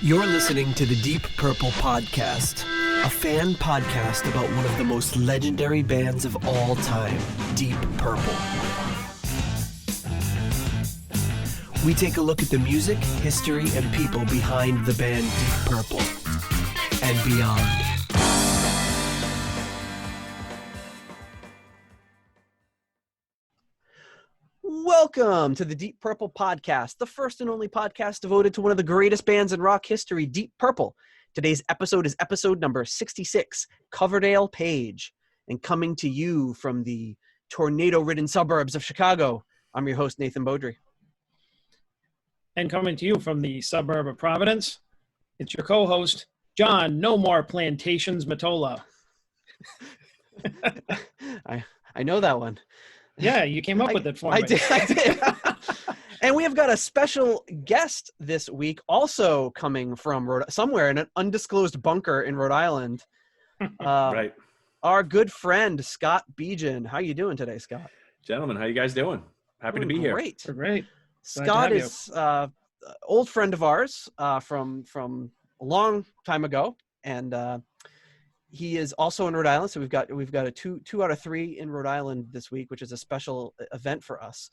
You're listening to the Deep Purple Podcast, a fan podcast about one of the most legendary bands of all time, Deep Purple. We take a look at the music, history, and people behind the band Deep Purple and beyond. Welcome to the Deep Purple Podcast, the first and only podcast devoted to one of the greatest bands in rock history, Deep Purple. Today's episode is episode number 66, Coverdale Page. And coming to you from the tornado-ridden suburbs of Chicago, I'm your host, Nathan Beaudry. And coming to you from the suburb of Providence, it's your co-host, John No More Plantations Matola. I know that one. Yeah, you came up with it for me. I did. And we have got a special guest this week, also coming from somewhere in an undisclosed bunker in Rhode Island. Right. Our good friend, Scott Bejan. How you doing today, Scott? Gentlemen, how you guys doing? Happy to be here. Great. We're great. Scott is an old friend of ours from a long time ago, and he is also in Rhode Island. So we've got a two out of three in Rhode Island this week, which is a special event for us.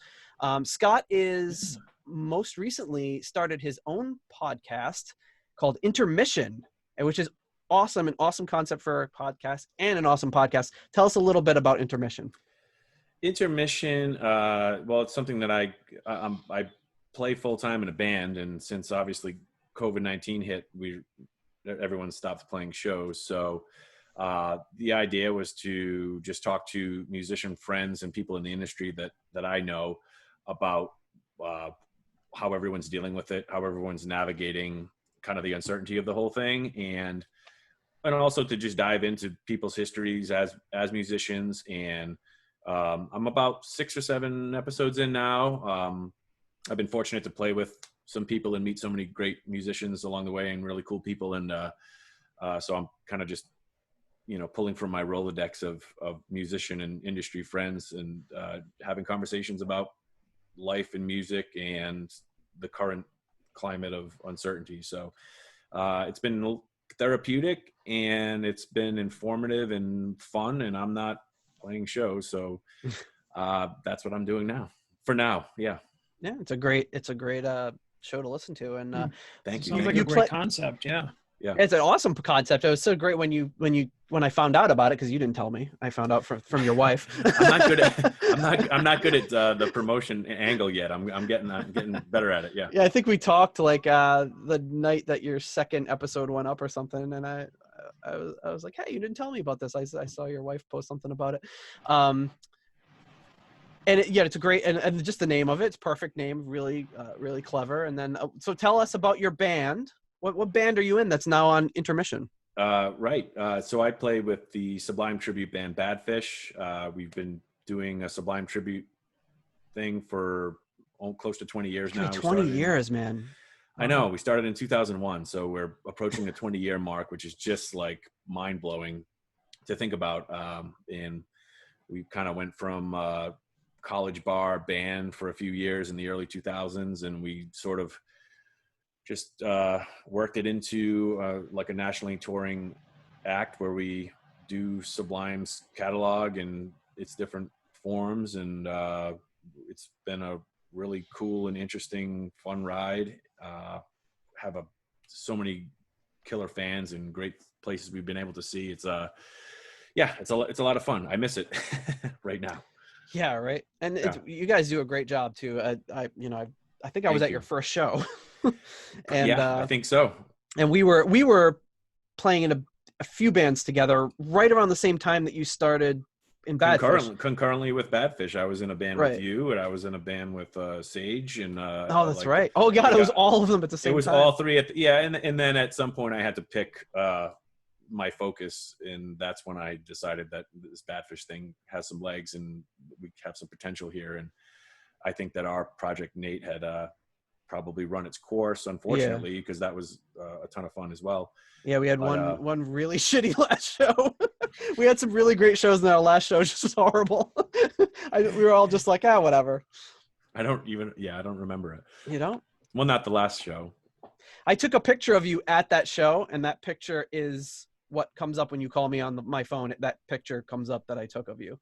Scott is most recently started his own podcast called Intermission, which is awesome, an awesome concept for a podcast and an awesome podcast. Tell us a little bit about Intermission. Intermission, well, it's something that I play full time in a band, and since obviously COVID-19 hit, everyone stopped playing shows. So the idea was to just talk to musician friends and people in the industry that I know about how everyone's dealing with it, how everyone's navigating kind of the uncertainty of the whole thing, and also to just dive into people's histories as musicians. And I'm about 6 or 7 episodes in now. I've been fortunate to play with some people and meet so many great musicians along the way and really cool people. And so I'm kind of just, pulling from my Rolodex of musician and industry friends and having conversations about life and music and the current climate of uncertainty. So it's been therapeutic and it's been informative and fun, and I'm not playing shows. So that's what I'm doing now for now. Yeah. Yeah. It's a great show to listen to. And thank you. Sounds like a great concept. Yeah. Yeah. It's an awesome concept. It was so great when I found out about it, because you didn't tell me. I found out from your wife. I'm not good at the promotion angle yet. I'm getting better at it. Yeah. Yeah, I think we talked like the night that your second episode went up or something, and I was like, hey, you didn't tell me about this. I saw your wife post something about it. And it's a great, and just the name of it, it's perfect name, really really clever. And then so tell us about your band. What band are you in that's now on Intermission? Right. So I play with the Sublime tribute band Badfish. We've been doing a Sublime tribute thing for close to 20 years now. 20 years, man. I know. We started in 2001, so we're approaching the 20-year mark, which is just like mind-blowing to think about. And we kind of went from college bar band for a few years in the early 2000s, and we sort of just worked it into like a nationally touring act where we do Sublime's catalog and its different forms. And it's been a really cool and interesting, fun ride. Have so many killer fans and great places we've been able to see. It's a lot of fun. I miss it right now. Yeah, right. And you guys do a great job too. I think I was at your first show. And I think so. And we were playing in a few bands together right around the same time that you started in Badfish. Concurrently with Badfish, I was in a band with you, and I was in a band with Sage. And that's right. Oh God, it was all of them at the same time. It was all three and then at some point I had to pick my focus, and that's when I decided that this Badfish thing has some legs and we have some potential here. And I think that our Project Nate had probably run its course, unfortunately, because that was a ton of fun as well. Yeah, we had one really shitty last show. We had some really great shows, and our last show just was horrible. We were all just like, whatever. I don't remember it. You don't? Well, not the last show. I took a picture of you at that show, and that picture is what comes up when you call me on my phone. That picture comes up that I took of you.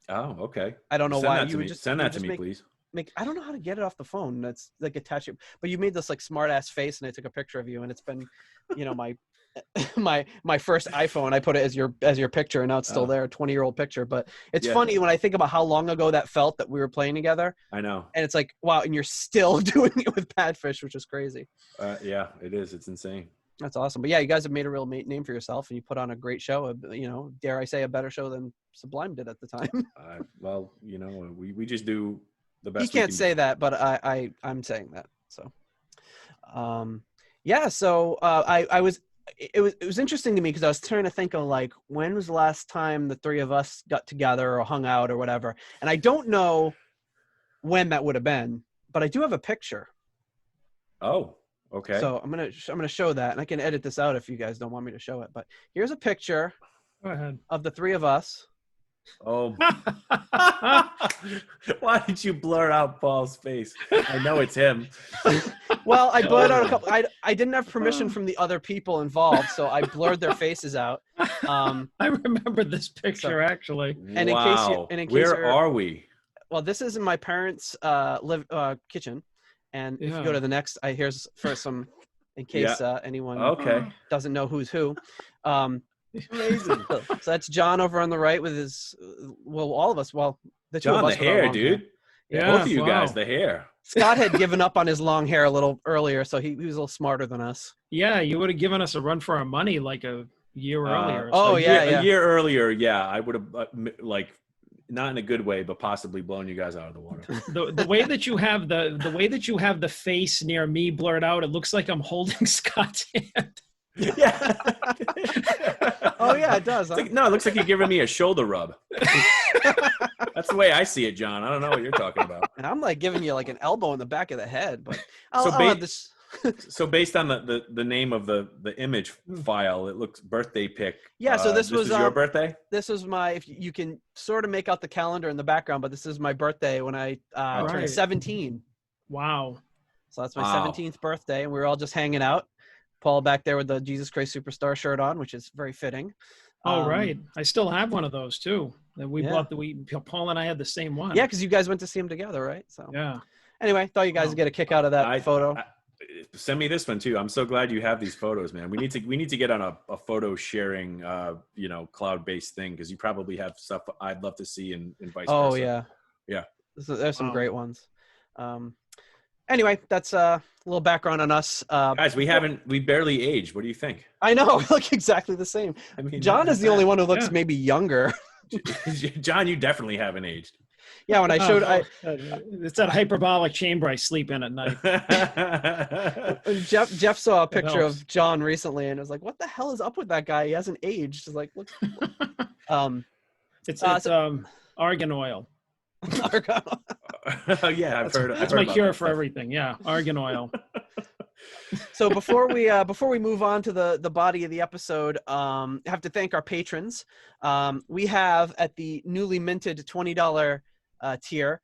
Oh, okay. I don't know Send why. that You to would me. just Send you would that to just me, please. I don't know how to get it off the phone. That's like attach it, but you made this like smart ass face, and I took a picture of you, and it's been, my my first iPhone. I put it as your picture, and now it's still there, a 20-year-old picture. But it's funny when I think about how long ago that felt that we were playing together. I know. And it's like, wow, and you're still doing it with Badfish, which is crazy. Yeah, it is. It's insane. That's awesome. But yeah, you guys have made a real name for yourself, and you put on a great show. Dare I say, a better show than Sublime did at the time. Well, we just do the best. He can't say that, but I'm saying that. So, yeah. So it was interesting to me because I was trying to think of like, when was the last time the three of us got together or hung out or whatever, and I don't know when that would have been, but I do have a picture. Oh, okay. So I'm gonna show that, and I can edit this out if you guys don't want me to show it. But here's a picture Go ahead. of the three of us. Oh, why did you blur out Paul's face? I know it's him. Well, I blurred out a couple. I didn't have permission from the other people involved, so I blurred their faces out. I remember this picture actually. And Wow. Where are we? Well, this is in my parents' kitchen, and if you go to the next, here's for some, in case anyone doesn't know who's who. Amazing. So that's John over on the right with his, all of us. Well, the two John, of us the with our hair, long dude. Yeah, Both of you guys, the hair. Scott had given up on his long hair a little earlier, so he was a little smarter than us. Yeah, you would have given us a run for our money like a year earlier. A year earlier, I would have not in a good way, but possibly blown you guys out of the water. The way that you have the face near me blurred out, it looks like I'm holding Scott's hand. Yeah. Oh yeah, it does. It looks like you're giving me a shoulder rub. That's the way I see it, John. I don't know what you're talking about. And I'm like giving you like an elbow in the back of the head, but So based on the name of the image file, it looks birthday pic. Yeah, so this was your birthday? This was if you can sort of make out the calendar in the background, but this is my birthday when I turned 17. Wow. So that's my 17th birthday, and we were all just hanging out. Paul back there with the Jesus Christ Superstar shirt on, which is very fitting. Oh, right. I still have one of those too. That we bought Paul and I had the same one. Yeah, because you guys went to see him together, right? So yeah. Anyway, thought you guys would get a kick out of that photo. Send me this one too. I'm so glad you have these photos, man. We need to get on a photo sharing cloud-based thing, because you probably have stuff I'd love to see and vice versa. Oh yeah. There's some great ones. Anyway, that's a little background on us. Guys, we barely aged. What do you think? I know, we look exactly the same. I mean, John is the only one who looks maybe younger. John, you definitely haven't aged. Yeah, when I showed, it's that hyperbolic chamber I sleep in at night. Jeff saw a picture of John recently, and was like, "What the hell is up with that guy? He hasn't aged." It's like, look. It's argan oil. Yeah, I've heard. That's my cure for everything. Yeah, argan oil. So before we move on to the body of the episode, I have to thank our patrons. We have at the newly minted $20 tier.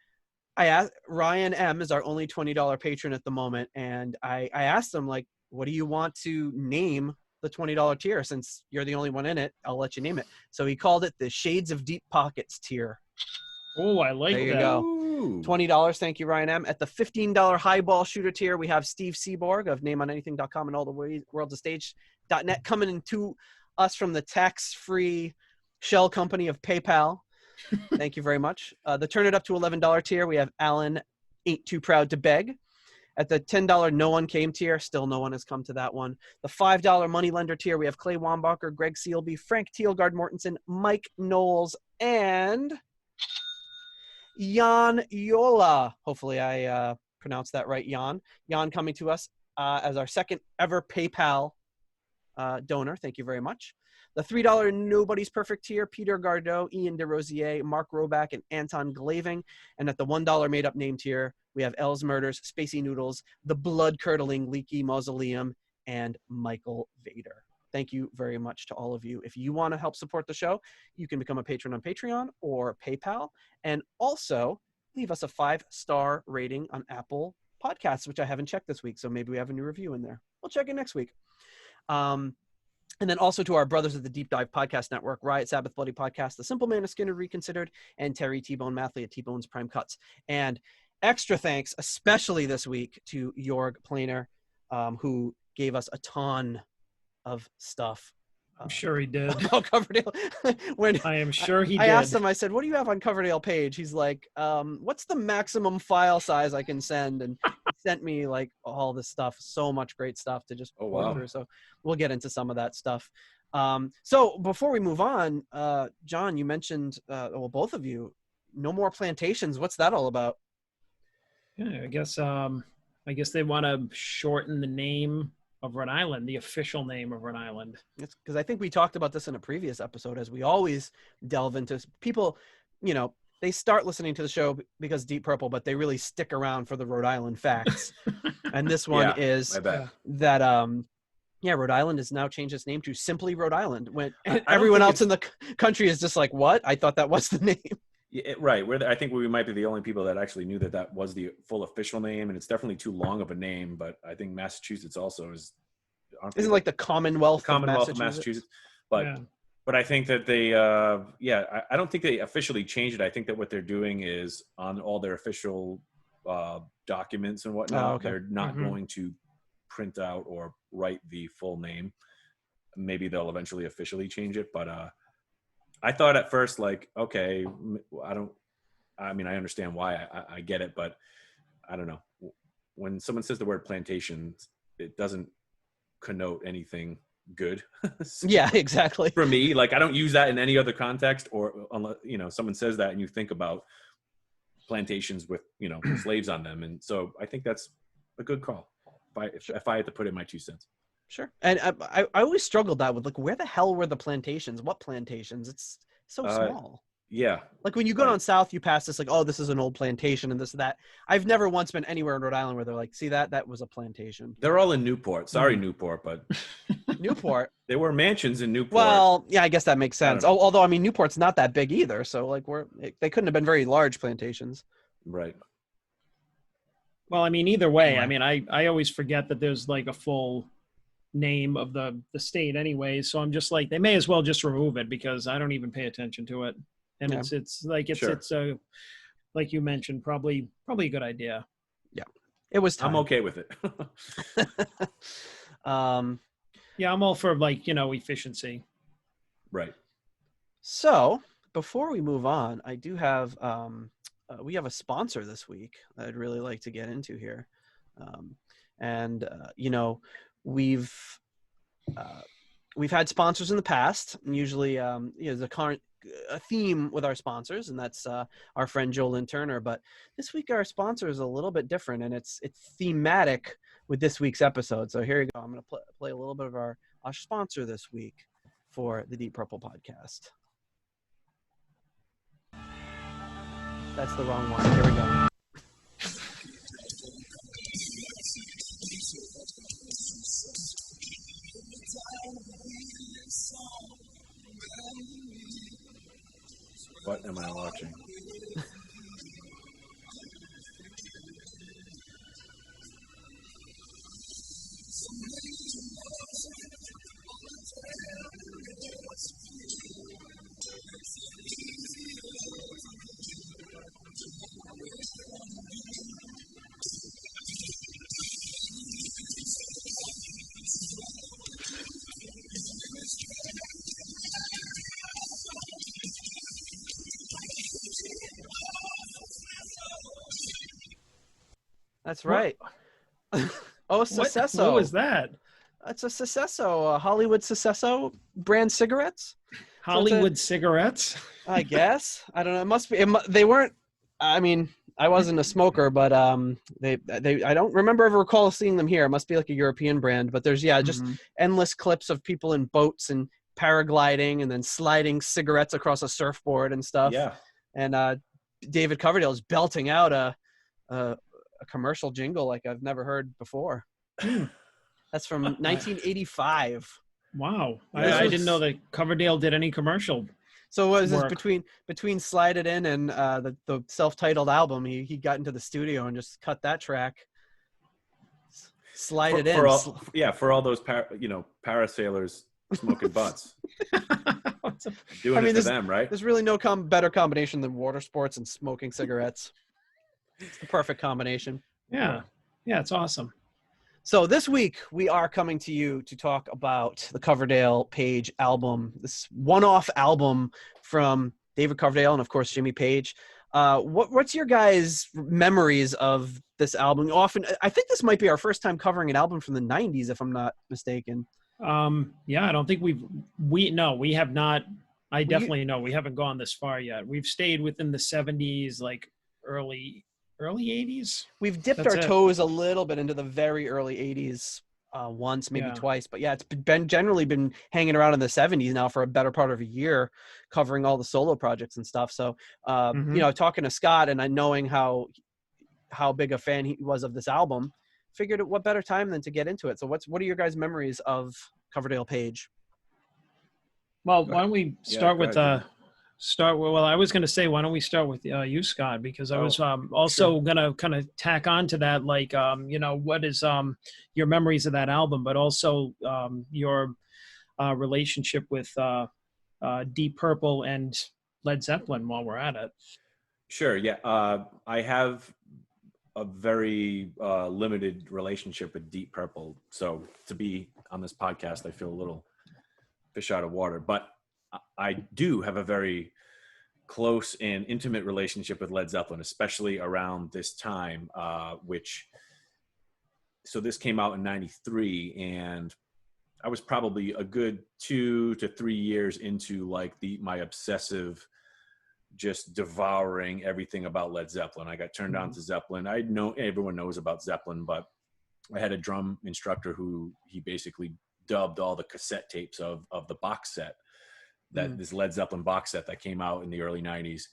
I asked Ryan M is our only $20 patron at the moment, and I asked him, like, what do you want to name the $20 tier? Since you're the only one in it, I'll let you name it. So he called it the Shades of Deep Pockets tier. Oh, I like that. There you go. $20. Thank you, Ryan M. At the $15 highball shooter tier, we have Steve Seaborg of nameonanything.com and all the world's a stage.net coming into us from the tax-free shell company of PayPal. Thank you very much. The turn it up to $11 tier, we have Alan Ain't Too Proud to Beg. At the $10 No One Came tier, still no one has come to that one. The $5 Moneylender tier, we have Clay Wambacher, Greg Sealby, Frank Teelgard Mortensen, Mike Knowles, and Jan Yola. Hopefully I pronounced that right, Jan. Jan coming to us as our second ever PayPal donor. Thank you very much. The $3 Nobody's Perfect tier, Peter Gardot, Ian DeRosier, Mark Roback, and Anton Glaving. And at the $1 made-up name tier, we have Els Murders, Spacey Noodles, The Blood-Curdling Leaky Mausoleum, and Michael Vader. Thank you very much to all of you. If you want to help support the show, you can become a patron on Patreon or PayPal. And also leave us a 5-star rating on Apple Podcasts, which I haven't checked this week. So maybe we have a new review in there. We'll check it next week. And then also to our brothers at the Deep Dive Podcast Network, Riot Sabbath Bloody Podcast, The Simple Man of Skinner Reconsidered, and Terry T-Bone Mathley at T-Bone's Prime Cuts. And extra thanks, especially this week, to Jorg Planer, who gave us a ton of stuff. I'm sure he did. About Coverdale. When I am sure he did. I asked him, I said, what do you have on Coverdale page? He's like, what's the maximum file size I can send? And he sent me like all this stuff, so much great stuff to just go through. So we'll get into some of that stuff. So before we move on, John, you mentioned, well, both of you, No More Plantations. What's that all about? Yeah, I guess they want to shorten the name of Rhode Island, the official name of Rhode Island. It's because I think we talked about this in a previous episode, as we always delve into people, you know, they start listening to the show because Deep Purple, but they really stick around for the Rhode Island facts. And this one is that, Rhode Island has now changed its name to simply Rhode Island. When everyone else in the country is just like, what? I thought that was the name. Yeah, right. I think we might be the only people that actually knew that was the full official name, and it's definitely too long of a name. But I think Massachusetts also isn't like the Commonwealth of Massachusetts. But I think that they, I don't think they officially changed it. I think that what they're doing is on all their official documents and whatnot, they're not going to print out or write the full name. Maybe they'll eventually officially change it, but I thought at first, like, okay, I understand why, I get it, but I don't know. When someone says the word plantation, it doesn't connote anything good. Yeah, exactly. For me, like, I don't use that in any other context, or unless, someone says that and you think about plantations with, slaves on them. And so I think that's a good call. If I had to put in my 2 cents. Sure. And I always struggled that with, like, where the hell were the plantations? What plantations? It's so small. Yeah. Like when you go down south, you pass this, like, oh, this is an old plantation and this, that. I've never once been anywhere in Rhode Island where they're like, see that was a plantation. They're all in Newport. Sorry, Newport, but Newport. There were mansions in Newport. Well, yeah, I guess that makes sense. Although, Newport's not that big either. So, like, they couldn't have been very large plantations. Right. Well, either way, I always forget that there's like a full name of the state anyway. So I'm just like, they may as well just remove it because I don't even pay attention to it. And it's like you mentioned, probably a good idea. Yeah, it was time. I'm okay with it. Yeah, I'm all for, like, efficiency. Right. So before we move on, I do have we have a sponsor this week that I'd really like to get into here. We've had sponsors in the past, and usually there's a theme with our sponsors, and that's our friend Lynn Turner. But this week our sponsor is a little bit different, and it's thematic with this week's episode. So here you go. I'm going to play a little bit of our sponsor this week for the Deep Purple podcast. That's the wrong one. Here we go. What am I watching? That's right. Sucesso. What was that? It's a Sucesso, Hollywood Sucesso brand cigarettes. Hollywood cigarettes? I guess. I don't know. It must be. They weren't. I wasn't a smoker, but they. I don't remember ever recall seeing them here. It must be like a European brand. But there's just endless clips of people in boats and paragliding and then sliding cigarettes across a surfboard and stuff. Yeah. And David Coverdale is belting out a commercial jingle like I've never heard before. That's from 1985. Wow. I didn't know that Coverdale did any commercial. So what was this between Slide It In and the self-titled album, he got into the studio and just cut that track Slide it in. For all, for all those parasailers smoking butts. Doing it for them, right? There's really no better combination than water sports and smoking cigarettes. It's the perfect combination. Yeah, it's awesome. So this week we are coming to you to talk about the Coverdale Page album, this one-off album from David Coverdale and of course Jimmy Page. What's your guys' memories of this album? I think this might be our first time covering an album from the 90s, if I'm not mistaken. I don't think we have not. I definitely know we haven't gone this far yet. We've stayed within the 70s, like early 80s. We've dipped our toes a little bit into the very early 80s once, maybe twice. But yeah, it's generally been hanging around in the 70s now for a better part of a year, covering all the solo projects and stuff. So, talking to Scott and knowing how big a fan he was of this album, figured what better time than to get into it. So what are your guys' memories of Coverdale Page? Well, why don't we start with well, I was going to say, why don't we start with you, Scott, because I was also going to kind of tack on to that, like, what is your memories of that album, but also your relationship with Deep Purple and Led Zeppelin while we're at it. Sure, yeah. I have a very limited relationship with Deep Purple. So to be on this podcast, I feel a little fish out of water, but I do have a very close and intimate relationship with Led Zeppelin, especially around this time, so this came out in 93, and I was probably a good 2 to 3 years into like my obsessive, just devouring everything about Led Zeppelin. I got turned on to Zeppelin. I know everyone knows about Zeppelin, but I had a drum instructor who he basically dubbed all the cassette tapes of the box set, this Led Zeppelin box set that came out in the early 90s.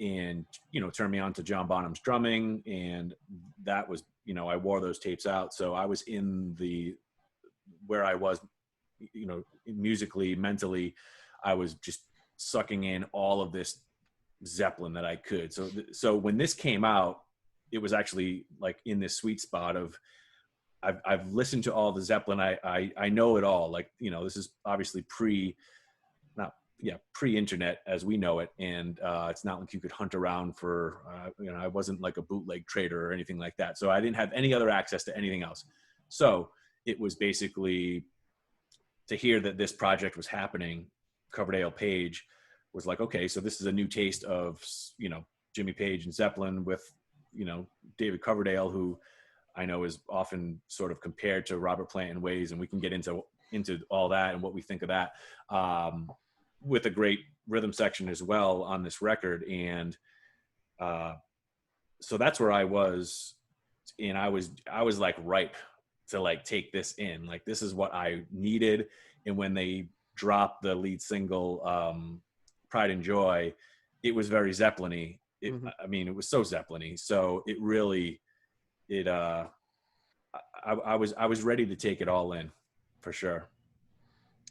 And, turned me on to John Bonham's drumming. And that was, I wore those tapes out. So I was in where I was, musically, mentally, I was just sucking in all of this Zeppelin that I could. So when this came out, it was actually like in this sweet spot of, I've listened to all the Zeppelin. I know it all. Like, this is obviously pre-internet as we know it. And it's not like you could hunt around for, I wasn't like a bootleg trader or anything like that. So I didn't have any other access to anything else. So it was basically to hear that this project was happening. Coverdale Page was like, okay, so this is a new taste of, Jimmy Page and Zeppelin with, David Coverdale, who I know is often sort of compared to Robert Plant in ways, and we can get into all that and what we think of that, with a great rhythm section as well on this record. And so that's where I was, and I was like ripe to like take this in. Like, this is what I needed. And when they dropped the lead single, Pride and Joy, it was very Zeppelin-y. I mean, it was so Zeppelin-y. So it really, I was ready to take it all in, for sure.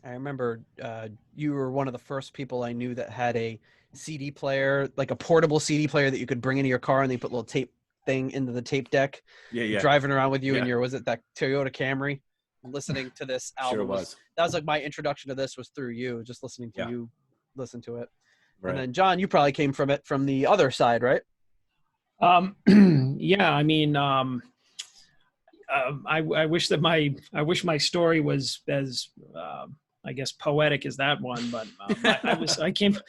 I remember you were one of the first people I knew that had a CD player, like a portable CD player that you could bring into your car, and they put a little tape thing into the tape deck. Yeah. Driving around with you in your, was it that Toyota Camry, listening to this album? Sure was. That was like my introduction to this, was through you, just listening to you listen to it. Right. And then John, you probably came from it from the other side, right? Yeah, I mean, I wish my story was as I guess poetic as that one, but I came from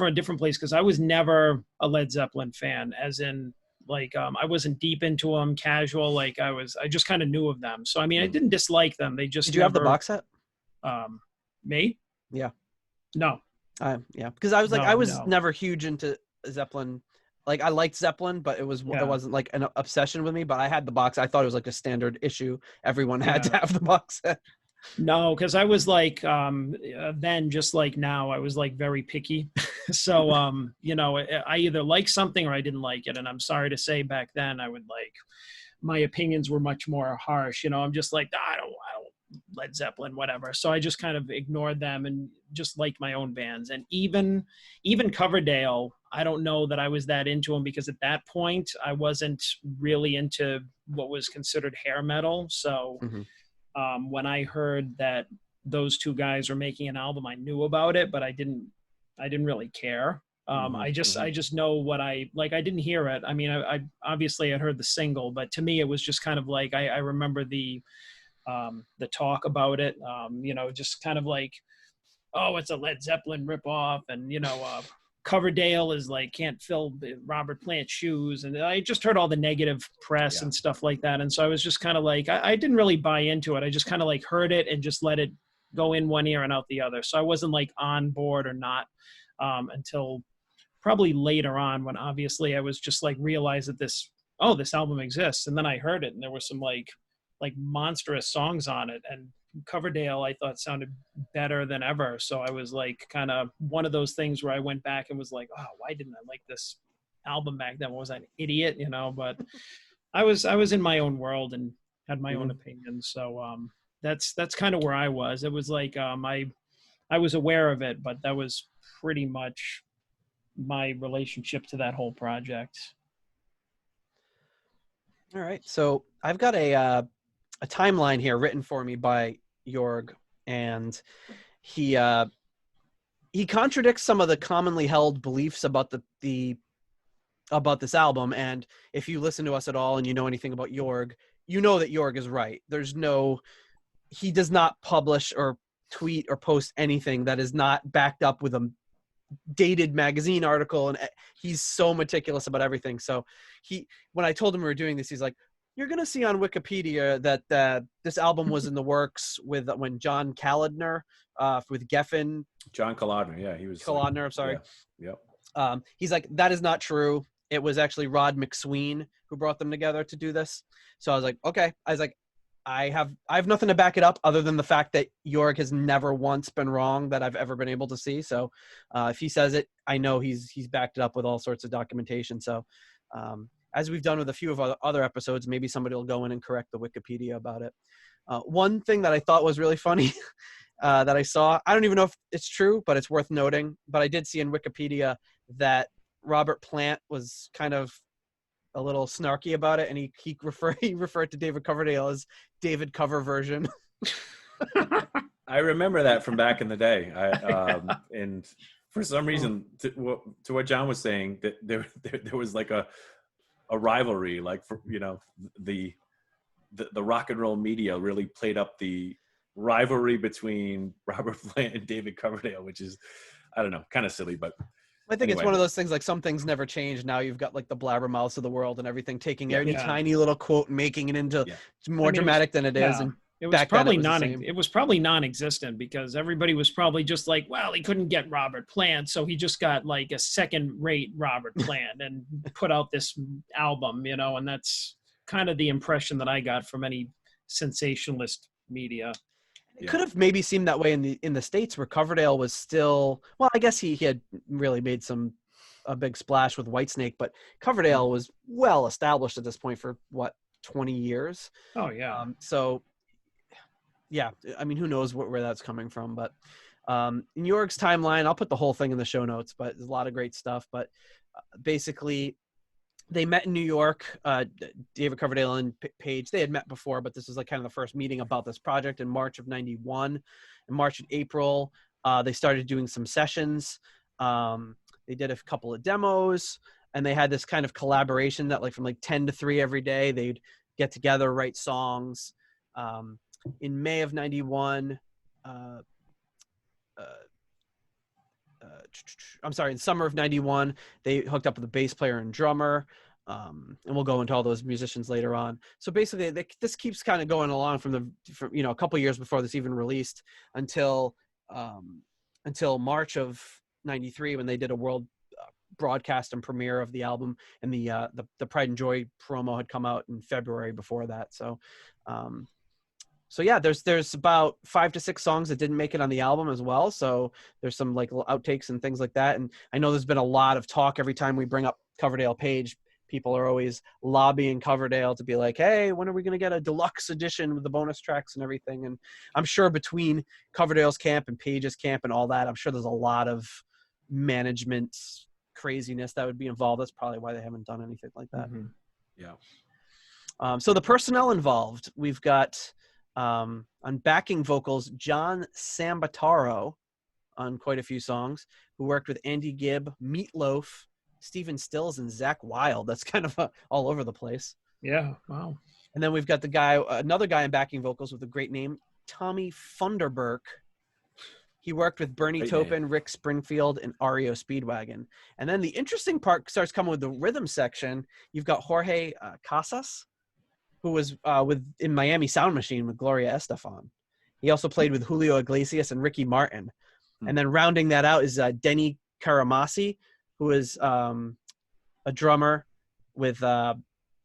a different place, because I was never a Led Zeppelin fan, as in like I wasn't deep into them, casual. Like I just kind of knew of them. So I mean, I didn't dislike them. They just Did you have the box set? Me? Yeah. No. Yeah, because I was never huge into Zeppelin. Like, I liked Zeppelin, but it wasn't like an obsession with me. But I had the box. I thought it was like a standard issue. Everyone had to have the box set. No, because I was like, then just like now, I was like very picky. So, I either liked something or I didn't like it. And I'm sorry to say, back then I would my opinions were much more harsh. I'm just like, I don't Led Zeppelin, whatever. So I just kind of ignored them and just liked my own bands. And even Coverdale, I don't know that I was that into them, because at that point I wasn't really into what was considered hair metal. So when I heard that those two guys were making an album, I knew about it, but I didn't really care. I just know what I like. I didn't hear it. I mean, I obviously had heard the single, but to me it was just kind of like, I remember the talk about it, just kind of like, oh, it's a Led Zeppelin ripoff, and Coverdale is like, can't fill Robert Plant's shoes, and I just heard all the negative press and stuff like that, and so I was just kind of like, I didn't really buy into it. I just kind of like heard it and just let it go in one ear and out the other. So I wasn't like on board or not until probably later on, when obviously I was just like, realized that this album exists, and then I heard it and there were some like monstrous songs on it, and Coverdale I thought sounded better than ever. So I was like, kind of one of those things where I went back and was like, oh, why didn't I like this album back then? Was I an idiot? But I was in my own world and had my own opinions. So that's kind of where I was. It was like I was aware of it, but that was pretty much my relationship to that whole project. All right. So I've got a timeline here written for me by Jorg, and he contradicts some of the commonly held beliefs about about this album. And if you listen to us at all and you know anything about Jorg, you know that Jorg is right. He does not publish or tweet or post anything that is not backed up with a dated magazine article, and he's so meticulous about everything. So when I told him we were doing this, he's like, you're going to see on Wikipedia that this album was in the works when John Kalodner with Geffen. John Kalodner, yeah, he was Kalodner, I'm sorry. Yeah. Yep. He's like, that is not true. It was actually Rod McSween who brought them together to do this. So I was like, okay. I was like, I have nothing to back it up other than the fact that Jorg has never once been wrong that I've ever been able to see. So if he says it, I know he's backed it up with all sorts of documentation. So as we've done with a few of our other episodes, maybe somebody will go in and correct the Wikipedia about it. One thing that I thought was really funny that I saw, I don't even know if it's true, but it's worth noting, but I did see in Wikipedia that Robert Plant was kind of a little snarky about it, and he referred to David Coverdale as David Cover version. I remember that from back in the day. And for some reason, to what John was saying, that there was like a rivalry, like for the rock and roll media really played up the rivalry between Robert Plant and David Coverdale, which is, I don't know, kind of silly, but. I think it's one of those things, like, some things never change. Now you've got like the blabbermouths of the world and everything taking any tiny little quote and making it into more dramatic than it is. And it was probably non-existent, because everybody was probably just like, well, he couldn't get Robert Plant, so he just got like a second-rate Robert Plant and put out this album, and that's kind of the impression that I got from any sensationalist media. It could have maybe seemed that way in the States, where Coverdale was still, well, I guess he had really made a big splash with Whitesnake, but Coverdale was well established at this point for 20 years. Oh yeah. So yeah, I mean, who knows where that's coming from, but in Jorg's timeline, I'll put the whole thing in the show notes, but there's a lot of great stuff. But basically, they met in New York, David Coverdale and Page. They had met before, but this was like kind of the first meeting about this project in March of '91. In March and April, they started doing some sessions. They did a couple of demos, and they had this kind of collaboration that, like, from like 10 to 3 every day, they'd get together, write songs. In May of '91, in summer of '91, they hooked up with a bass player and drummer. And we'll go into all those musicians later on. So basically, this keeps kind of going along from a couple years before this even released until March of '93, when they did a world broadcast and premiere of the album, and the Pride and Joy promo had come out in February before that. So yeah, there's about 5 to 6 songs that didn't make it on the album as well. So there's some like little outtakes and things like that. And I know there's been a lot of talk every time we bring up Coverdale Page. people are always lobbying Coverdale to be like, hey, when are we going to get a deluxe edition with the bonus tracks and everything? And I'm sure between Coverdale's camp and Page's camp and all that, I'm sure there's a lot of management craziness that would be involved. That's probably why they haven't done anything like that. Mm-hmm. Yeah. So the personnel involved, we've got on backing vocals, John Sambataro on quite a few songs, who worked with Andy Gibb, Meatloaf, Stephen Stills, and Zach Wilde. That's kind of all over the place. Yeah. Wow. And then we've got another guy in backing vocals with a great name, Tommy Funderburk. He worked with Bernie Great Taupin, name. Rick Springfield, and Ario Speedwagon. And then the interesting part starts coming with the rhythm section. You've got Jorge Casas, who was in Miami Sound Machine with Gloria Estefan. He also played with Julio Iglesias and Ricky Martin. And then rounding that out is Denny Karamasi, who is a drummer with the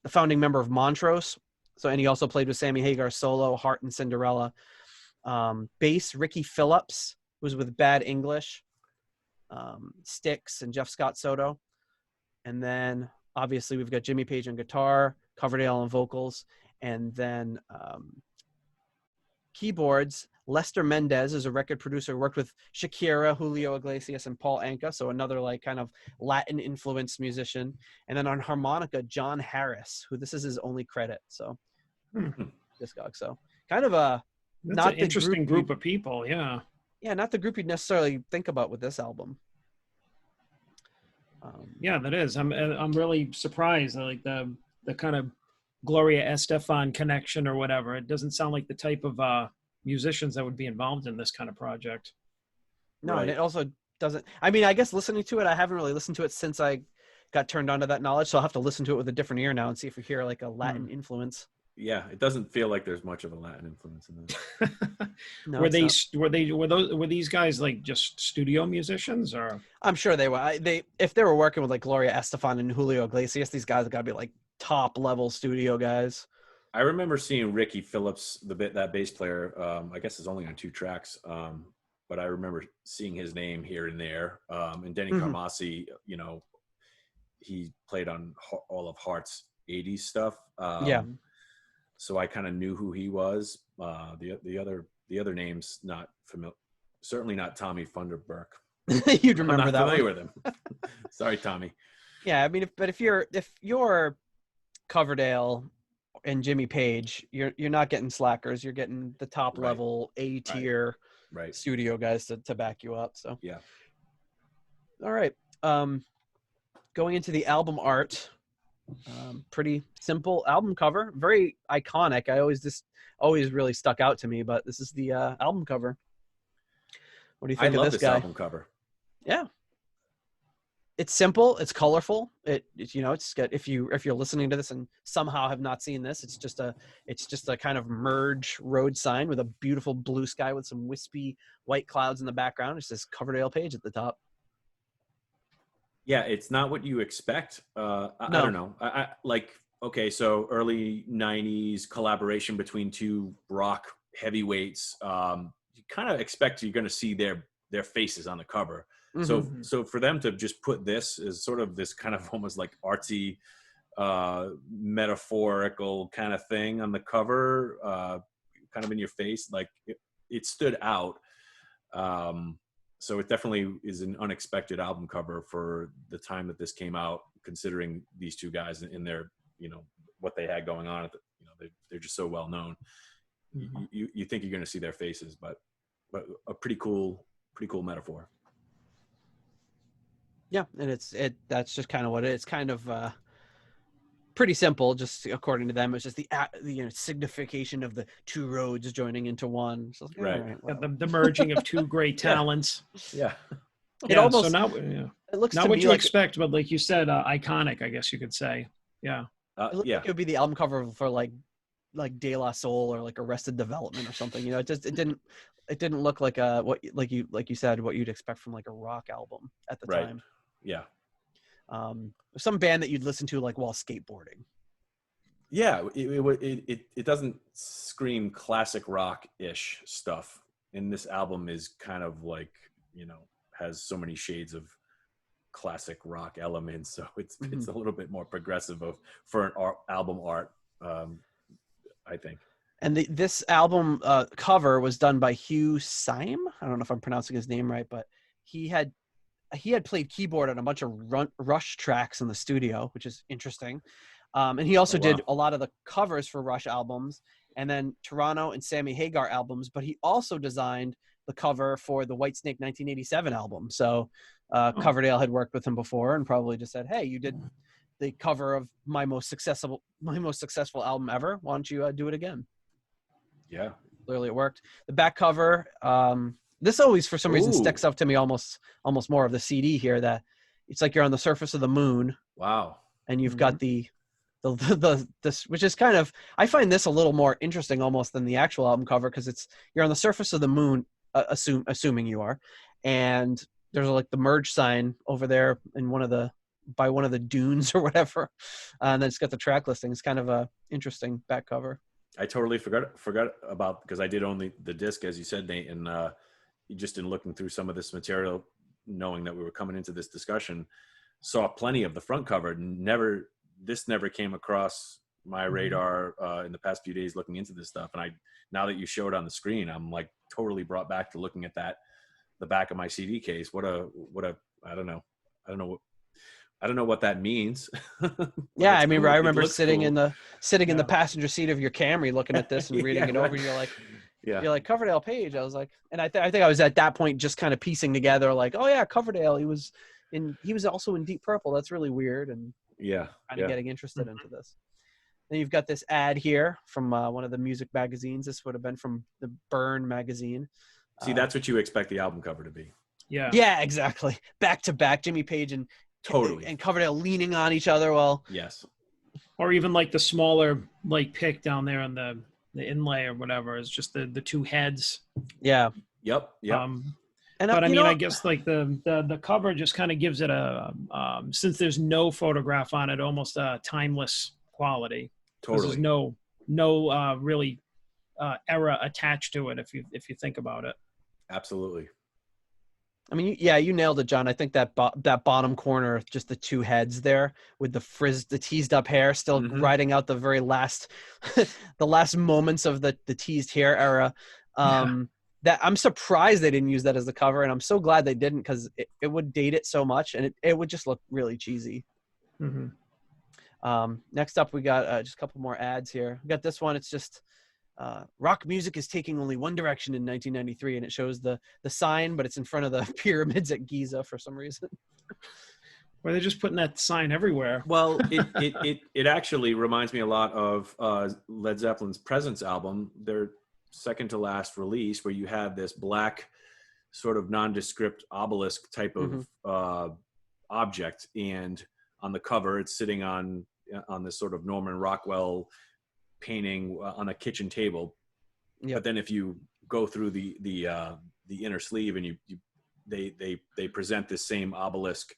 founding member of Montrose. And he also played with Sammy Hagar solo, Heart and Cinderella. Bass, Ricky Phillips, who was with Bad English, Styx, and Jeff Scott Soto. And then obviously we've got Jimmy Page on guitar, Coverdale on vocals, and then keyboards. Lester Mendez is a record producer who worked with Shakira, Julio Iglesias, and Paul Anka, so another like kind of Latin influenced musician. And then on harmonica, John Harris, who this is his only credit. So Discog. So kind of a That's not an the interesting group of people. Yeah. Yeah, not the group you'd necessarily think about with this album. Yeah, that is. I'm really surprised. Like the kind of Gloria Estefan connection or whatever. It doesn't sound like the type of musicians that would be involved in this kind of project. No, Right. and it also doesn't. I mean, I guess listening to it, I haven't really listened to it since I got turned on to that knowledge. So I'll have to listen to it with a different ear now and see if we hear like a Latin influence. Yeah, it doesn't feel like there's much of a Latin influence in this. No, were these guys like just studio musicians or? I'm sure they were. If they were working with like Gloria Estefan and Julio Iglesias, these guys have got to be like top level studio guys. I remember seeing Ricky Phillips, that bass player. I guess it's only on 2 tracks, but I remember seeing his name here and there. And Denny Carmassi, he played on all of Heart's 80s stuff. Yeah. So I kind of knew who he was. The other names not familiar. Certainly not Tommy Funderburk. You'd remember I'm not that familiar one. with him. Sorry, Tommy. Yeah, I mean, if you're Coverdale and Jimmy Page, you're not getting slackers. You're getting the top level A tier studio guys to back you up. So yeah. All right. Going into the album art, pretty simple album cover, very iconic. Always really stuck out to me. But this is the album cover. What do you think I of love this this guy? album cover. Yeah. It's simple. It's colorful. It's good. If you're listening to this and somehow have not seen this, it's just a kind of merge road sign with a beautiful blue sky with some wispy white clouds in the background. It says Coverdale Page at the top. Yeah, it's not what you expect. I don't know. I like, okay, so early 90s collaboration between 2 rock heavyweights. You kind of expect you're going to see their faces on the cover. Mm-hmm. So for them to just put this as sort of this kind of almost like artsy, metaphorical kind of thing on the cover, kind of in your face, like it stood out. So it definitely is an unexpected album cover for the time that this came out, considering these 2 guys in their, what they had going on. They're just so well known. Mm-hmm. You think you're going to see their faces, but a pretty cool metaphor. Yeah, and that's just kind of what it is. It's kind of pretty simple, just according to them. It's just the signification of the 2 roads joining into one. So like, right. All right, well. The merging of 2 great talents. Yeah. It almost. So now, it looks not to what me you like, expect, but like you said, iconic. I guess you could say. Yeah. It looked like it would be the album cover for like De La Soul or like Arrested Development or something. It didn't look like what you said what you'd expect from like a rock album at the time. Yeah. Some band that you'd listen to like while skateboarding. Yeah, it doesn't scream classic rock-ish stuff. And this album is kind of like, has so many shades of classic rock elements. So it's a little bit more progressive for an album art, I think. And this album cover was done by Hughes. I don't know if I'm pronouncing his name right, but he had played keyboard on a bunch of Rush tracks in the studio, which is interesting. And he also did a lot of the covers for Rush albums, and then Toronto and Sammy Hagar albums. But he also designed the cover for the Whitesnake 1987 album. So Coverdale had worked with him before and probably just said, "Hey, you did the cover of my most successful album ever. Why don't you do it again?" Yeah, clearly it worked. The back cover, this always for some reason sticks up to me almost more of the CD here, that it's like you're on the surface of the moon. Wow. And you've got this, which is kind of, I find this a little more interesting almost than the actual album cover, because you're on the surface of the moon, assuming you are, and there's like the merge sign over there in by one of the dunes or whatever, and then it's got the track listing. It's kind of a interesting back cover. I totally forgot about, because I did own the disc, as you said, Nate, and just in looking through some of this material, knowing that we were coming into this discussion, saw plenty of the front cover. This never came across my radar in the past few days looking into this stuff. And now that you showed on the screen, I'm like totally brought back to looking at the back of my CD case. I don't know what that means. Yeah, I mean, cool. I remember sitting in the passenger seat of your Camry, looking at this and reading it over. And you're like Coverdale Page. I was like, and I think I was at that point just kind of piecing together, like, oh yeah, Coverdale. He was also in Deep Purple. That's really weird. And kind of getting interested into this. Then you've got this ad here from one of the music magazines. This would have been from the Burn magazine. See, that's what you expect the album cover to be. Yeah. Yeah, exactly. Back to back, Jimmy Page and Coverdale leaning on each other. Well, yes. Or even like the smaller like pic down there on the inlay or whatever is just the two heads. Yeah. Yep. But I mean, I guess like the cover just kind of gives it a since there's no photograph on it, almost a timeless quality. Totally. There's no really era attached to it if you think about it. Absolutely. I mean, you nailed it, John. I think that bottom corner, just the two heads there with the teased up hair, still riding out the very last, the last moments of the teased hair era. That I'm surprised they didn't use that as the cover, and I'm so glad they didn't, because it would date it so much, and it would just look really cheesy. Next up, we got just a couple more ads here. We got this one. It's just rock music is taking only one direction in 1993, and it shows the sign, but it's in front of the pyramids at Giza for some reason. Well, they're just putting that sign everywhere. Well, it actually reminds me a lot of Led Zeppelin's Presence album, their second to last release, where you had this black sort of nondescript obelisk type of object, and on the cover it's sitting on this sort of Norman Rockwell painting on a kitchen table. But then if you go through the inner sleeve and they present this same obelisk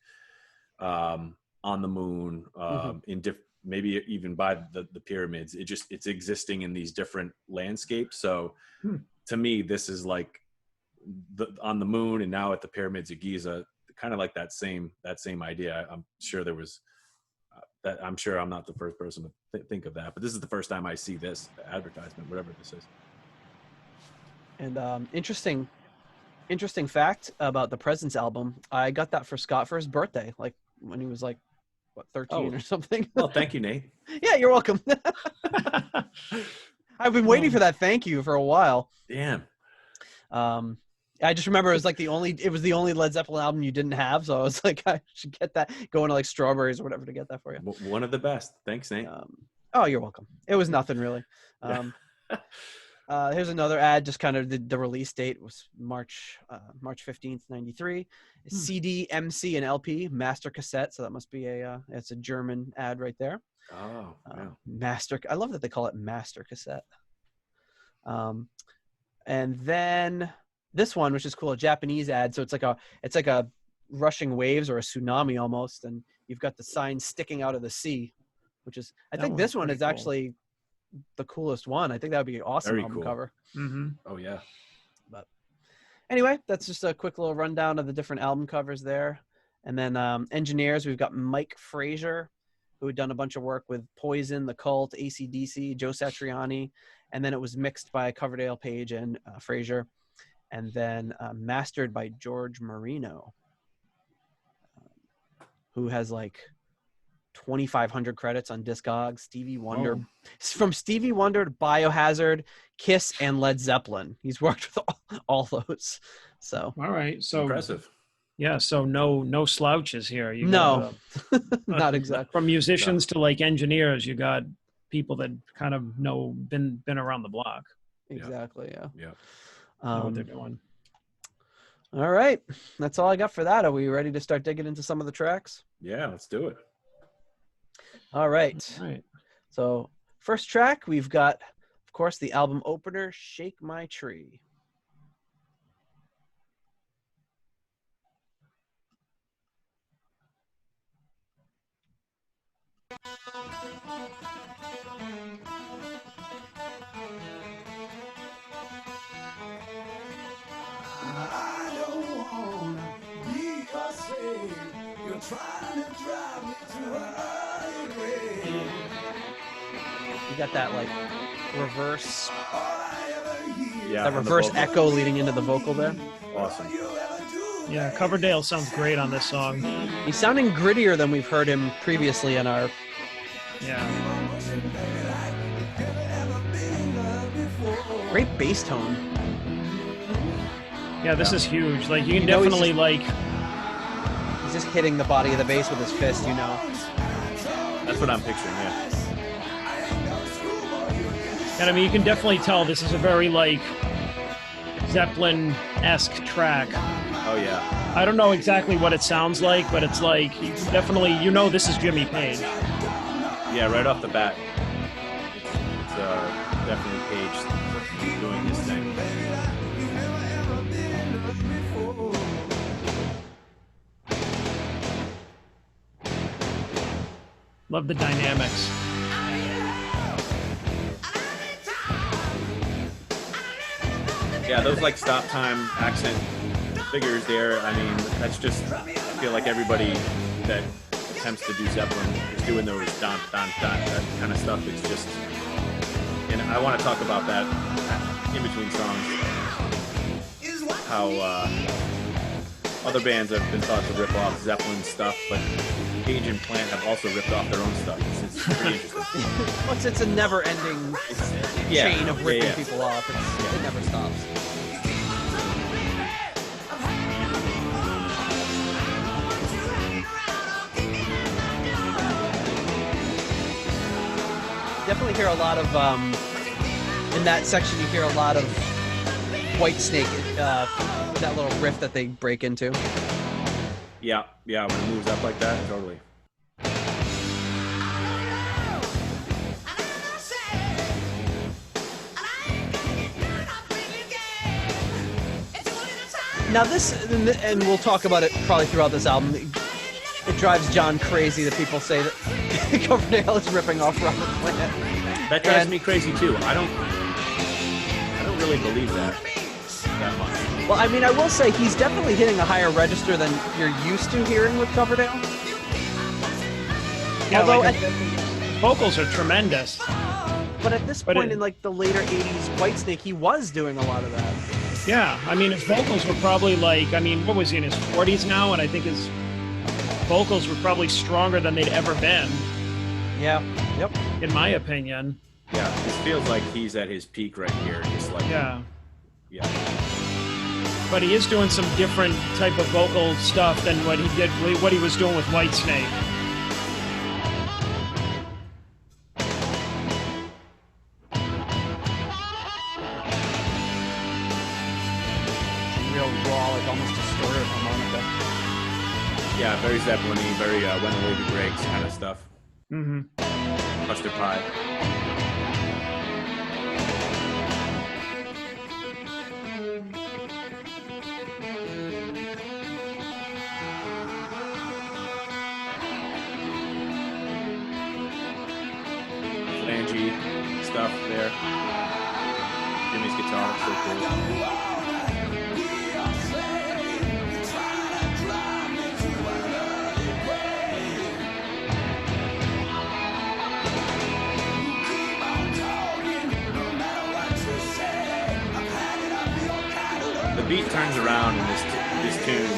on the moon, in maybe even by the pyramids. It's existing in these different landscapes. So to me, this is like on the moon and now at the pyramids of Giza, kind of like that same idea. I'm sure there was I'm sure I'm not the first person to think of that, but this is the first time I see this advertisement, whatever this is. And interesting fact about the Presence album. I got that for Scott for his birthday, like when he was like, what, 13 or something. Well, thank you, Nate. Yeah, you're welcome. I've been waiting for that thank you for a while. Damn. I just remember it was the only Led Zeppelin album you didn't have, so I was like, I should get that, going to like Strawberries or whatever to get that for you. One of the best. Thanks, Nate. Oh, you're welcome. It was nothing really. Here's another ad, just kind of the release date was March 15th, 93. CD, MC, and LP, master cassette. So that must be it's a German ad right there. Oh, wow. Master. I love that they call it master cassette. And then this one, which is cool, a Japanese ad. So it's like a rushing waves or a tsunami almost. And you've got the sign sticking out of the sea, which is, I think this one is actually the coolest one. I think that would be an awesome album cover. Oh yeah. But anyway, that's just a quick little rundown of the different album covers there. And then engineers, we've got Mike Frazier, who had done a bunch of work with Poison, The Cult, AC/DC, Joe Satriani. And then it was mixed by Coverdale, Page, and Frazier. And then mastered by George Marino, who has like 2,500 credits on Discogs. Stevie Wonder. Oh. From Stevie Wonder to Biohazard, Kiss, and Led Zeppelin. He's worked with all those. So all right. So impressive. Yeah, so no slouches here. You no, got, not exactly. From musicians to like engineers, you got people that kind of been around the block. Exactly. Yeah. Know what they're doing. All right, that's all I got for that. Are we ready to start digging into some of the tracks? Yeah, let's do it. All right. All right. So first track, we've got, of course, the album opener, "Shake My Tree." I don't wanna be a slave. You're trying to drive me to an early grave. You got that like reverse, All I ever hear Yeah, that from the reverse vocal. echo leading into the vocal there. Awesome. you ever do. Yeah, Coverdale sounds great on this song. He's sounding grittier than we've heard him previously in our. Yeah. Great bass tone. Yeah, this is huge. Like you can You know he's definitely like He's just hitting the body of the bass with his fist, you know. That's what I'm picturing. Yeah. and I mean you can definitely tell this is a very like Zeppelin-esque track. Oh yeah. I don't know exactly what it sounds like, but it's like you definitely this is Jimmy Page. Yeah, right off the bat, it's definitely Page doing his thing. Love the dynamics. Yeah, those like stop time accent figures there. I mean, that's just. I feel like everybody that attempts to do Zeppelin is doing those don don don that kind of stuff. It's just. And I want to talk about that in between songs. How other bands have been thought to rip off Zeppelin stuff, but Page and Plant have also ripped off their own stuff. It's pretty interesting. Plus, it's a never-ending Yeah, chain of ripping yeah. people off. It never stops. Definitely hear a lot of in that section. You hear a lot of Whitesnake, that little riff that they break into. Yeah, when it moves up like that, totally. Now this, and we'll talk about it probably throughout this album, it drives John crazy that people say that Coverdale is ripping off Robert Plant. That drives me crazy too. I don't really believe that much. Well, I mean, I will say he's definitely hitting a higher register than you're used to hearing with Coverdale. Yeah, Although like, at- vocals are tremendous. But at this But point it- in like the later 80s Whitesnake, he was doing a lot of that. Yeah, I mean his vocals were probably like, I mean, what was he in his 40s now? And I think his vocals were probably stronger than they'd ever been, Yeah. Yep. in my opinion. Yeah, this feels like he's at his peak right here. Just like Yeah. yeah. But he is doing some different type of vocal stuff than what he was doing with Whitesnake. Real raw, like almost distorted harmonica. Yeah, very Zeppelin-y, very When the Levy Breaks kind of stuff. Mm-hmm. Custard Pie. Flangy stuff there. Jimmy's guitar, so cool. beat turns around in this tune.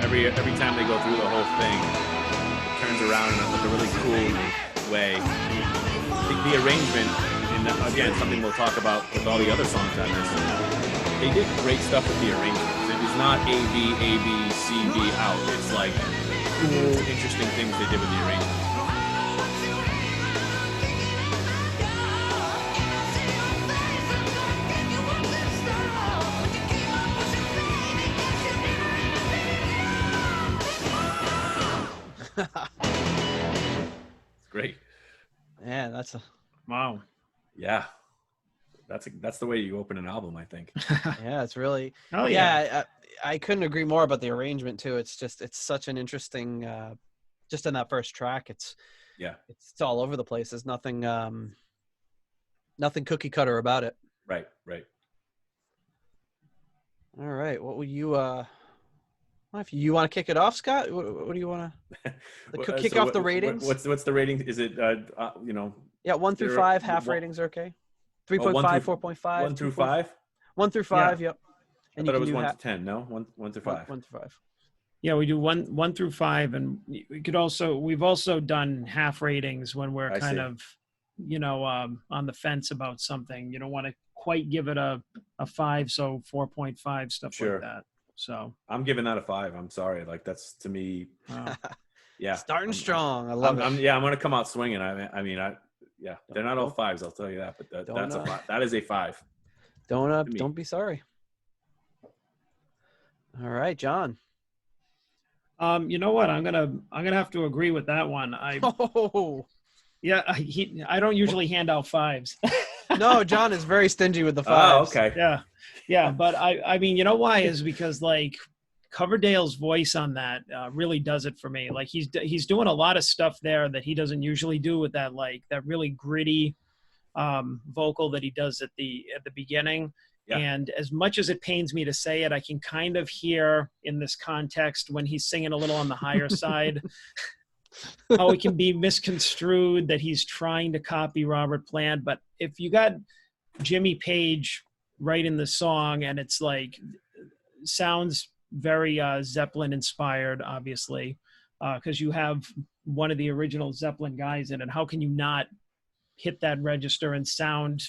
Every time they go through the whole thing, it turns around in a really cool way. The arrangement, and again, something we'll talk about with all the other songs on this. They did great stuff with the arrangements. It is not A B C D out. It's like cool, interesting things they did with the arrangements. Great. Yeah, that's a Wow. Yeah, that's the way you open an album, I think. yeah, it's really Oh yeah. I couldn't agree more about the arrangement too. It's such an interesting just in that first track. It's all over the place. There's nothing nothing cookie cutter about it. Right. All right, what would you if you want to kick it off, Scott? What do you want to kick off the ratings? What's the rating? Is it Yeah, 1 through 5 half ratings are okay. 3.5, 4.5, 1 through 5. 1 through 5. Yeah. Yep. I thought it was 1 to 10. No, 1 through 5. 1 through 5. Yeah, we do one through 5, and we've also done half ratings when we're kind of, on the fence about something. You don't want to quite give it a 5, so 4.5, stuff like that. So I'm giving that a 5. I'm sorry, like that's to me. Yeah, starting strong. I love it. I'm going to come out swinging. They're not all 5s. I'll tell you that, but that's a 5. That is a 5. Don't be sorry. All right, John. You know what? I'm gonna have to agree with that one. I don't usually hand out 5s. No, John is very stingy with the 5s. Oh, okay. Yeah, but I mean, you know why? Is because like Coverdale's voice on that really does it for me. Like he's doing a lot of stuff there that he doesn't usually do with that, like that really gritty vocal that he does at the beginning. Yeah. And as much as it pains me to say it, I can kind of hear in this context when he's singing a little on the higher side, how it can be misconstrued that he's trying to copy Robert Plant. But if you got Jimmy Page right in the song, and it's like sounds very Zeppelin inspired, obviously, because you have one of the original Zeppelin guys in it. How can you not hit that register and sound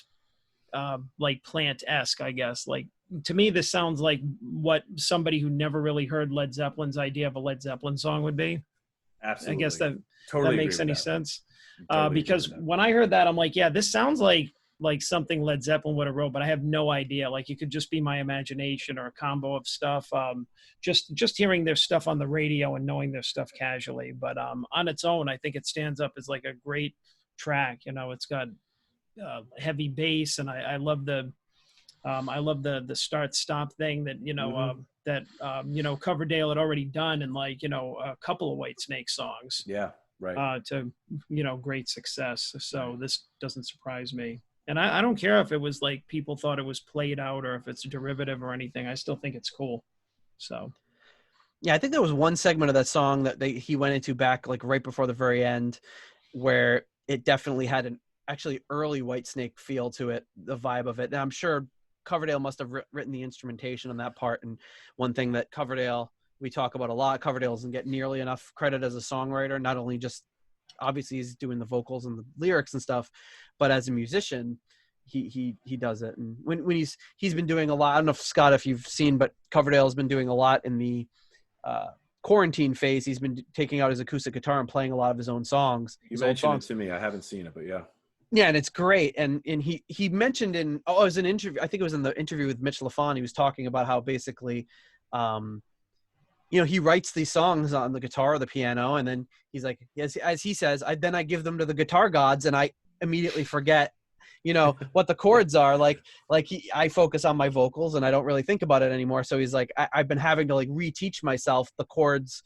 like Plant-esque, I guess? Like, to me, this sounds like what somebody who never really heard Led Zeppelin's idea of a Led Zeppelin song would be. Absolutely. I guess that totally makes any sense. Totally because when I heard that, I'm like, yeah, this sounds like something Led Zeppelin would have wrote, but I have no idea. Like, it could just be my imagination or a combo of stuff. Just hearing their stuff on the radio and knowing their stuff casually. But on its own, I think it stands up as like a great track. It's got heavy bass, and I love the start stop thing that Coverdale had already done in a couple of Whitesnake songs. Yeah, right. To great success. So this doesn't surprise me, and I don't care if it was like people thought it was played out or if it's a derivative or anything. I still think it's cool. So yeah, I think there was one segment of that song that he went into back like right before the very end, where it definitely had an actually early Whitesnake feel to it, the vibe of it. And I'm sure Coverdale must have written the instrumentation on that part. And one thing that Coverdale, we talk about a lot, Coverdale doesn't get nearly enough credit as a songwriter. Not only just, obviously he's doing the vocals and the lyrics and stuff, but as a musician, he does it. And when he's been doing a lot, I don't know if Scott, if you've seen, but Coverdale's been doing a lot in the quarantine phase. He's been taking out his acoustic guitar and playing a lot of his own songs. You mentioned it to me. I haven't seen it, but yeah. Yeah, and it's great. And he mentioned it was an interview. I think it was in the interview with Mitch LaFon. He was talking about how basically, he writes these songs on the guitar or the piano, and then he's like, as he says, I give them to the guitar gods, and I immediately forget, what the chords are. I focus on my vocals, and I don't really think about it anymore. So he's like, I've been having to reteach myself the chords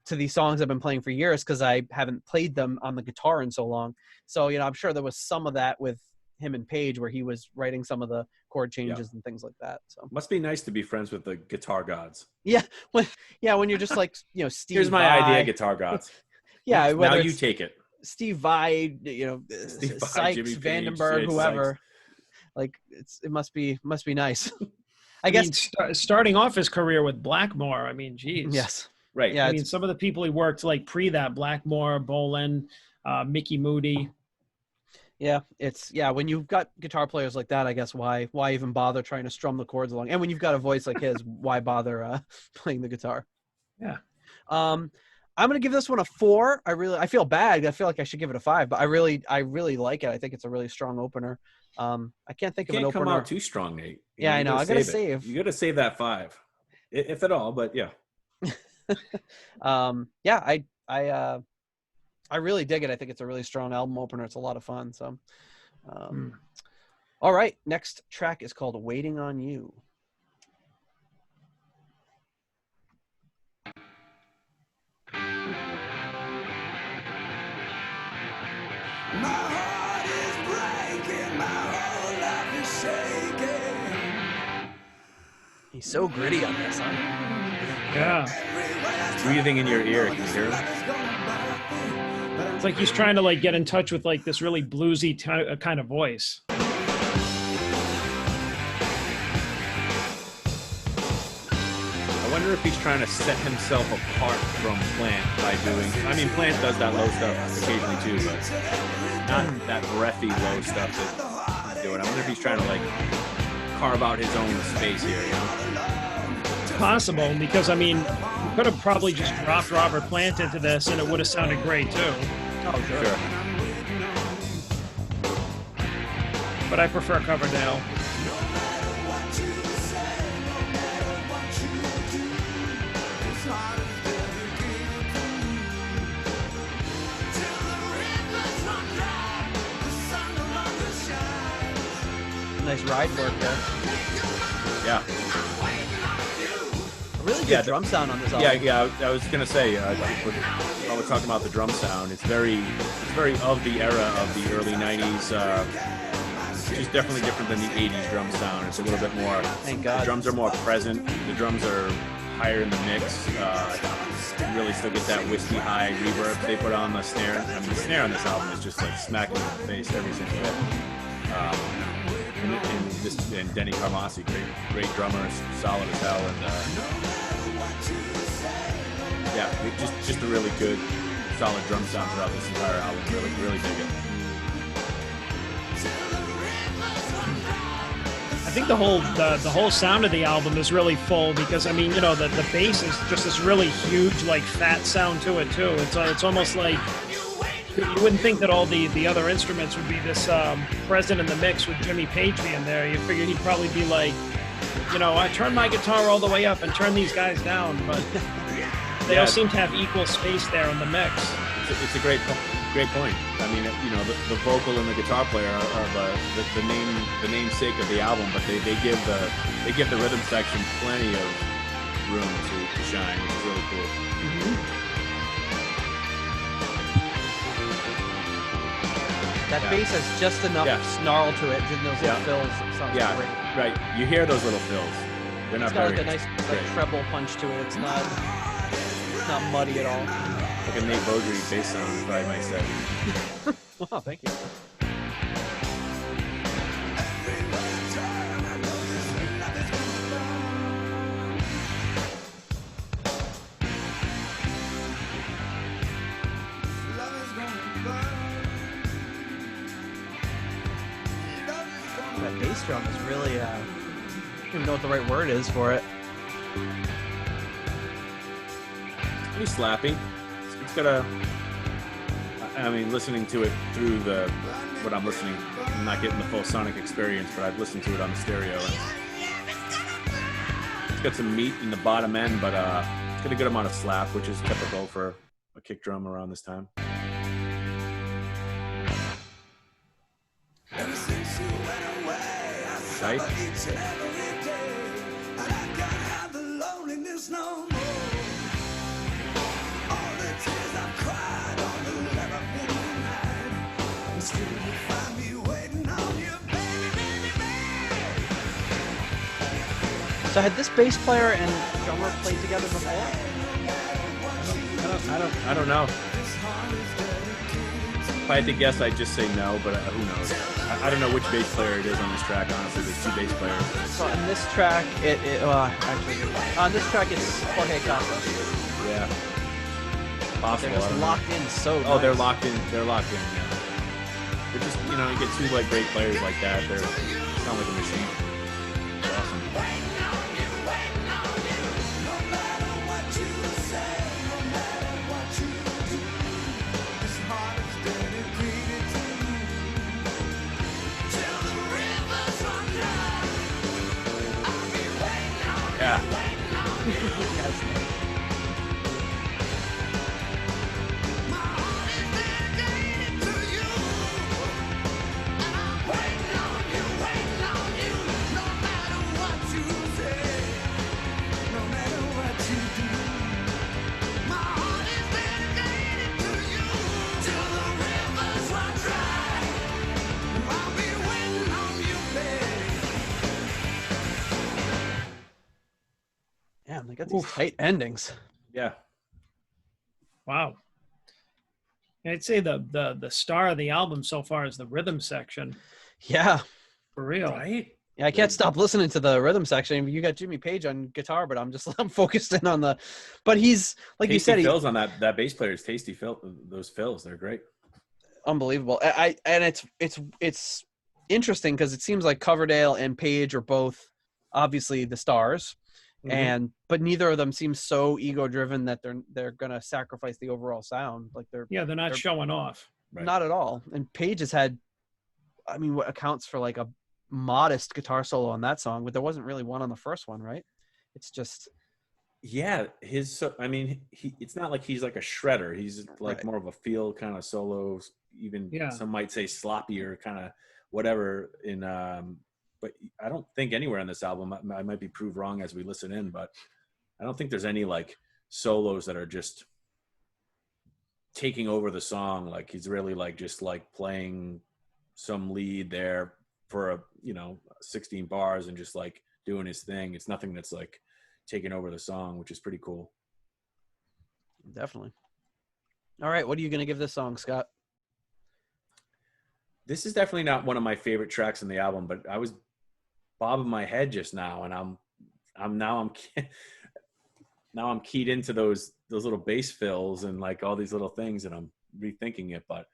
to these songs I've been playing for years because I haven't played them on the guitar in so long. So, I'm sure there was some of that with him and Page where he was writing some of the chord changes and things like that. So must be nice to be friends with the guitar gods. Yeah. When you're just like, Steve. Here's my idea, guitar gods. Yeah. Now you take it. Steve Vai, Sykes, Jimmy Page, Vandenberg, whoever. Sykes. It must be nice. I guess mean, starting off his career with Blackmore, I mean, geez. yes. Right. Yeah, I mean, some of the people he worked like pre that, Blackmore, Bolin, Mickey Moody. Yeah, when you've got guitar players like that, I guess why even bother trying to strum the chords along? And when you've got a voice like his, why bother playing the guitar? Yeah. I'm gonna give this one a 4. I feel bad. I feel like I should give it a 5, but I really like it. I think it's a really strong opener. I can't think of an opener. Come out too strong, Nate. Yeah, I know. I gotta save. You gotta save that 5, if at all. But yeah. I really dig it. I think it's a really strong album opener. It's a lot of fun. So, all right. Next track is called "Waiting on You." My heart is breaking, my whole life is shaking. He's so gritty on this, huh? Yeah. It's breathing in your ear. Can you hear him? It's like he's trying to like get in touch with like this really bluesy kind of voice. I wonder if he's trying to set himself apart from Plant by doing. I mean, Plant does that low stuff occasionally too, but not that breathy low stuff that he's doing. I wonder if he's trying to like carve out his own space here. You know? It's possible because I mean, we could have probably just dropped Robert Plant into this and it would have sounded great too. Oh, sure. But I prefer Coverdale. Nice ride work there. Yeah. A really good drum sound on this album. Yeah. I was gonna say, while we're talking about the drum sound, it's very of the era of the early '90s. Which is definitely different than the '80s drum sound. It's a little bit more. Thank God. The drums are more present. The drums are higher in the mix. You really still get that whiskey high reverb they put on the snare. I mean, the snare on this album is just like smacking in the face every single hit. And Denny Carmassi, great drummer, solid as hell, and just a really good, solid drum sound throughout this entire album. Really dig it. I think the whole sound of the album is really full because I mean, you know, the bass is just this really huge, like fat sound to it too. It's almost like you wouldn't think that all the other instruments would be this present in the mix with Jimmy Page being there. You figure he'd probably be like, you know, I turn my guitar all the way up and turn these guys down, but they all seem to have equal space there in the mix. It's a great point. I mean, you know, the vocal and the guitar player are the namesake of the album, but they give the rhythm section plenty of room to shine, which is really cool. Mm-hmm. That bass has just enough snarl to it, and those little fills. It sounds great. Right. You hear those little fills. They're not got very like a nice treble punch to it. It's not muddy at all. Like a Nate Beaudry bass sound, if I might say. Wow, thank you. That bass drum is really, I don't even know what the right word is for it. Pretty slappy. It's got a, I mean, listening to it through what I'm listening, I'm not getting the full sonic experience, but I've listened to it on the stereo. And it's got some meat in the bottom end, but it's got a good amount of slap, which is typical for a kick drum around this time. Right? So had this bass player and drummer played together before? I don't know. I had to guess, I'd just say no, but who knows? I don't know which bass player it is on this track. Honestly, there's 2 bass players. So on this track, on this track it's Jorge Casas. Yeah. Possible. They're just locked in so. Oh, nice. they're locked in. They're locked in. Yeah. They're just, you get 2 like great players like that. They're sound like a machine. It's awesome. Yeah. Damn, they got these tight endings. Yeah. Wow. I'd say the star of the album so far is the rhythm section. Yeah. For real. Right? Yeah, I can't stop listening to the rhythm section. You got Jimmy Page on guitar, but I'm focused in on but he's like Tasty you said, fills on that bass player's tasty fill. Those fills, they're great. unbelievable. And it's interesting because it seems like Coverdale and Page are both obviously the stars, but neither of them seems so ego driven that they're gonna sacrifice the overall sound. Like they're not showing off. Right. Not at all. And Page has had, I mean, what accounts for like a modest guitar solo on that song, but there wasn't really one on the first one, right? It's just it's not like he's like a shredder. He's like more of a feel kind of solo, even some might say sloppier kind of whatever but I don't think anywhere on this album, I might be proved wrong as we listen in, but I don't think there's any like solos that are just taking over the song. Like he's really like just like playing some lead there for 16 bars and just like doing his thing. It's nothing that's like taking over the song, which is pretty cool. Definitely. All right, what are you going to give this song, Scott? This is definitely not one of my favorite tracks in the album, but I was bobbing my head just now, and I'm keyed into those little bass fills and like all these little things, and I'm rethinking it. But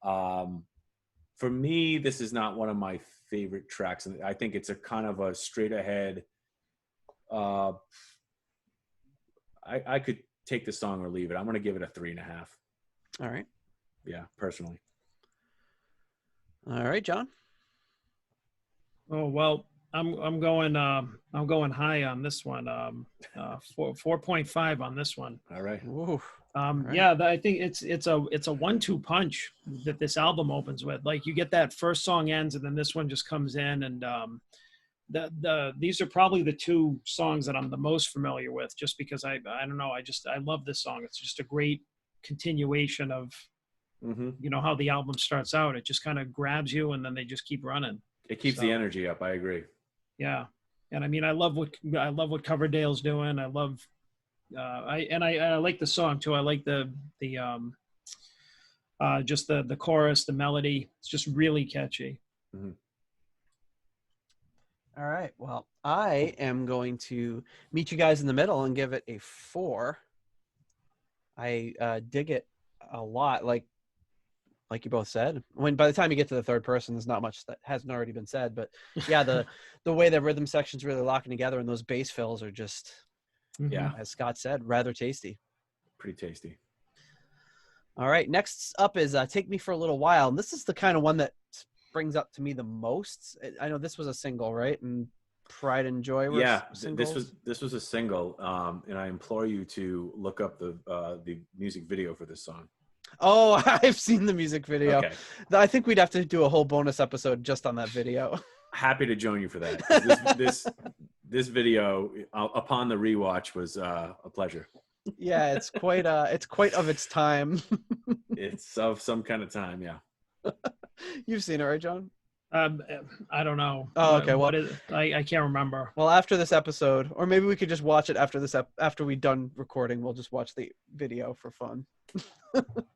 for me, this is not one of my favorite tracks, and I think it's a kind of a straight ahead. I could take the song or leave it. I'm going to give it a 3.5. All right. Yeah, personally. All right, John. Oh well, I'm going high on this one. 4.5 on this one. All right. Ooh. Right. Yeah, I think it's a 1-2 punch that this album opens with. Like you get that first song ends, and then this one just comes in, and these are probably the 2 songs that I'm the most familiar with, just because I don't know, I love this song. It's just a great continuation of how the album starts out. It just kind of grabs you, and then they just keep running. It keeps the energy up. I agree. Yeah, and I mean, I love what Coverdale's doing. I love, I like the song too. I like the just the chorus, the melody. It's just really catchy. Mm-hmm. All right. Well, I am going to meet you guys in the middle and give it a 4. I dig it a lot. Like you both said, by the time you get to the third person, there's not much that hasn't already been said, but yeah, the way the rhythm section's really locking together and those bass fills are just, as Scott said, rather tasty. Pretty tasty. All right. Next up is Take Me for a Little While. And this is the kind of one that brings up to me the most. I know this was a single, right? And Pride and Joy were singles. This was a single, and I implore you to look up the music video for this song. Oh, I've seen the music video. Okay. I think we'd have to do a whole bonus episode just on that video. Happy to join you for that. This video upon the rewatch was a pleasure. Yeah, it's quite of its time. It's of some kind of time, yeah. You've seen it, right, John? I don't know. Oh, okay. What is, I can't remember. Well, after this episode, or maybe we could just watch it after this after we're done recording. We'll just watch the video for fun.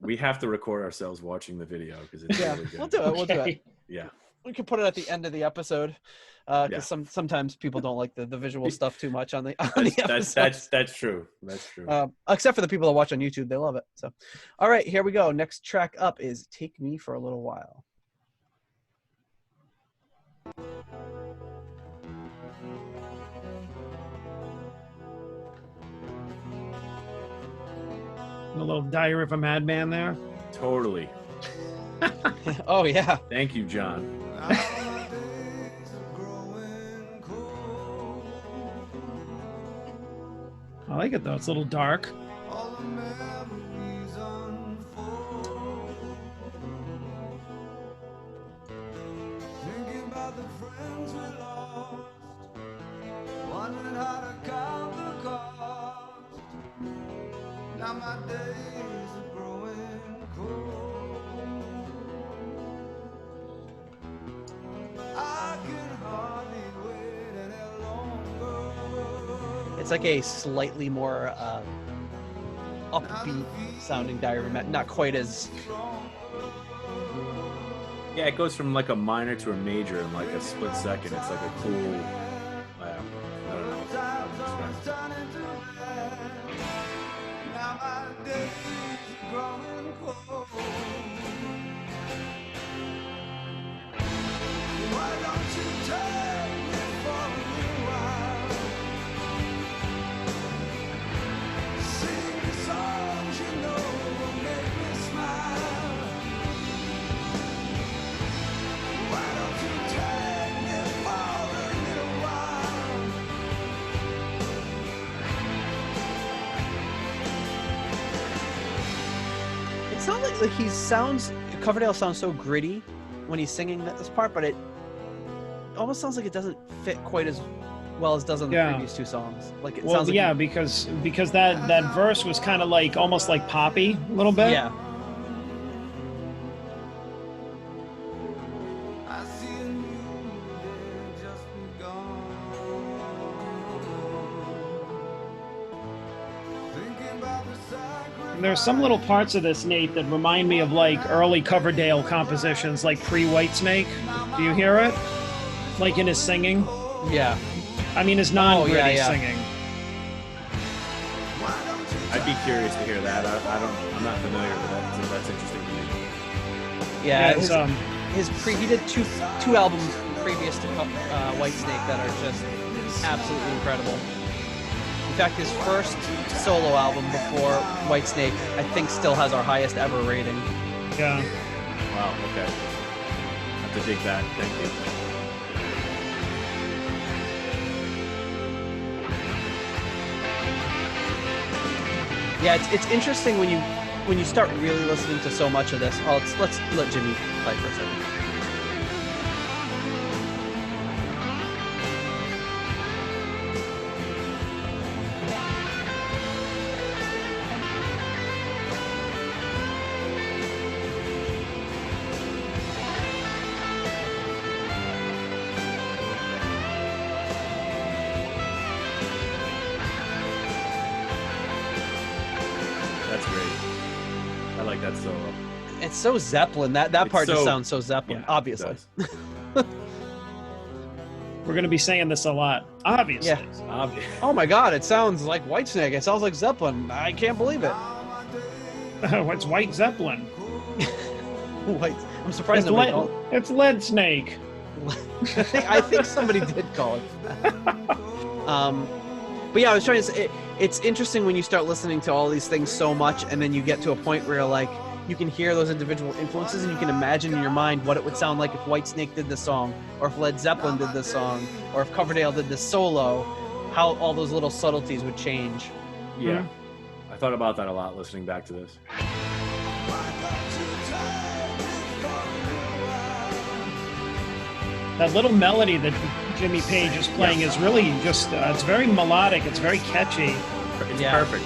We have to record ourselves watching the video because it's Yeah, really good. we'll do it. We'll do it. Yeah. We could put it at the end of the episode because sometimes people don't like the visual stuff too much on the episodes. That's true. That's true. Except for the people that watch on YouTube, they love it. So, all right, here we go. Next track up is "Take Me for a Little While." A little Diary of a Madman there. Totally. Oh yeah. Thank you, John. I like it though. It's a little dark. Now my days are growing cold. I can hardly wait any longer. It's like a slightly more upbeat sounding Diary of a Madman, not quite as. Yeah, it goes from like a minor to a major in like a split second. It's like a cool. I don't know. how to describe it. Now my days are growing cold. Why don't you take me for a little while? Sing the songs you know will make me smile. Why don't you take me for a little while? It sounds like Coverdale sounds so gritty when he's singing this part, but it almost sounds like it doesn't fit quite as well as does on the previous two songs. Like it sounds like because that verse was kind of like almost like poppy a little bit. Yeah. I see a new day just begun. Thinking about the sacrifice. There's some little parts of this, Nate, that remind me of like early Coverdale compositions, like pre-Whitesnake. Do you hear it? Like in his singing. Yeah. I mean, his non-gritty yeah. singing. I'd be curious to hear that. I'm not familiar with that, so that's interesting to me. Yeah. It's, he did two albums previous to Whitesnake that are just absolutely incredible. In fact, his first solo album before Whitesnake, I think, still has our highest ever rating. Yeah. Wow. Okay. I have to dig that. Thank you. Yeah, it's interesting when you start really listening to so much of this. Oh, let's let Jimmy play for a second. That's great. I like that solo. It's so Zeppelin. That part just sounds so Zeppelin. Yeah, obviously. it we're going to be saying this a lot. Obviously. Yeah. does. Oh my God! It sounds like Whitesnake. It sounds like Zeppelin. I can't believe it. What's White Zeppelin? White. I'm surprised nobody called it. It's Lead Snake. I think somebody did call it that. But yeah, I was trying to say, it's interesting when you start listening to all these things so much, and then you get to a point where like you can hear those individual influences, and you can imagine in your mind what it would sound like if Whitesnake did this song, or if Led Zeppelin did this song, or if Coverdale did this solo, how all those little subtleties would change. Yeah. I thought about that a lot listening back to this. That little melody that Jimmy Page is playing is really just, it's very melodic, it's very catchy. It's Yeah. perfect.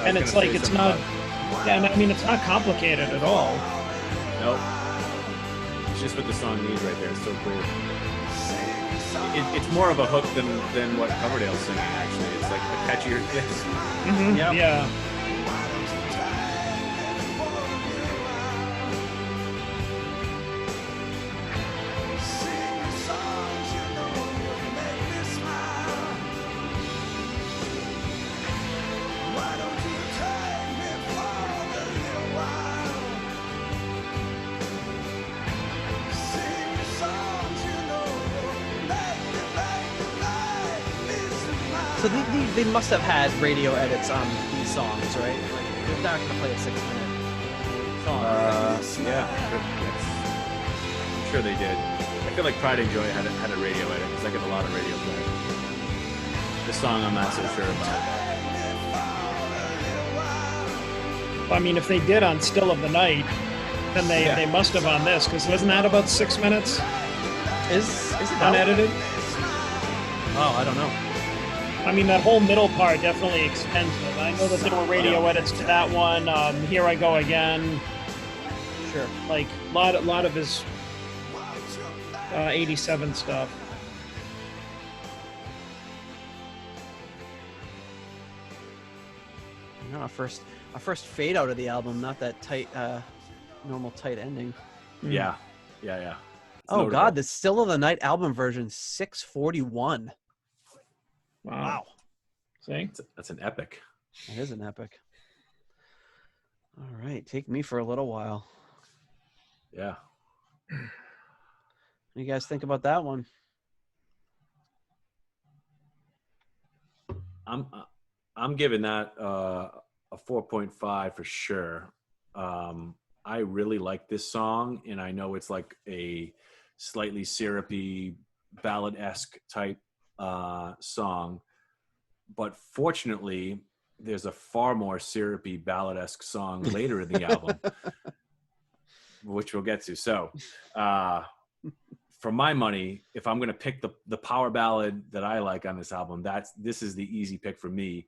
And it's like, it's not, yeah, and I mean, it's not complicated at all. Nope. It's just what the song needs right there. It's so cool. It's more of a hook than what Coverdale's singing. Actually, it's like a catchier. Mm-hmm. Yep. Yeah. So they must have had radio edits on these songs, right? Like, they're not going to play a 6-minute song. Yeah, I'm sure they did. I feel like Pride and Joy had a radio edit because I get a lot of radio play. This song I'm not so sure about. I mean, if they did on Still of the Night, then they must have on this, because wasn't that about 6 minutes? Is it Unedited? Oh, I don't know. I mean, that whole middle part definitely extends it. I know that there were radio edits to that one. Here I Go Again. Sure. Like, a lot of his 87 stuff. No, a first fade out of the album, not that tight, normal tight ending. Yeah. It's Oh notable. God, the Still of the Night album version, 6:41. Wow. See? That's an epic. That is an epic. All right, take me for a little while. Yeah. What do you guys think about that one? I'm giving that a 4.5 for sure. I really like this song, and I know it's like a slightly syrupy, ballad-esque type song, but fortunately, there's a far more syrupy, ballad-esque song later in the album, which we'll get to. So, for my money, if I'm going to pick the power ballad that I like on this album, this is the easy pick for me,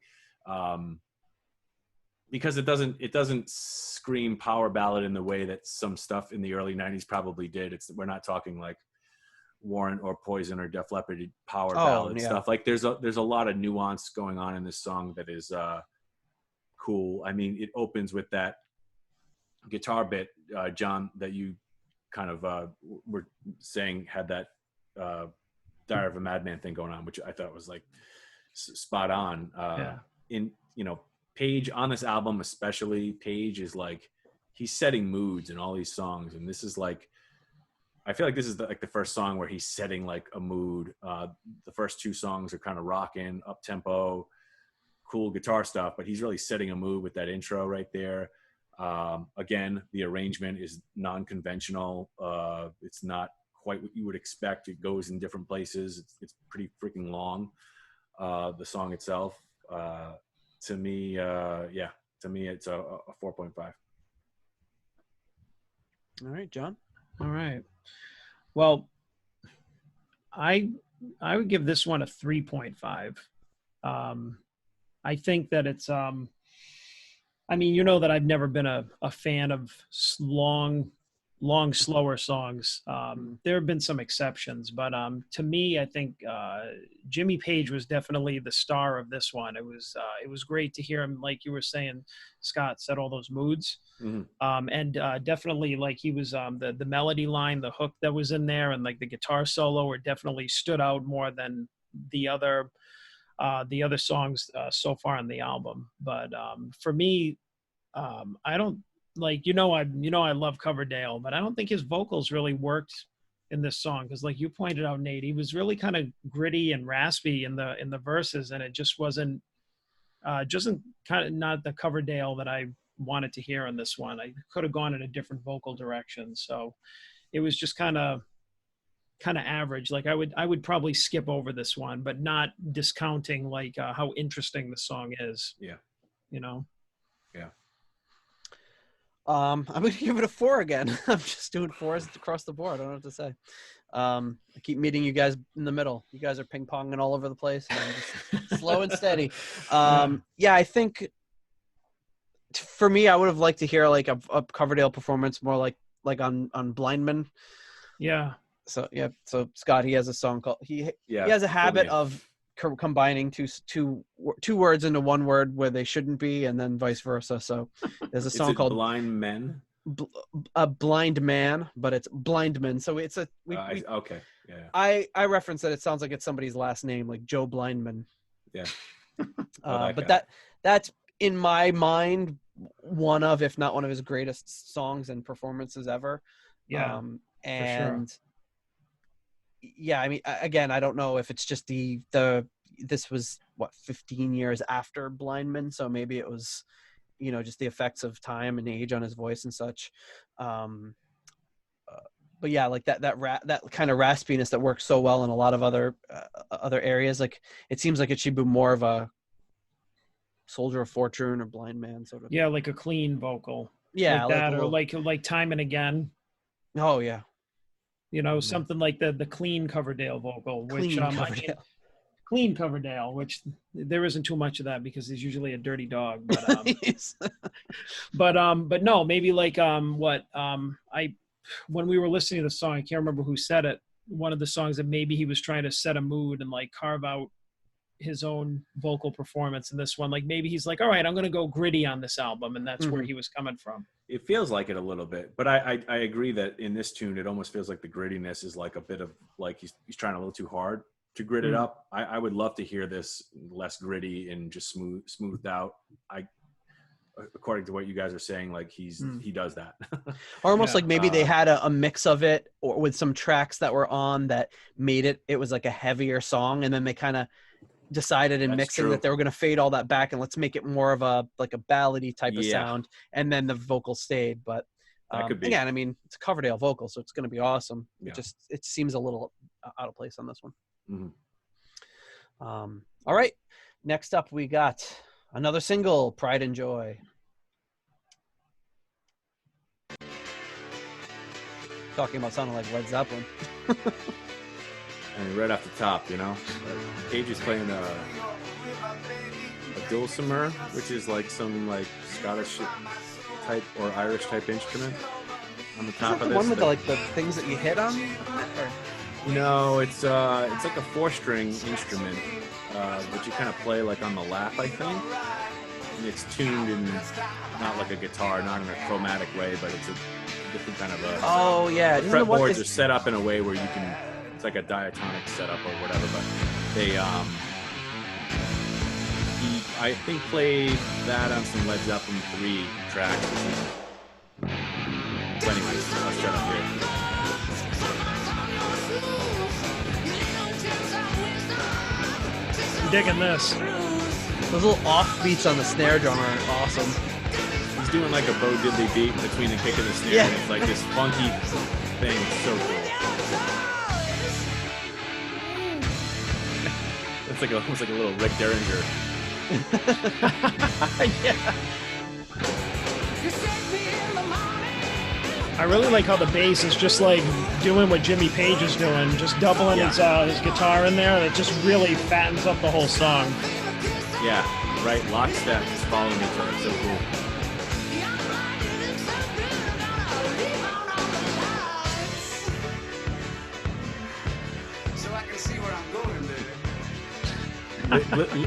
because it doesn't scream power ballad in the way that some stuff in the early 90s probably did. We're not talking like Warrant or Poison or Def Leppard power ballad stuff. Like there's a lot of nuance going on in this song that is cool. I mean, it opens with that guitar bit, John, that you kind of were saying had that Diary of a Madman thing going on, which I thought was like spot on. In Page on this album, especially, Page is like, he's setting moods in all these songs, and this is like, I feel like this is the first song where he's setting like a mood. The first two songs are kind of rocking, up tempo, cool guitar stuff, but he's really setting a mood with that intro right there. Again, the arrangement is non-conventional. It's not quite what you would expect. It goes in different places. It's pretty freaking long. The song itself, to me, it's a 4.5. All right, John. All right. Well, I would give this one a 3.5. I think that it's I mean, you know that I've never been a fan of long, slower songs. There have been some exceptions, but to me, I think Jimmy Page was definitely the star of this one. It was great to hear him, like you were saying, Scott, set all those moods. Mm-hmm. And definitely, like, he was the melody line, the hook that was in there, and like the guitar solo, it definitely stood out more than the other songs so far on the album. But for me, I don't like, I love Coverdale, but I don't think his vocals really worked in this song, because like you pointed out, Nate, he was really kind of gritty and raspy in the verses, and it just wasn't kind of not the Coverdale that I wanted to hear on this one. I could have gone in a different vocal direction, so it was just kind of average. Like I would probably skip over this one, but not discounting like how interesting the song is. Yeah. Yeah. I'm going to give it a 4 again. I'm just doing 4s across the board. I don't know what to say. I keep meeting you guys in the middle. You guys are ping-ponging all over the place, and I'm just slow and steady. Yeah, I think for me, I would have liked to hear like a Coverdale performance more like on Blindman. Yeah. So yeah, so Scott, he has a song called he Yeah, has a habit totally. of combining two words into one word where they shouldn't be, and then vice versa. So there's a Is song it called Blind Men? A Blind Man, but it's Blindman. So it's a Okay. Yeah. I reference that it sounds like it's somebody's last name, like Joe Blindman. Yeah. That But guy. that's in my mind one of, if not one of his greatest songs and performances ever. Yeah. And sure. yeah, I mean, again, I don't know if it's just this was what 15 years after Blindman, so maybe it was, just the effects of time and age on his voice and such. But yeah, like that kind of raspiness that works so well in a lot of other areas. Like it seems like it should be more of a Soldier of Fortune or Blind Man sort of. Yeah, like a clean vocal. Yeah, Like that, or little, like Time and Again. oh yeah, Something like the clean Coverdale vocal, which clean Coverdale. Clean Coverdale, which there isn't too much of that because he's usually a dirty dog. But but no, maybe like when we were listening to the song, I can't remember who said it. One of the songs that maybe he was trying to set a mood and like carve out his own vocal performance in this one. Like maybe he's like, all right, I'm going to go gritty on this album, and that's where he was coming from. It feels like it a little bit, but I agree that in this tune, it almost feels like the grittiness is like a bit of like he's trying a little too hard to grit it up. I would love to hear this less gritty and just smoothed out. According to what you guys are saying, like he does that. Or almost like maybe they had a mix of it, or with some tracks that were on that made it was like a heavier song, and then they kind of decided in mixing that they were going to fade all that back and let's make it more of a ballady type of sound, and then the vocal stayed. But again, I mean, it's a Coverdale vocal, so it's going to be awesome. It seems a little out of place on this one. All right, next up we got another single, Pride and Joy. Talking about sounding like Led Zeppelin. And right off the top, Page is playing a dulcimer, which is like some like Scottish type or Irish type instrument on the top of this. One with the things that you hit on? No, it's like a 4-string instrument, but you kind of play like on the lap, I think. And it's tuned in not like a guitar, not in a chromatic way, but it's a different kind of a. Oh yeah, the fretboards are set up in a way where you can. It's like a diatonic setup or whatever, but he I think played that on some Led Zeppelin 3 tracks. But anyways, let's shut up here. I'm digging this. Those little off beats on the snare drum are awesome. He's doing like a Bo Diddley beat between the kick and the snare. And it's like this funky thing. It's so cool. It's like almost like a little Rick Derringer. Yeah. I really like how the bass is just like doing what Jimmy Page is doing, just doubling his guitar in there. It just really fattens up the whole song. Yeah, right. Lockstep, just following each other. So cool.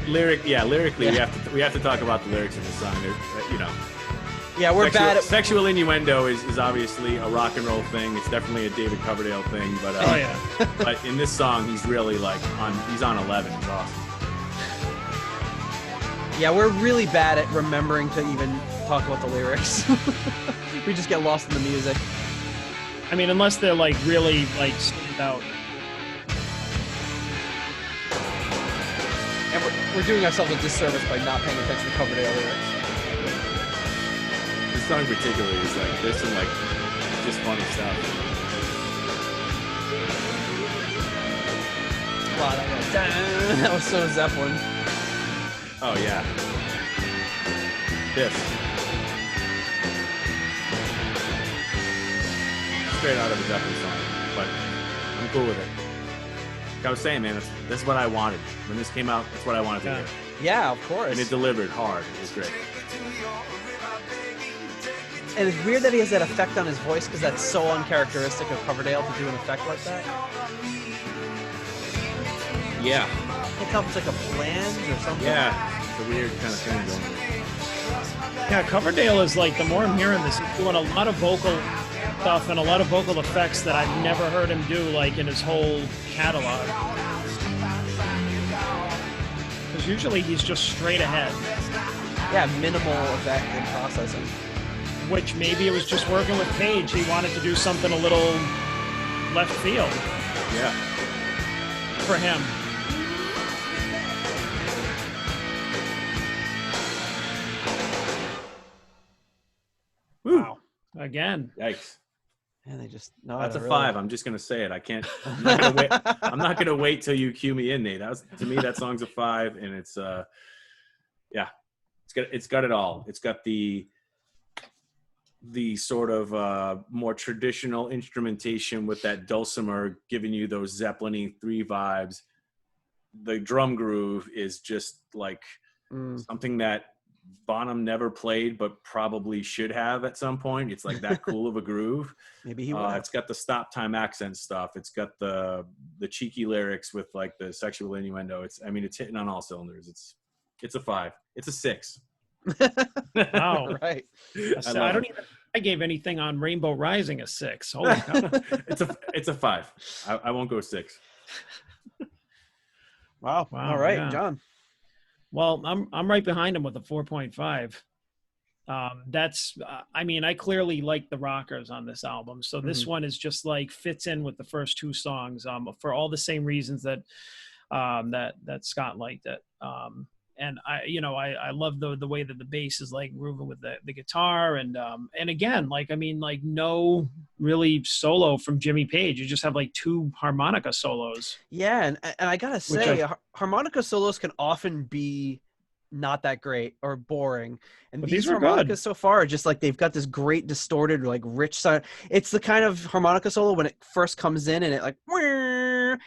Lyrically, we have to talk about the lyrics in the song. Yeah, we're bad at sexual innuendo is obviously a rock and roll thing. It's definitely a David Coverdale thing, but but in this song, he's really like he's on 11. It's awesome. Yeah, we're really bad at remembering to even talk about the lyrics. We just get lost in the music. I mean, unless they're like really like stand out. And we're doing ourselves a disservice by not paying attention to Coverdale lyrics. This song particularly is like, there's some like, just funny stuff. Wow, that was so Zeppelin. Oh yeah. This. Straight out of a Zeppelin song, but I'm cool with it. Like I was saying, man, that's what I wanted. When this came out, that's what I wanted to hear. Yeah, of course. And it delivered hard. It was great. And it's weird that he has that effect on his voice because that's so uncharacteristic of Coverdale to do an effect like that. Yeah. I can't tell if it's like a flange or something. Yeah. It's a weird kind of thing going on. Yeah, Coverdale is like, the more I'm hearing this, he's doing a lot of vocal stuff and a lot of vocal effects that I've never heard him do, like, in his whole catalog. Because usually he's just straight ahead. Yeah, minimal effect in processing. Which maybe it was just working with Page. He wanted to do something a little left field. Yeah. For him. Wow. Again. Yikes. And they just no. That's a 5. I'm just gonna say it. I can't. I'm not gonna wait till you cue me in, Nate. To me, that song's a 5, and it's yeah, it's got it all. It's got the sort of more traditional instrumentation with that dulcimer giving you those Zeppelin-y 3 vibes. The drum groove is just like something that Bonham never played, but probably should have at some point. It's like that cool of a groove. Maybe he will. It's got the stop time accent stuff. It's got the cheeky lyrics with like the sexual innuendo. It's hitting on all cylinders. It's a 5. It's a 6. Wow. Right. I gave anything on Rainbow Rising a 6. Holy cow. It's a 5. I won't go 6. Wow. All right, yeah. John. Well, I'm right behind him with a 4.5. I clearly like the rockers on this album. So this one is just like fits in with the first 2 songs for all the same reasons that Scott liked it. And I love the way that the bass is like grooving with the guitar and again, no really solo from Jimmy Page. You just have like 2 harmonica solos. Yeah. And I gotta say, harmonica solos can often be not that great or boring. And these harmonicas so far are just like, they've got this great distorted, like rich sound. It's the kind of harmonica solo when it first comes in and it like,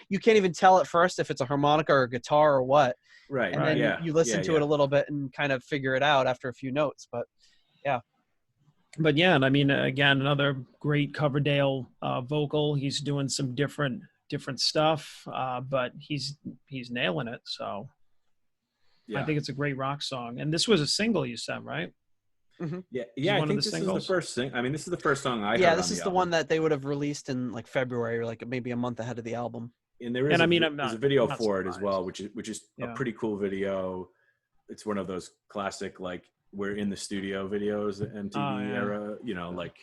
you can't even tell at first if it's a harmonica or a guitar or what. Right. And then you listen to it a little bit and kind of figure it out after a few notes. But yeah. But yeah, and again, another great Coverdale vocal. He's doing some different stuff, but he's nailing it. So I think it's a great rock song. And this was a single, you said, right? Mm-hmm. Yeah. I think this is the first thing. This is the first song I heard. Yeah, this is the one that they would have released in like February or like maybe a month ahead of the album. And there's a video for it as well, which is a pretty cool video. It's one of those classic, like, we're in the studio videos, the MTV era, like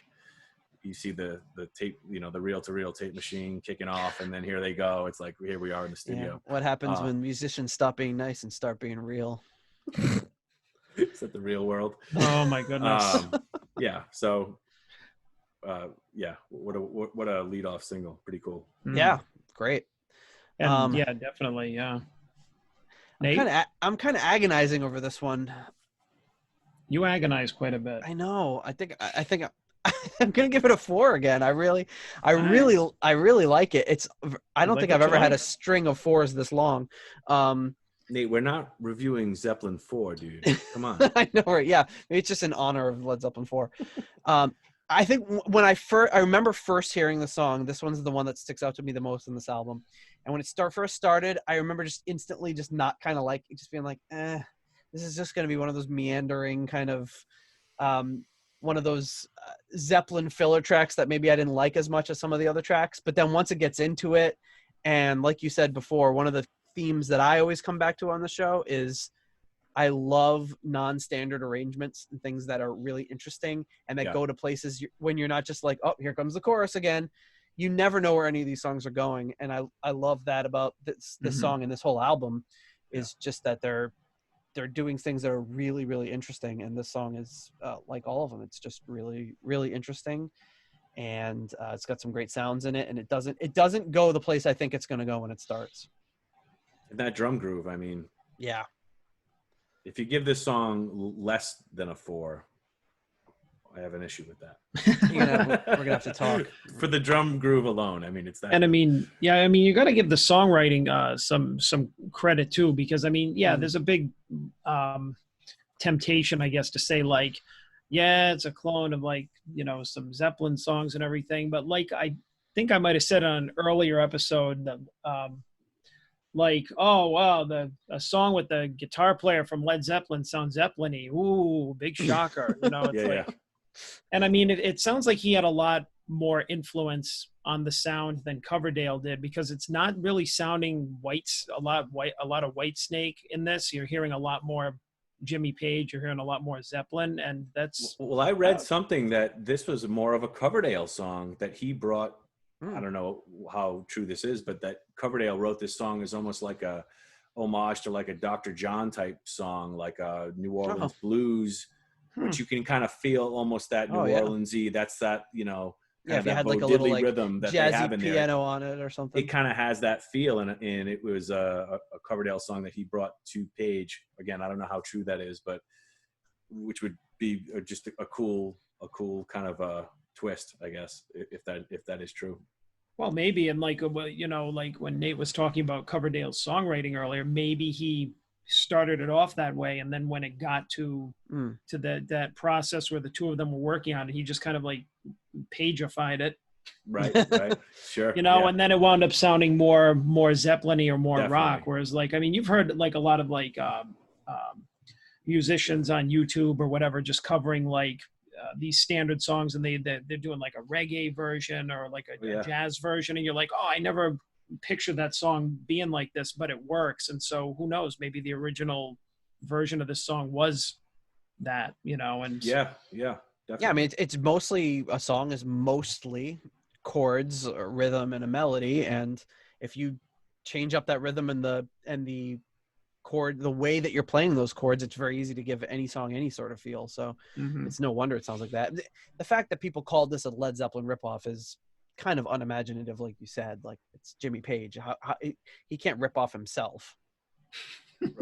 you see the tape, the reel-to-reel tape machine kicking off, and then here they go. It's like, here we are in the studio. Yeah. What happens when musicians stop being nice and start being real? Is that the real world? Oh my goodness. Yeah. So, what a lead-off single. Pretty cool. Yeah. Great. And yeah, definitely. Yeah. Nate? I'm kind of agonizing over this one. You agonize quite a bit. I know. I think I'm gonna give it a 4 again. I really like it. I don't think I've ever had a string of 4s this long. Nate, we're not reviewing Zeppelin 4, dude. Come on. I know, right? Yeah, maybe it's just in honor of Led Zeppelin 4. I think when I remember first hearing the song, this one's the one that sticks out to me the most in this album. And when it first started, I remember just instantly just not kind of like, just being like, this is just going to be one of those meandering kind of, one of those Zeppelin filler tracks that maybe I didn't like as much as some of the other tracks. But then once it gets into it, and like you said before, one of the themes that I always come back to on the show is I love non-standard arrangements and things that are really interesting and that go to places when you're not just like, oh, here comes the chorus again. You never know where any of these songs are going. And I love that about this song and this whole album is just that they're doing things that are really, really interesting. And this song is like all of them. It's just really, really interesting. And it's got some great sounds in it. And it doesn't go the place I think it's going to go when it starts. And that drum groove, yeah. If you give this song less than a 4, I have an issue with that. We're gonna have to talk for the drum groove alone. It's that. And you got to give the songwriting some credit too, because there's a big temptation, I guess, to say like, Yeah, it's a clone of like, some Zeppelin songs and everything. But like, I think I might have said on an earlier episode that, like, oh wow, a song with the guitar player from Led Zeppelin sounds Zeppelin-y. Ooh, big shocker. It's Yeah, like, and I mean, it sounds like he had a lot more influence on the sound than Coverdale did, because it's not really sounding a lot of White Snake in this. You're hearing a lot more Jimmy Page, you're hearing a lot more Zeppelin, and that's Well, I read something that this was more of a Coverdale song that he brought. I don't know how true this is, but that Coverdale wrote this song as almost like a homage to like a Dr. John type song, like a New Orleans blues, which you can kind of feel almost that New Orleans-y. That's that, Yeah, if you that had Bo like a little Diddley like rhythm that they have jazzy in there. piano on it or something. It kind of has that feel, and it was a Coverdale song that he brought to Page. Again, I don't know how true that is, but which would be just a cool kind of a twist, I guess, if that is true. Well, maybe, and like, like when Nate was talking about Coverdale's songwriting earlier, maybe he started it off that way, and then when it got to that process where the two of them were working on it, he just kind of like Pageified it, right, sure, and then it wound up sounding more Zeppelin-y or more Definitely. rock. Whereas, like, I mean, you've heard like a lot of like musicians on YouTube or whatever just covering like these standard songs, and they're doing like a reggae version or like a jazz version, and you're like, oh, I never pictured that song being like this, but it works. And so who knows, maybe the original version of this song was that, and definitely. I mean, it's mostly, a song is mostly chords, rhythm, and a melody, and if you change up that rhythm and the chord, the way that you're playing those chords, it's very easy to give any song any sort of feel. So it's no wonder it sounds like that. The fact that people called this a Led Zeppelin ripoff is kind of unimaginative, like you said. Like, it's Jimmy Page. He can't rip off himself.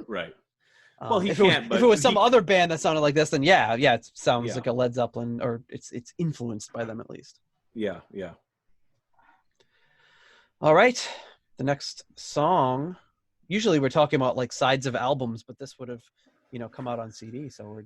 Right. Well, he if can't. If it was some other band that sounded like this, then it sounds like a Led Zeppelin, or it's influenced by them at least. Yeah. All right, the next song. Usually we're talking about like sides of albums, but this would have, come out on CD. So we're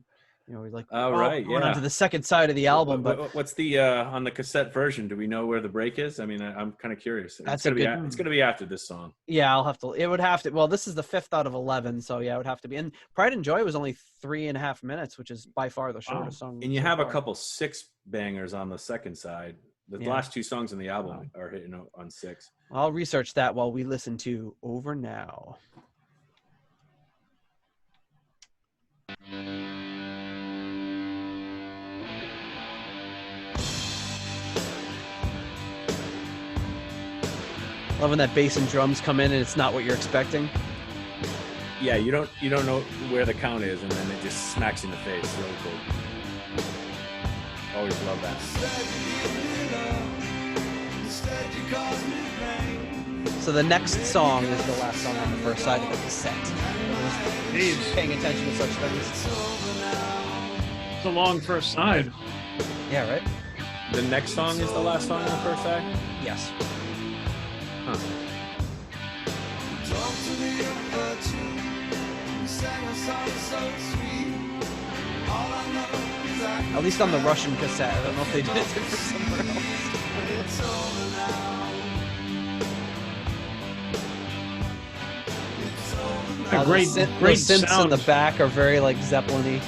like, going on to the second side of the album. But what's the on the cassette version? Do we know where the break is? I mean, I'm kind of curious. It's going to be after this song. Yeah, it would have to. Well, this is the 5th out of 11, so yeah, it would have to be. And Pride and Joy was only 3.5 minutes, which is by far the shortest song. And you have a couple 6 bangers on the second side. The last 2 songs in the album are hitting on 6. I'll research that while we listen to Over Now. Love when that bass and drums come in and it's not what you're expecting. Yeah, you don't know where the count is, and then it just smacks you in the face. Really cool. Always love that. So the next song is the last song on the first side of the cassette. Jeez. Paying attention to such things. It's a long first side. Yeah, right? The next song is the last song on the first side? Yes. Huh. At least on the Russian cassette. I don't know if they did it for somewhere else. Great synths sound. in the back are very like Zeppelin-y.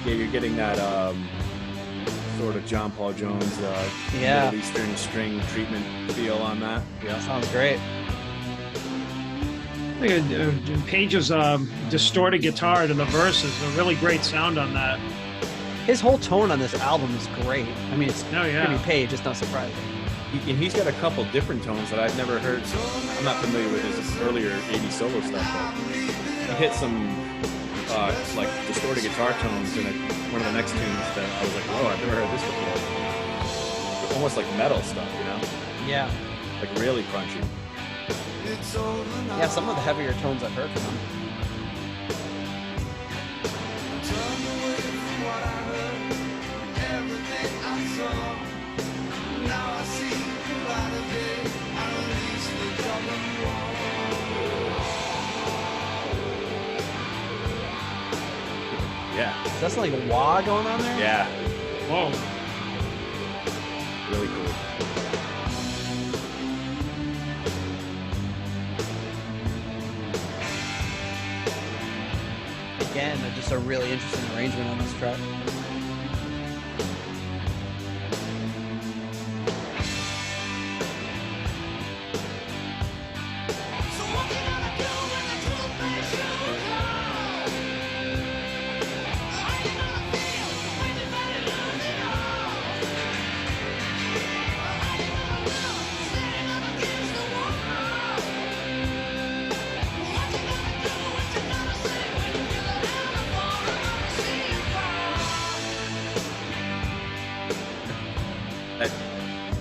Yeah, you're getting that sort of John Paul Jones Middle Eastern string treatment feel on that. Yeah, sounds great. Page's distorted guitar to the verses, a really great sound on that. His whole tone on this album is great. I mean, it's Jimmy Page. It's not surprising. And he's got a couple different tones that I've never heard. I'm not familiar with his earlier 80s solo stuff, but he hit some like distorted guitar tones in one of the next tunes that I was like, whoa, I've never heard this before. Almost like metal stuff, Yeah. Like really crunchy. Yeah, some of the heavier tones I've heard from him. Yeah, That's like a wah going on there? Yeah, Whoa. really cool. Again, just a really interesting arrangement on this track.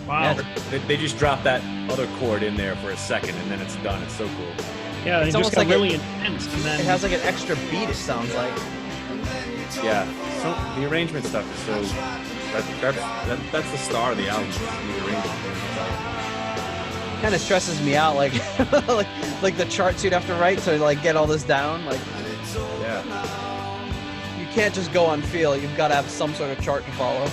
Wow. They just drop that other chord in there for a second, and then it's done. It's so cool. Yeah, they It's just almost got like really intense. And then It has like an extra beat, it sounds like. Yeah, so the arrangement stuff is so. That's the star of the album. The arrangement. Kind of stresses me out, like, like the charts you'd have to write to like get all this down. Like, Yeah. you can't just go on feel. You've got to have some sort of chart to follow.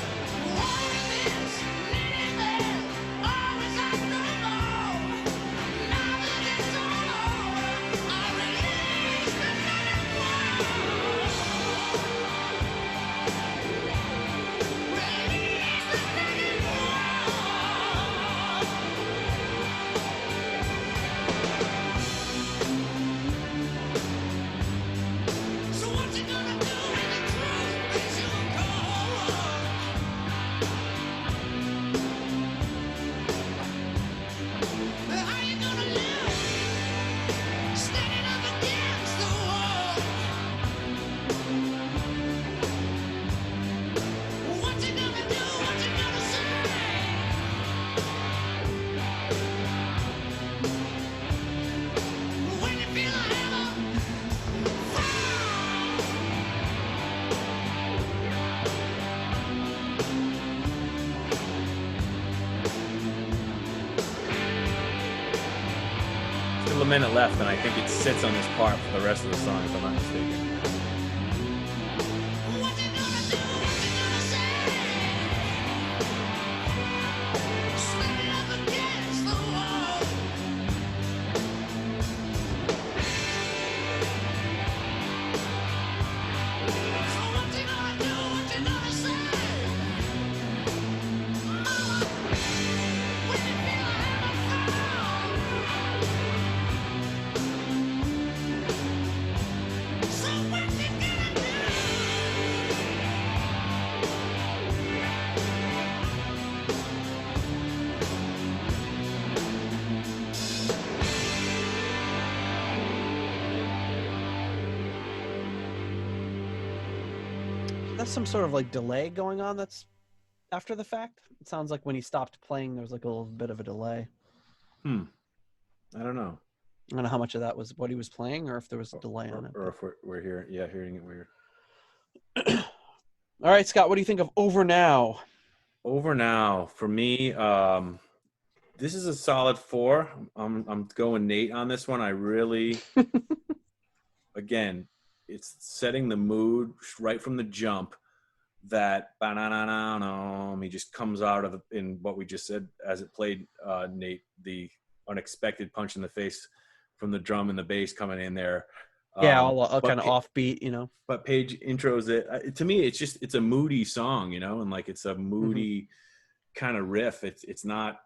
Still a minute left, and I think it sits on this part for the rest of the song, if I'm not mistaken. That's some sort of like delay going on. That's after the fact. It sounds like when he stopped playing, there was like a little bit of a delay. I don't know. I don't know how much of that was what he was playing, or if there was a delay on it. Or if we're here, hearing it weird. All right, Scott, what do you think of Over Now? Over Now, for me, this is a solid 4. I'm going Nate on this one. I really, again, it's setting the mood right from the jump. That he just comes out of in what we just said as it played, Nate, the unexpected punch in the face from the drum and the bass coming in there. Yeah, all kind of offbeat, you know. But Page intros it. To me, it's a moody song, you know, and like it's a moody kind of riff. It's not.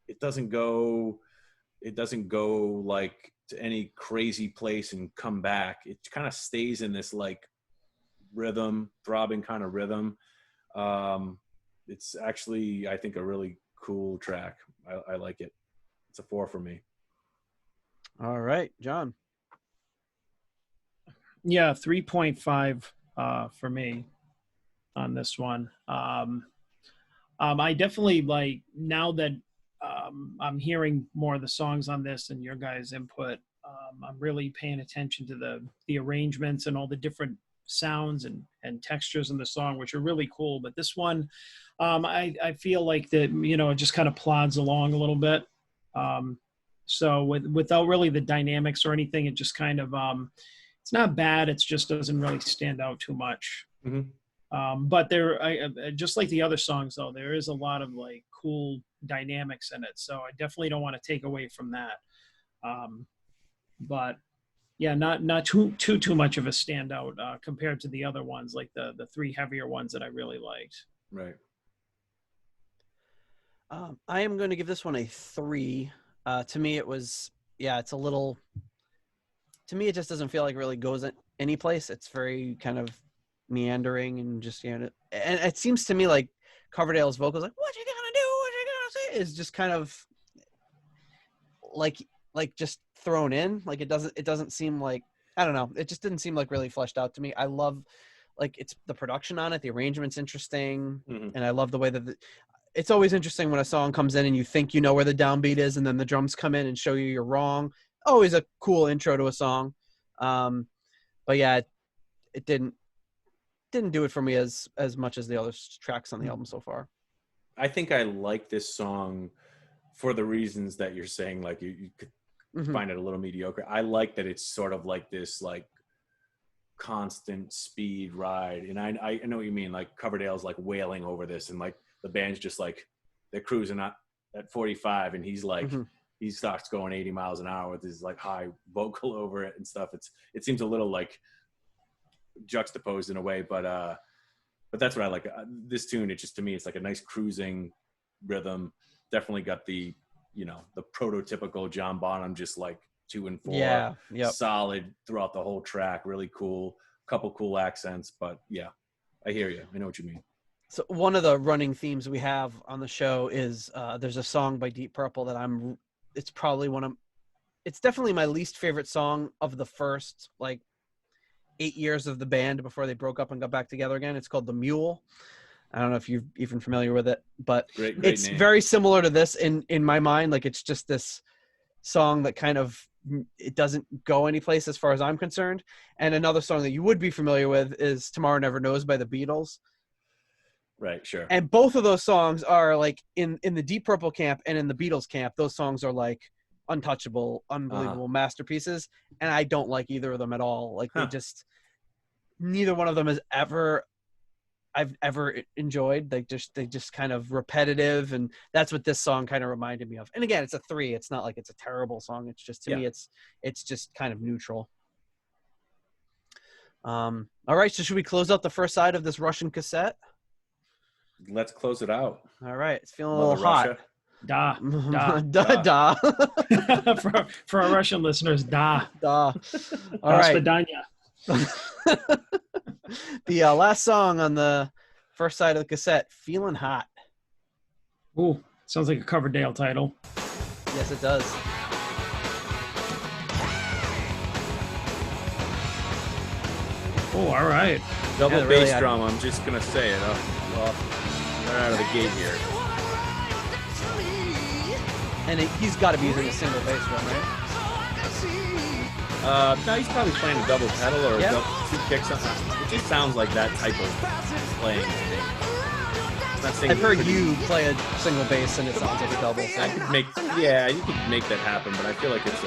It doesn't go like to any crazy place and come back. It kind of stays in this like rhythm, throbbing kind of rhythm. It's actually, I think, a really cool track. I like it. It's a 4 for me. All right, John. Yeah, 3.5 for me on this one. I definitely like, now that I'm hearing more of the songs on this and your guys' input, I'm really paying attention to the arrangements and all the different sounds and textures in the song, which are really cool. But this one, I feel like that, you know, it just kind of plods along a little bit. So without really the dynamics or anything, it just kind of, it's not bad. It just doesn't really stand out too much. But just like the other songs, though, there is a lot of like cool dynamics in it. So I definitely don't want to take away from that. But yeah, not too much of a standout compared to the other ones, like the three heavier ones that I really liked. Right. I am going to give this one a 3. To me, it's a little. To me, it just doesn't feel like it really goes any place. It's very kind of meandering and just, and it seems to me like Coverdale's vocals, like, what you gonna do? What you gonna say? Is just kind of like just thrown in. Like it doesn't seem like, I don't know. It just didn't seem like really fleshed out to me. I love like it's the production on it. The arrangement's interesting. And I love the way that it's always interesting when a song comes in and you think you know where the downbeat is, and then the drums come in and show you you're wrong. Always a cool intro to a song. But yeah, it didn't do it for me as much as the other tracks on the album so far. I think I like this song for the reasons that you're saying, like you could find it a little mediocre. I like that it's sort of like this like constant speed ride. And I know what you mean, like Coverdale's like wailing over this, and like the band's just like they're cruising up at 45 and he's like he starts going 80 miles an hour with his like high vocal over it and stuff. It seems a little like juxtaposed in a way, but that's what I like. This tune, it just, to me, it's like a nice cruising rhythm. Definitely got the the prototypical John Bonham, just like 2 and 4, solid throughout the whole track. Really cool, couple cool accents, but yeah, I hear you. I know what you mean. So one of the running themes we have on the show is there's a song by Deep Purple that it's definitely my least favorite song of the first like 8 years of the band before they broke up and got back together again. It's called The Mule. I don't know if you're even familiar with it, but great it's name. Very similar to this in my mind. Like it's just this song that kind of, it doesn't go anyplace as far as I'm concerned. And another song that you would be familiar with is Tomorrow Never Knows by the Beatles. Right, sure. And both of those songs are like in the Deep Purple camp and in the Beatles camp, those songs are like untouchable, unbelievable masterpieces. And I don't like either of them at all. Like neither one of them I've ever enjoyed. They just kind of repetitive, and that's what this song kind of reminded me of. And again, it's a 3. It's not like it's a terrible song. It's just, to me, it's just kind of neutral. All right. So should we close out the first side of this Russian cassette? Let's close it out. All right. It's feeling a little hot. Da. Da. For our Russian listeners, da. All right. The last song on the first side of the cassette, Feeling Hot. Ooh, sounds like a Coverdale title. Yes, it does. Oh, all right. Double bass drum, I'm just going to say it right out of the gate here. And he's got to be using a single bass drum, right? No, he's probably playing a double pedal or a 2 kicks. It just sounds like that type of playing. I've heard you play a single bass and it sounds like a double. So. I could you could make that happen, but I feel like it's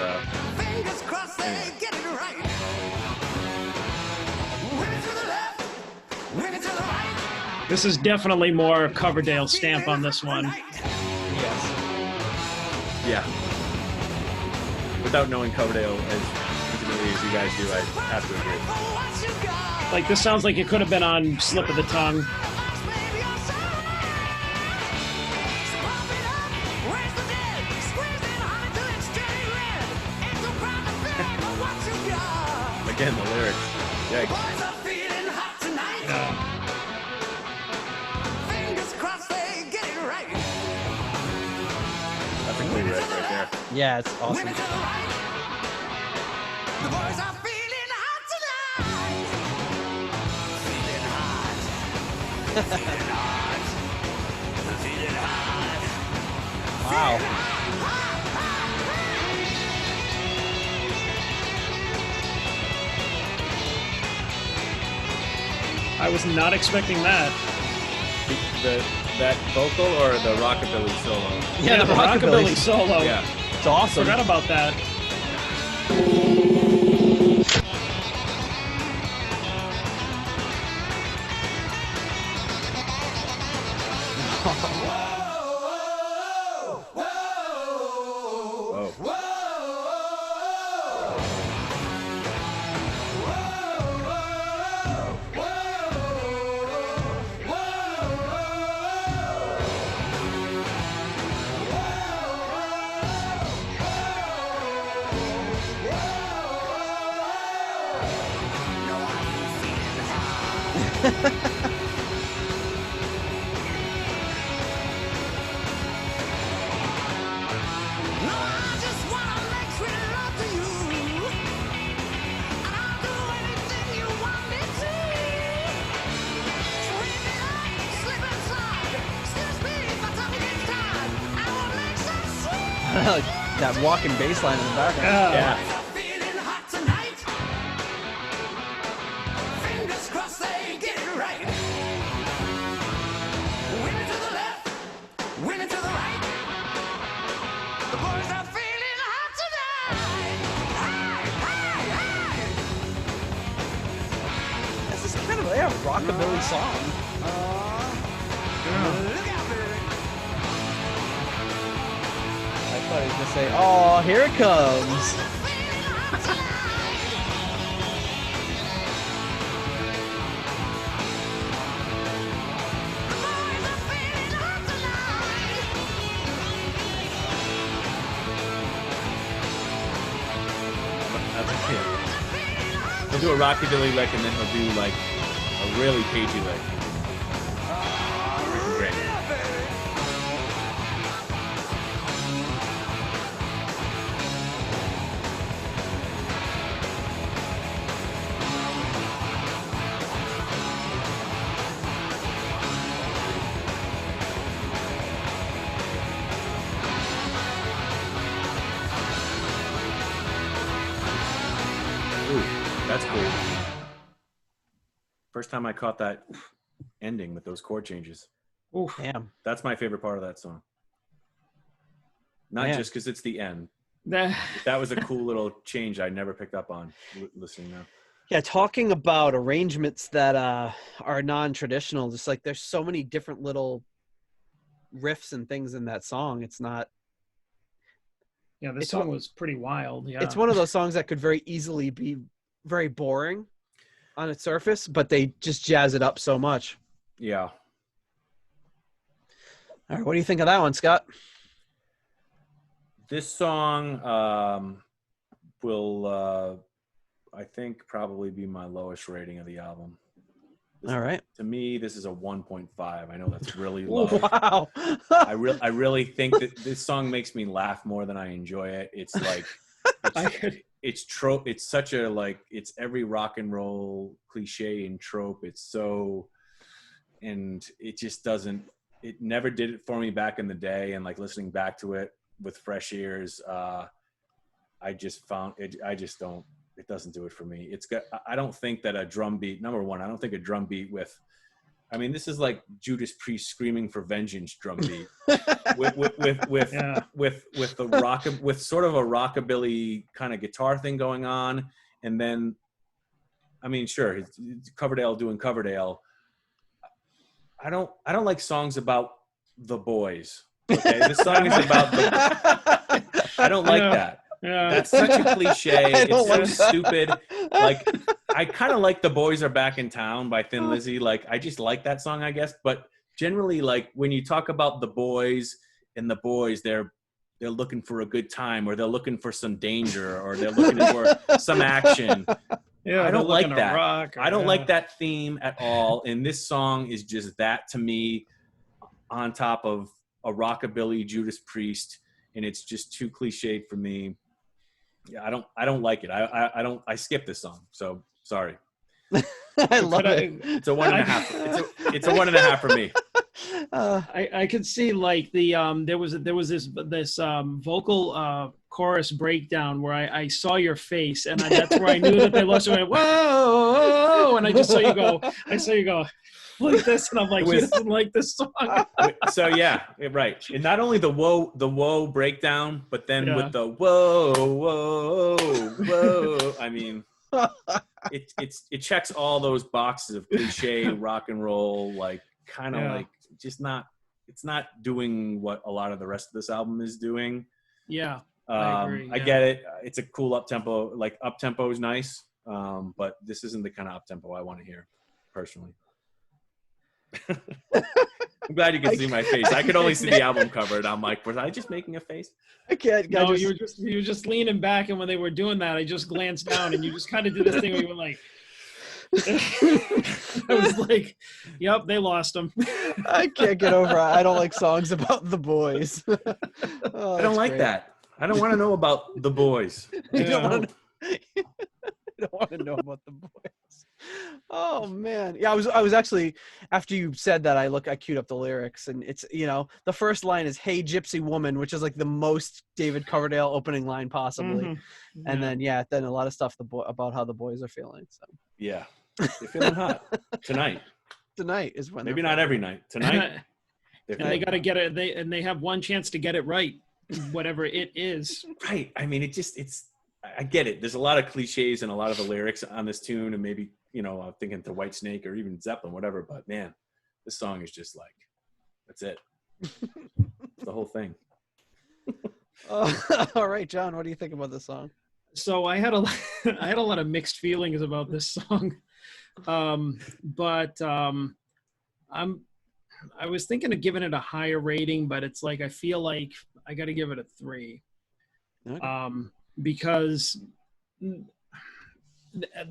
This is definitely more Coverdale stamp on this one. Yes. Yeah. Without knowing Coverdale as intimately as you guys do, I have to agree. Like, this sounds like it could have been on Slip of the Tongue. Again, the lyrics. Yikes. That's a cool riff right there. Yeah, it's awesome. The boys are feeling hot tonight. Feeling hot. Feeling hot. Feeling hot. Wow. I was not expecting that. That vocal or the rockabilly solo? Yeah, the rockabilly solo. Yeah. It's awesome. Forgot about that. No, I just wanna make sweet love to you. And I'll do anything you want me to. Treat me like slip and slide. Excuse me if my tongue gets tied. I will make some sweet. That walking bass line in the background. Yeah. Boys are feeling hot tonight. Fingers crossed they get it right. Women to the left, women to the right. The boys are feeling hot tonight. Hey, hey, hey. This is kind of a rockabilly song. Look out, baby. I thought he was gonna say, "Oh, here it comes." Boys are feeling hot tonight. The boys are feeling hot tonight. He'll do a rockabilly lick and then he'll do like a really cagey lick. Great. Ooh, that's cool. First time I caught that ending with those chord changes. Oof. Damn. That's my favorite part of that song. Not Man. just because it's the end. That- That was a cool little change I never picked up on listening now. Yeah, talking about arrangements that are non-traditional, just like there's so many different little riffs and things in that song. It's not. Yeah, this It's song one- was pretty wild. Yeah. It's one of those songs that could very easily be very boring on its surface, but they just jazz it up so much. Yeah. All right, what do you think of that one, Scott? This song will, I think, probably be my lowest rating of the album. All right. To me, this is a 1.5. I know that's really low. Wow. I really think that this song makes me laugh more than I enjoy it. It's like it's trope. It's such a like it's every rock and roll cliche and trope. It's so, and it just doesn't. It never did it for me back in the day. And like listening back to it with fresh ears, I just found it. I just don't. It doesn't do it for me. It's got. I don't think that a drum beat. Number one, I don't think a drum beat with. I mean, this is like Judas Priest screaming for vengeance drum beat with Yeah. with the rock with sort of a rockabilly kind of guitar thing going on, and then, I mean, sure, it's Coverdale doing Coverdale. I don't like songs about the boys. Okay, this song is about the. I don't like Yeah. that. Yeah. That's such a cliche. I don't It's so like that. stupid. Like, I kind of like "The Boys Are Back in Town" by Thin Lizzy. Like, I just like that song, I guess. But generally, like when you talk about the boys and the boys, they're looking for a good time, or they're looking for some danger, or they're looking for some action. Yeah, I don't they're like looking to that. rock or- I don't yeah. like that theme at all. And this song is just that to me, on top of a rockabilly Judas Priest, and it's just too cliched for me. Yeah, I don't like it. I skip this song. So sorry. I love Could it. It's a 1.5. It's a 1.5 for me. I could see like the there was this vocal chorus breakdown where I saw your face, and that's where I knew that they lost it. I went, whoa, and I just saw you go like this, and I'm like, he doesn't like this song. So yeah, right. And not only the whoa breakdown, but then Yeah. with the whoa. I mean, it checks all those boxes of cliche rock and roll, like kind of Yeah. like just not. It's not doing what a lot of the rest of this album is doing. Yeah, I agree, I yeah. get it. It's a cool up tempo. Like up tempo is nice, but this isn't the kind of up tempo I want to hear, personally. I'm glad you can see my face. I could only see the album cover, and I'm like, was I just making a face? I can't. No, you were just leaning back, and when they were doing that, I just glanced down, and you just kind of did this thing where you were like, I was like, yep, they lost him. I can't get over it. I don't like songs about the boys. Oh, I don't like that. I don't want to know about the boys. You don't Yeah. want to. I don't want to know about the boys. Oh man, yeah. I was actually, after you said that, I queued up the lyrics, and it's, you know, the first line is "Hey Gypsy Woman," which is like the most David Coverdale opening line possibly, Mhm. and Yeah. then a lot of stuff about how the boys are feeling. So Yeah. They're feeling hot tonight. tonight is when Maybe they're not feeling every it. night. Tonight. They're And they feeling got to hot. get it. They have one chance to get it right, whatever it is. Right. I mean, I get it. There's a lot of cliches and a lot of the lyrics on this tune, and maybe, you know, I'm thinking to White Snake or even Zeppelin, whatever. But man, this song is just like, that's it. It's the whole thing. All right, John, what do you think about this song? So I had a I had a lot of mixed feelings about this song, but I was thinking of giving it a higher rating, but it's like I feel like I got to give it a 3, Okay. because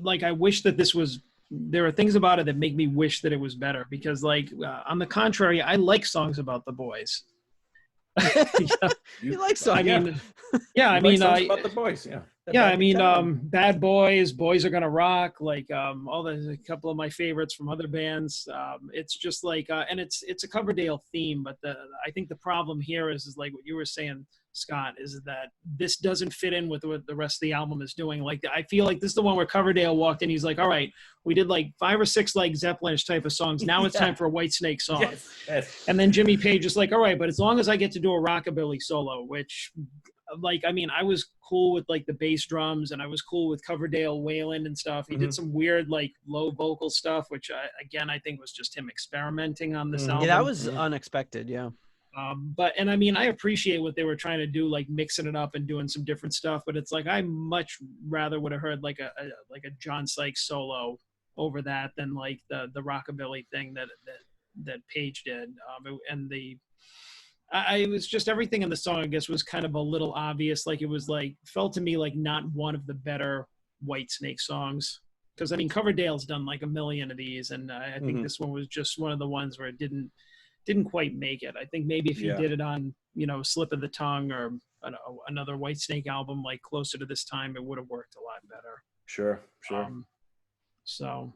like I wish that this was. There are things about it that make me wish that it was better, because like on the contrary, I like songs about the boys. You like songs? I Yeah. mean, yeah, I You like mean, songs about the boys. Yeah. yeah, I mean, Bad Boys, Boys Are Gonna Rock, like a couple of my favorites from other bands. It's just like, and it's a Coverdale theme, but I think the problem here is like what you were saying, Scott, is that this doesn't fit in with what the rest of the album is doing. Like, I feel like this is the one where Coverdale walked in. He's like, all right, we did like 5 or 6 like Zeppelin-ish type of songs. Now it's Yeah. time for a Whitesnake song. Yes. And then Jimmy Page is like, all right, but as long as I get to do a rockabilly solo, which, like, I mean, I was cool with like the bass drums, and I was cool with Coverdale wailing and stuff. He did some weird like low vocal stuff, which I think was just him experimenting on this album. Yeah, that was unexpected. Yeah. But I mean, I appreciate what they were trying to do, like mixing it up and doing some different stuff. But it's like I much rather would have heard like a John Sykes solo over that than like the rockabilly thing that Page did. I was just everything in the song, I guess, was kind of a little obvious. Like it was like felt to me like not one of the better Whitesnake songs. Because I mean, Coverdale's done like a million of these, and I think this one was just one of the ones where it didn't quite make it. I think maybe if you did it on, you know, Slip of the Tongue or another Whitesnake album like closer to this time, it would have worked a lot better. Sure. So,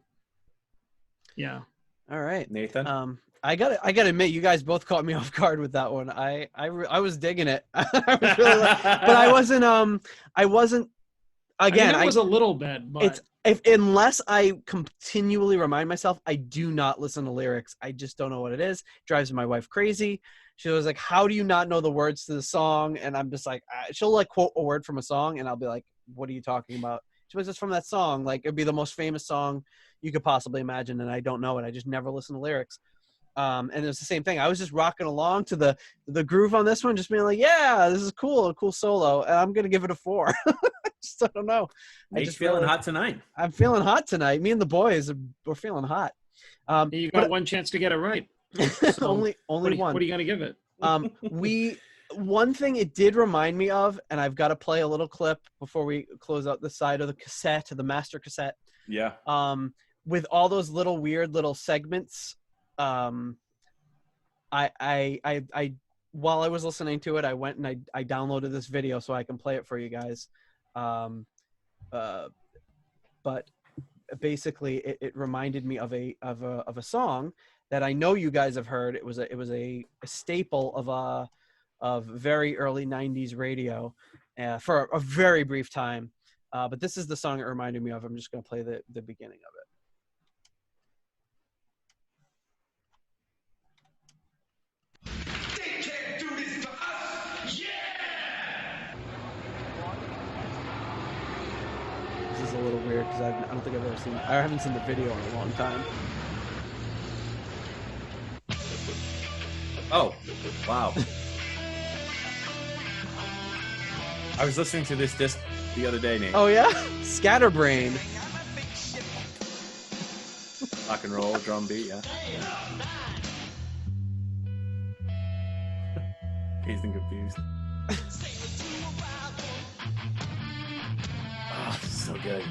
yeah. All right, Nathan. I gotta admit, you guys both caught me off guard with that one. I was digging it. I was really but I wasn't. Again, I was a little bit, but unless I continually remind myself, I do not listen to lyrics. I just don't know what it is. It drives my wife crazy. She was like, "How do you not know the words to the song?" And I'm just like, she'll like quote a word from a song, and I'll be like, "What are you talking about?" She was just from that song. Like it'd be the most famous song you could possibly imagine, and I don't know it. I just never listen to lyrics. And it was the same thing. I was just rocking along to the groove on this one, just being like, "Yeah, this is cool, a cool solo," and I'm gonna give it a 4. I don't know. Nate's feeling hot tonight. I'm feeling hot tonight. Me and the boys, we're feeling hot. you got one chance to get it right. So only one. What are you gonna give it? One thing it did remind me of, and I've got to play a little clip before we close out the side of the cassette, the master cassette. Yeah. With all those little weird little segments. I while I was listening to it, I went and I downloaded this video so I can play it for you guys. But basically it reminded me of a song that I know you guys have heard. It was a staple of very early 90s radio for a very brief time. But this is the song it reminded me of. I'm just going to play the beginning of it. This is a little weird because I don't think I haven't seen the video in a long time. Oh, wow. I was listening to this disc the other day, Nate. Oh yeah, Scatterbrain. Rock and roll, drum beat, yeah. Dazed and confused. Oh, so good.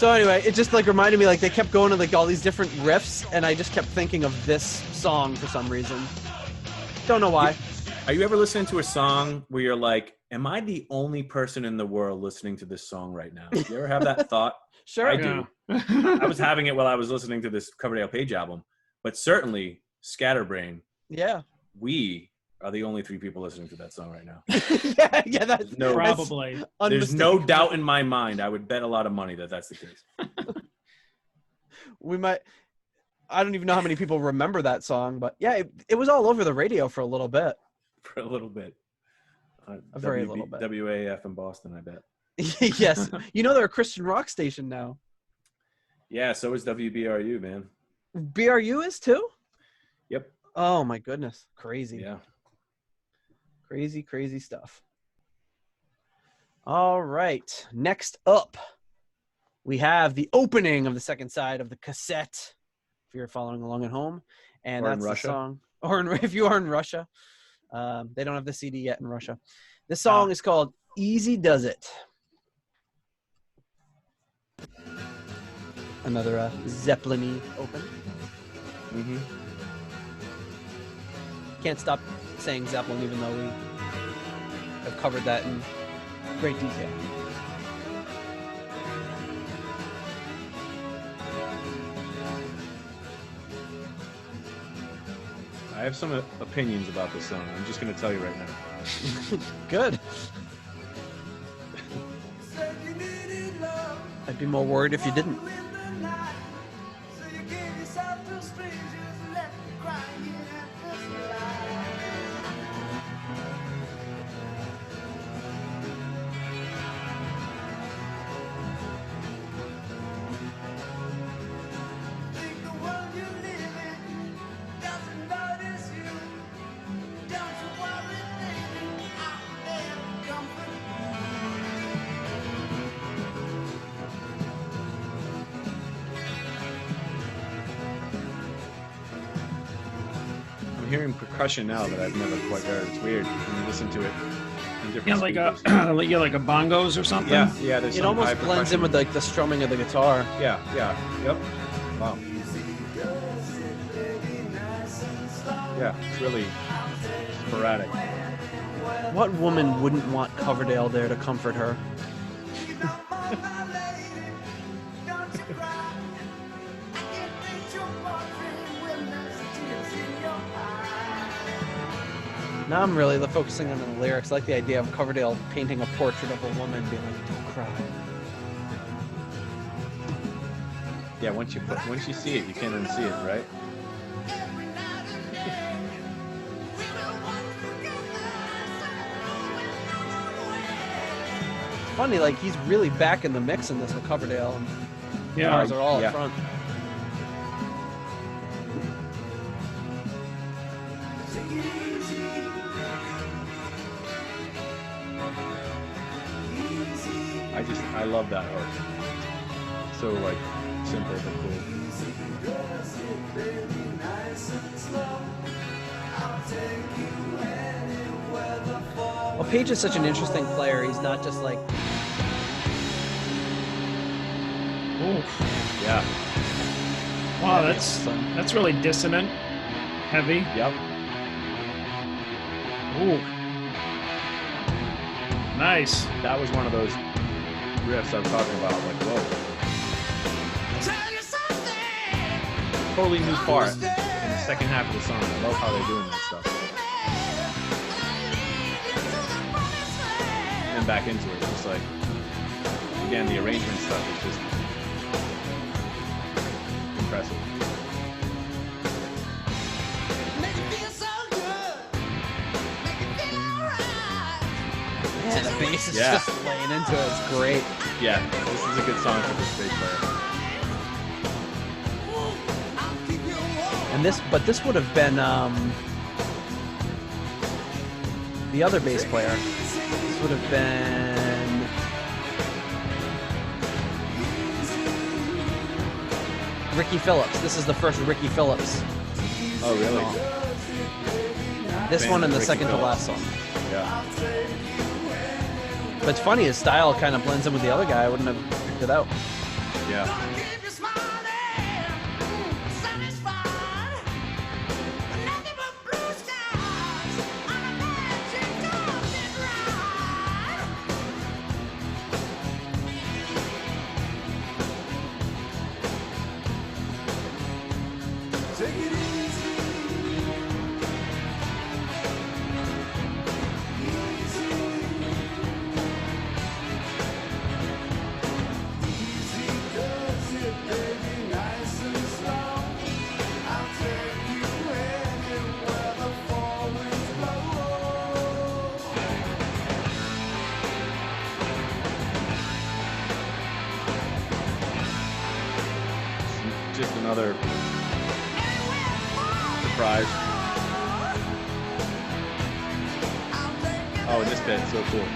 So anyway, it just like reminded me, like they kept going to like all these different riffs, and I just kept thinking of this song for some reason. Don't know why. Are you ever listening to a song where you're like, am I the only person in the world listening to this song right now? You ever have that thought? Sure. I do. I was having it while I was listening to this Coverdale Page album, but certainly Scatterbrain, Yeah. we are the only 3 people listening to that song right now. yeah, that's No, Probably. There's no unmistakable. doubt in my mind. I would bet a lot of money that that's the case. We might. I don't even know how many people remember that song, but yeah, it was all over the radio for a little bit. For a little bit. A very little bit. WAF in Boston, I bet. Yes. You know they're a Christian rock station now. Yeah, so is WBRU, man. BRU is too? Yep. Oh my goodness. Crazy. Yeah. Crazy stuff. All right. Next up, we have the opening of the second side of the cassette, if you're following along at home. And Or in that's the Russia. song. Or if you are in Russia. They don't have the CD yet in Russia. This song is called Easy Does It. Another Zeppelin-y open. Mm-hmm. Can't stop saying Zeppelin, even though we have covered that in great detail. I have some opinions about this song. I'm just going to tell you right now. Good. I'd be more worried if you didn't. I'm hearing percussion now that I've never quite heard. It's weird when you listen to it in different Yeah, like a bongos or something. Yeah, there's It some high almost blends in percussion. with like the strumming of the guitar. Yeah, yep. Wow. Yeah, it's really sporadic. What woman wouldn't want Coverdale there to comfort her? Now I'm really focusing on the lyrics. I like the idea of Coverdale painting a portrait of a woman being like, don't cry. Yeah, once you see it, you can't unsee it, right? Funny, like he's really back in the mix in this with Coverdale. And Yeah. guitars are all Yeah. up front. I love that hook. So like simple but cool. Well, Page is such an interesting player. He's not just like, Ooh. Yeah. Wow, that's really dissonant, heavy. Yep. Ooh. Nice. That was one of those riffs I'm talking about. Like, whoa. Totally new part in the second half of the song. I love how they're doing that stuff. And then back into it. Just like, again, the arrangement stuff is just impressive. man, the bass is Yeah. just laying into it. It's great. Yeah, this is a good song for this bass player. And this would have been the other bass player. This would have been Ricky Phillips. This is the first Ricky Phillips. Oh, really? This Fan one of and the Ricky second to Phillips. last song. Yeah. But it's funny, his style kind of blends in with the other guy. I wouldn't have picked it out. Yeah. Gonna keep you smiling, satisfied. Nothing but blue skies on a magic carpet ride. Take it easy. Easy does it, baby, nice and slow. I'll take you anywhere the four winds blow. Just another surprise. Oh, and this bit's so cool.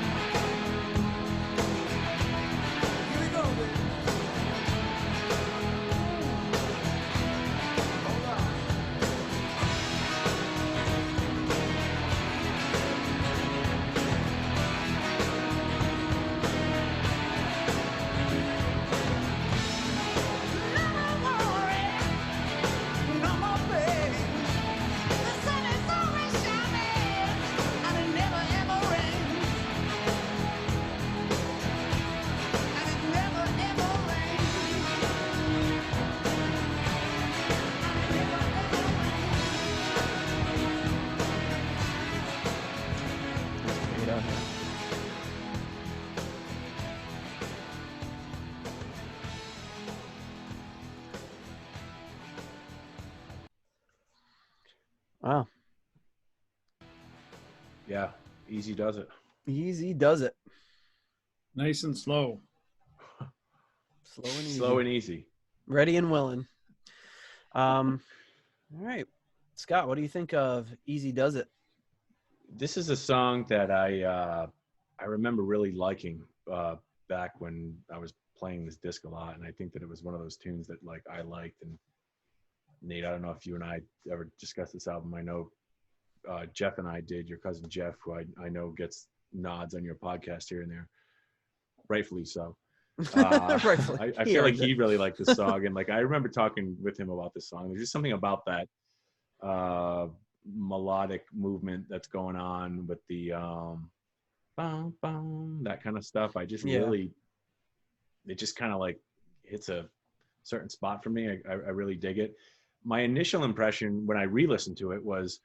Get out here. Wow. Yeah, easy does it. Easy does it. Nice and slow. Slow and easy. Slow and easy. Ready and willing. All right. Scott, what do you think of Easy Does It? This is a song that I remember really liking back when I was playing this disc a lot, and I think that it was one of those tunes that like I liked. And Nate, I don't know if you and I ever discussed this album. I know Jeff and I did. Your cousin Jeff, who I know gets nods on your podcast here and there, rightfully so. Rightfully. I feel like he really liked this song, and like I remember talking with him about this song. There's just something about that melodic movement that's going on with the bum, bum, that kind of stuff. I just really, it just kind of like hits a certain spot for me. I really dig it. My initial impression when I re-listened to it was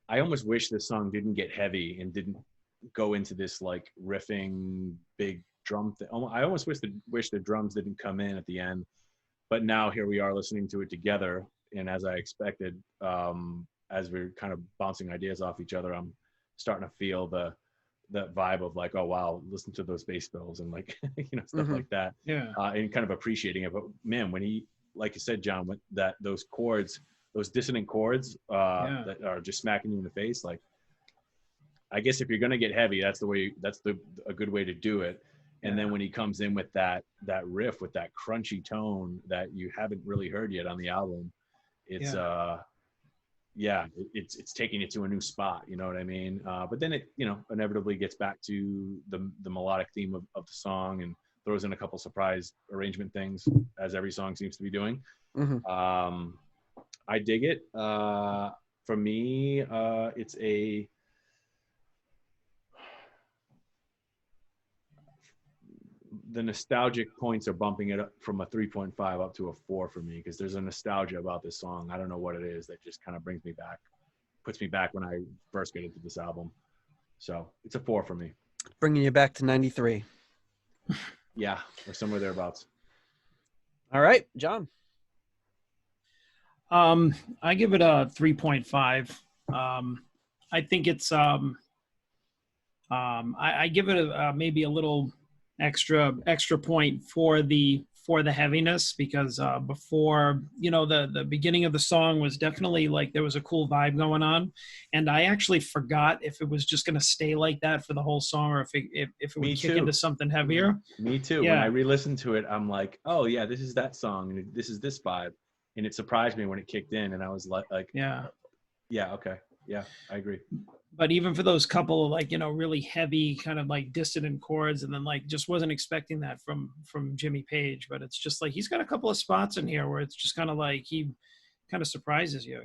I almost wish this song didn't get heavy and didn't go into this like riffing big drum thing. I almost wish the drums didn't come in at the end. But now here we are listening to it together, and as I expected, as we're kind of bouncing ideas off each other, I'm starting to feel that vibe of like, oh wow, listen to those bass fills and like stuff like that. Yeah. And kind of appreciating it. But man, when he, like you said, John, with those chords, those dissonant chords that are just smacking you in the face, like I guess if you're gonna get heavy, that's a good way to do it. And then when he comes in with that riff with that crunchy tone that you haven't really heard yet on the album, it's it's taking it to a new spot, you know what I mean? But then it inevitably gets back to the melodic theme of the song and throws in a couple surprise arrangement things, as every song seems to be doing. I dig it. For me, it's the nostalgic points are bumping it up from a 3.5 up to a 4 for me, because there's a nostalgia about this song. I don't know what it is that just kind of brings me back, puts me back when I first get into this album. So it's a 4 for me. Bringing you back to 93. Yeah, or somewhere thereabouts. All right, John. I give it a 3.5. I think it's I give it maybe a little extra point for the heaviness, because before, the beginning of the song was definitely like there was a cool vibe going on, and I actually forgot if it was just going to stay like that for the whole song, or if it would kick into something heavier. Me too. Yeah. When I re-listened to it, I'm like, oh yeah, this is that song, and this is this vibe, and it surprised me when it kicked in, and I was like yeah, okay. Yeah, I agree. But even for those couple of like, really heavy kind of like dissonant chords, and then like just wasn't expecting that from Jimmy Page. But it's just like he's got a couple of spots in here where it's just kind of like he kind of surprises you,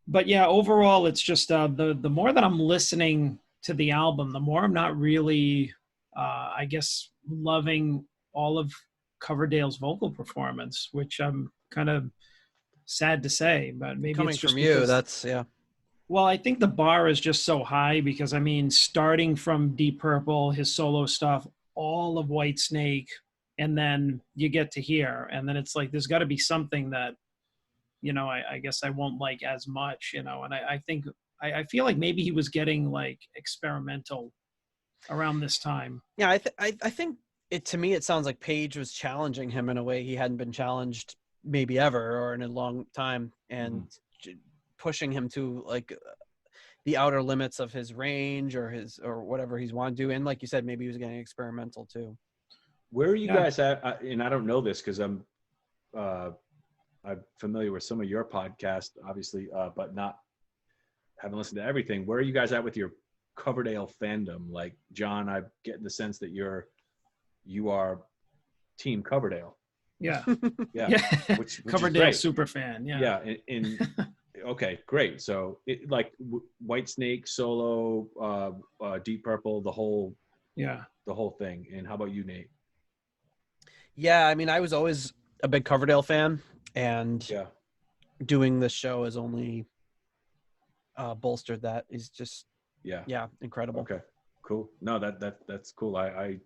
But yeah, overall it's just the more that I'm listening to the album, the more I'm not really I guess loving all of Coverdale's vocal performance, which I'm kind of sad to say, but maybe Coming it's just from you, because, that's well, I think the bar is just so high because I mean, starting from Deep Purple, his solo stuff, all of Whitesnake, and then you get to here, and then it's like there's got to be something that I guess I won't like as much, and I think I feel like maybe he was getting like experimental around this time. Yeah, I think to me it sounds like Page was challenging him in a way he hadn't been challenged maybe ever or in a long time, and pushing him to like the outer limits of his range or whatever he's wanted to do. And like you said, maybe he was getting experimental too. Where are you guys at? And I don't know this because I'm familiar with some of your podcasts, obviously, but haven't listened to everything. Where are you guys at with your Coverdale fandom? Like John, I get the sense that you are Team Coverdale. Yeah. Yeah. Which Coverdale super fan. Yeah. Okay, great. So like Whitesnake, solo, Deep Purple, the whole thing. And how about you, Nate? Yeah, I mean, I was always a big Coverdale fan, and doing this show has only bolstered that. Is just incredible. Okay, cool. No, that's cool. I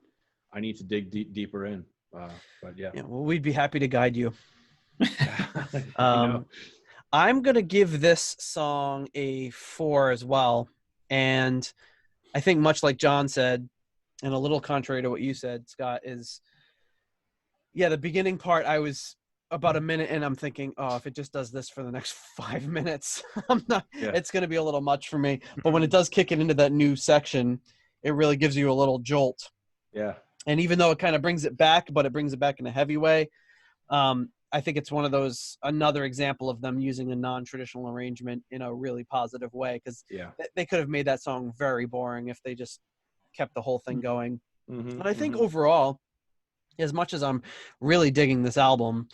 need to dig deeper in. But yeah. Well, we'd be happy to guide you. I'm gonna give this song a 4 as well, and I think much like John said, and a little contrary to what you said, Scott, is the beginning part. I was about a minute in, I'm thinking, oh, if it just does this for the next 5 minutes, it's gonna be a little much for me. But when it does kick it into that new section, it really gives you a little jolt. Yeah. And even though it kind of brings it back, but it brings it back in a heavy way, I think it's one of those, another example of them using a non-traditional arrangement in a really positive way, because they could have made that song very boring if they just kept the whole thing going. And I think overall, as much as I'm really digging this album,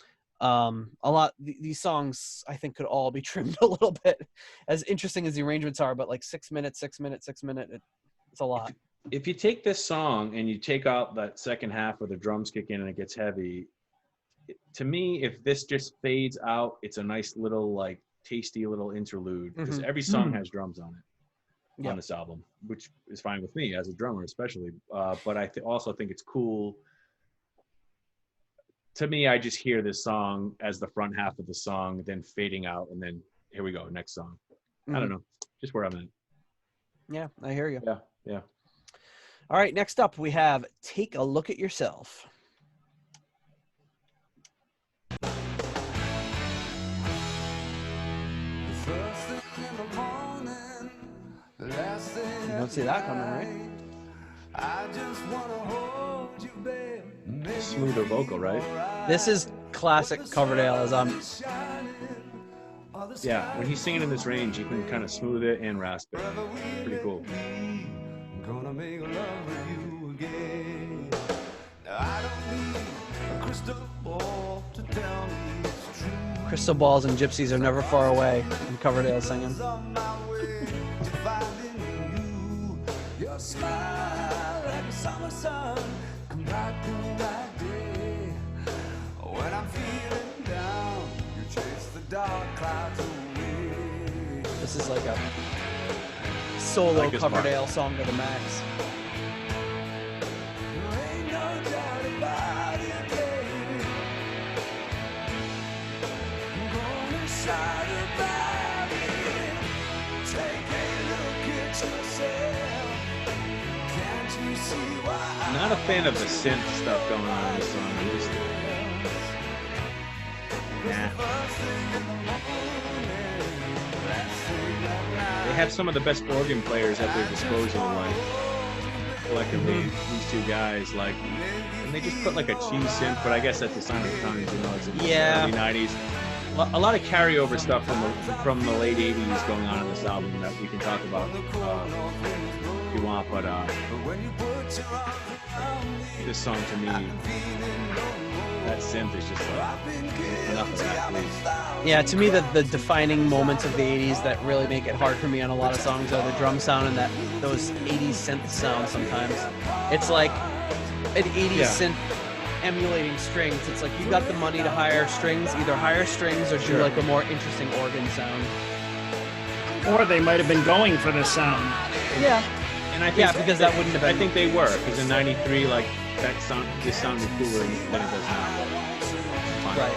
these songs I think could all be trimmed a little bit, as interesting as the arrangements are, but like 6 minutes, it's a lot. If you take this song and you take out that second half where the drums kick in and it gets heavy, to me, if this just fades out, it's a nice little like tasty little interlude, because every song has drums on it on this album, which is fine with me as a drummer, especially. But I also think it's cool. To me, I just hear this song as the front half of the song, then fading out, and then here we go, next song. I don't know, just where I'm at. Yeah, I hear you. Yeah. All right, next up we have Take a Look at Yourself. You don't see that coming, right? I just wanna hold you, babe. Smoother vocal, right? This is classic Coverdale. When he's singing in this range, you can kind of smooth it and rasp it. Pretty cool. Gonna make love with you again. Now, I don't need a crystal ball to tell me it's true. Crystal balls and gypsies are never far away in Coverdale singing. Your smile like a summer sun, come back to that day. When I'm feeling down, you chase the dark clouds away. This is like a solo like Coverdale song to the max. There ain't no doubt about it, baby. I'm gonna shout about it. Take a look at yourself. Can't you see why? I'm not a fan of the synth stuff going on in this song. They have some of the best organ players at their disposal, like collectively these two guys, like, and they just put like a cheese synth, but I guess that's the sign of the times, it's the early 90s. a lot of carryover stuff from the late '80s going on in this album that we can talk about if you want. But this song to me, that synth is just like enough of that, please. Yeah, to me, the defining moments of the 80s that really make it hard for me on a lot of songs are the drum sound and those 80s synth sounds sometimes. It's like an 80s synth emulating strings. It's like you got the money to hire strings, either hire strings or do like a more interesting organ sound. Or they might have been going for this sound. Yeah. And I think because that wouldn't have been. I think they were, because in '93, like this sounded cooler than it does now. Fine. Right.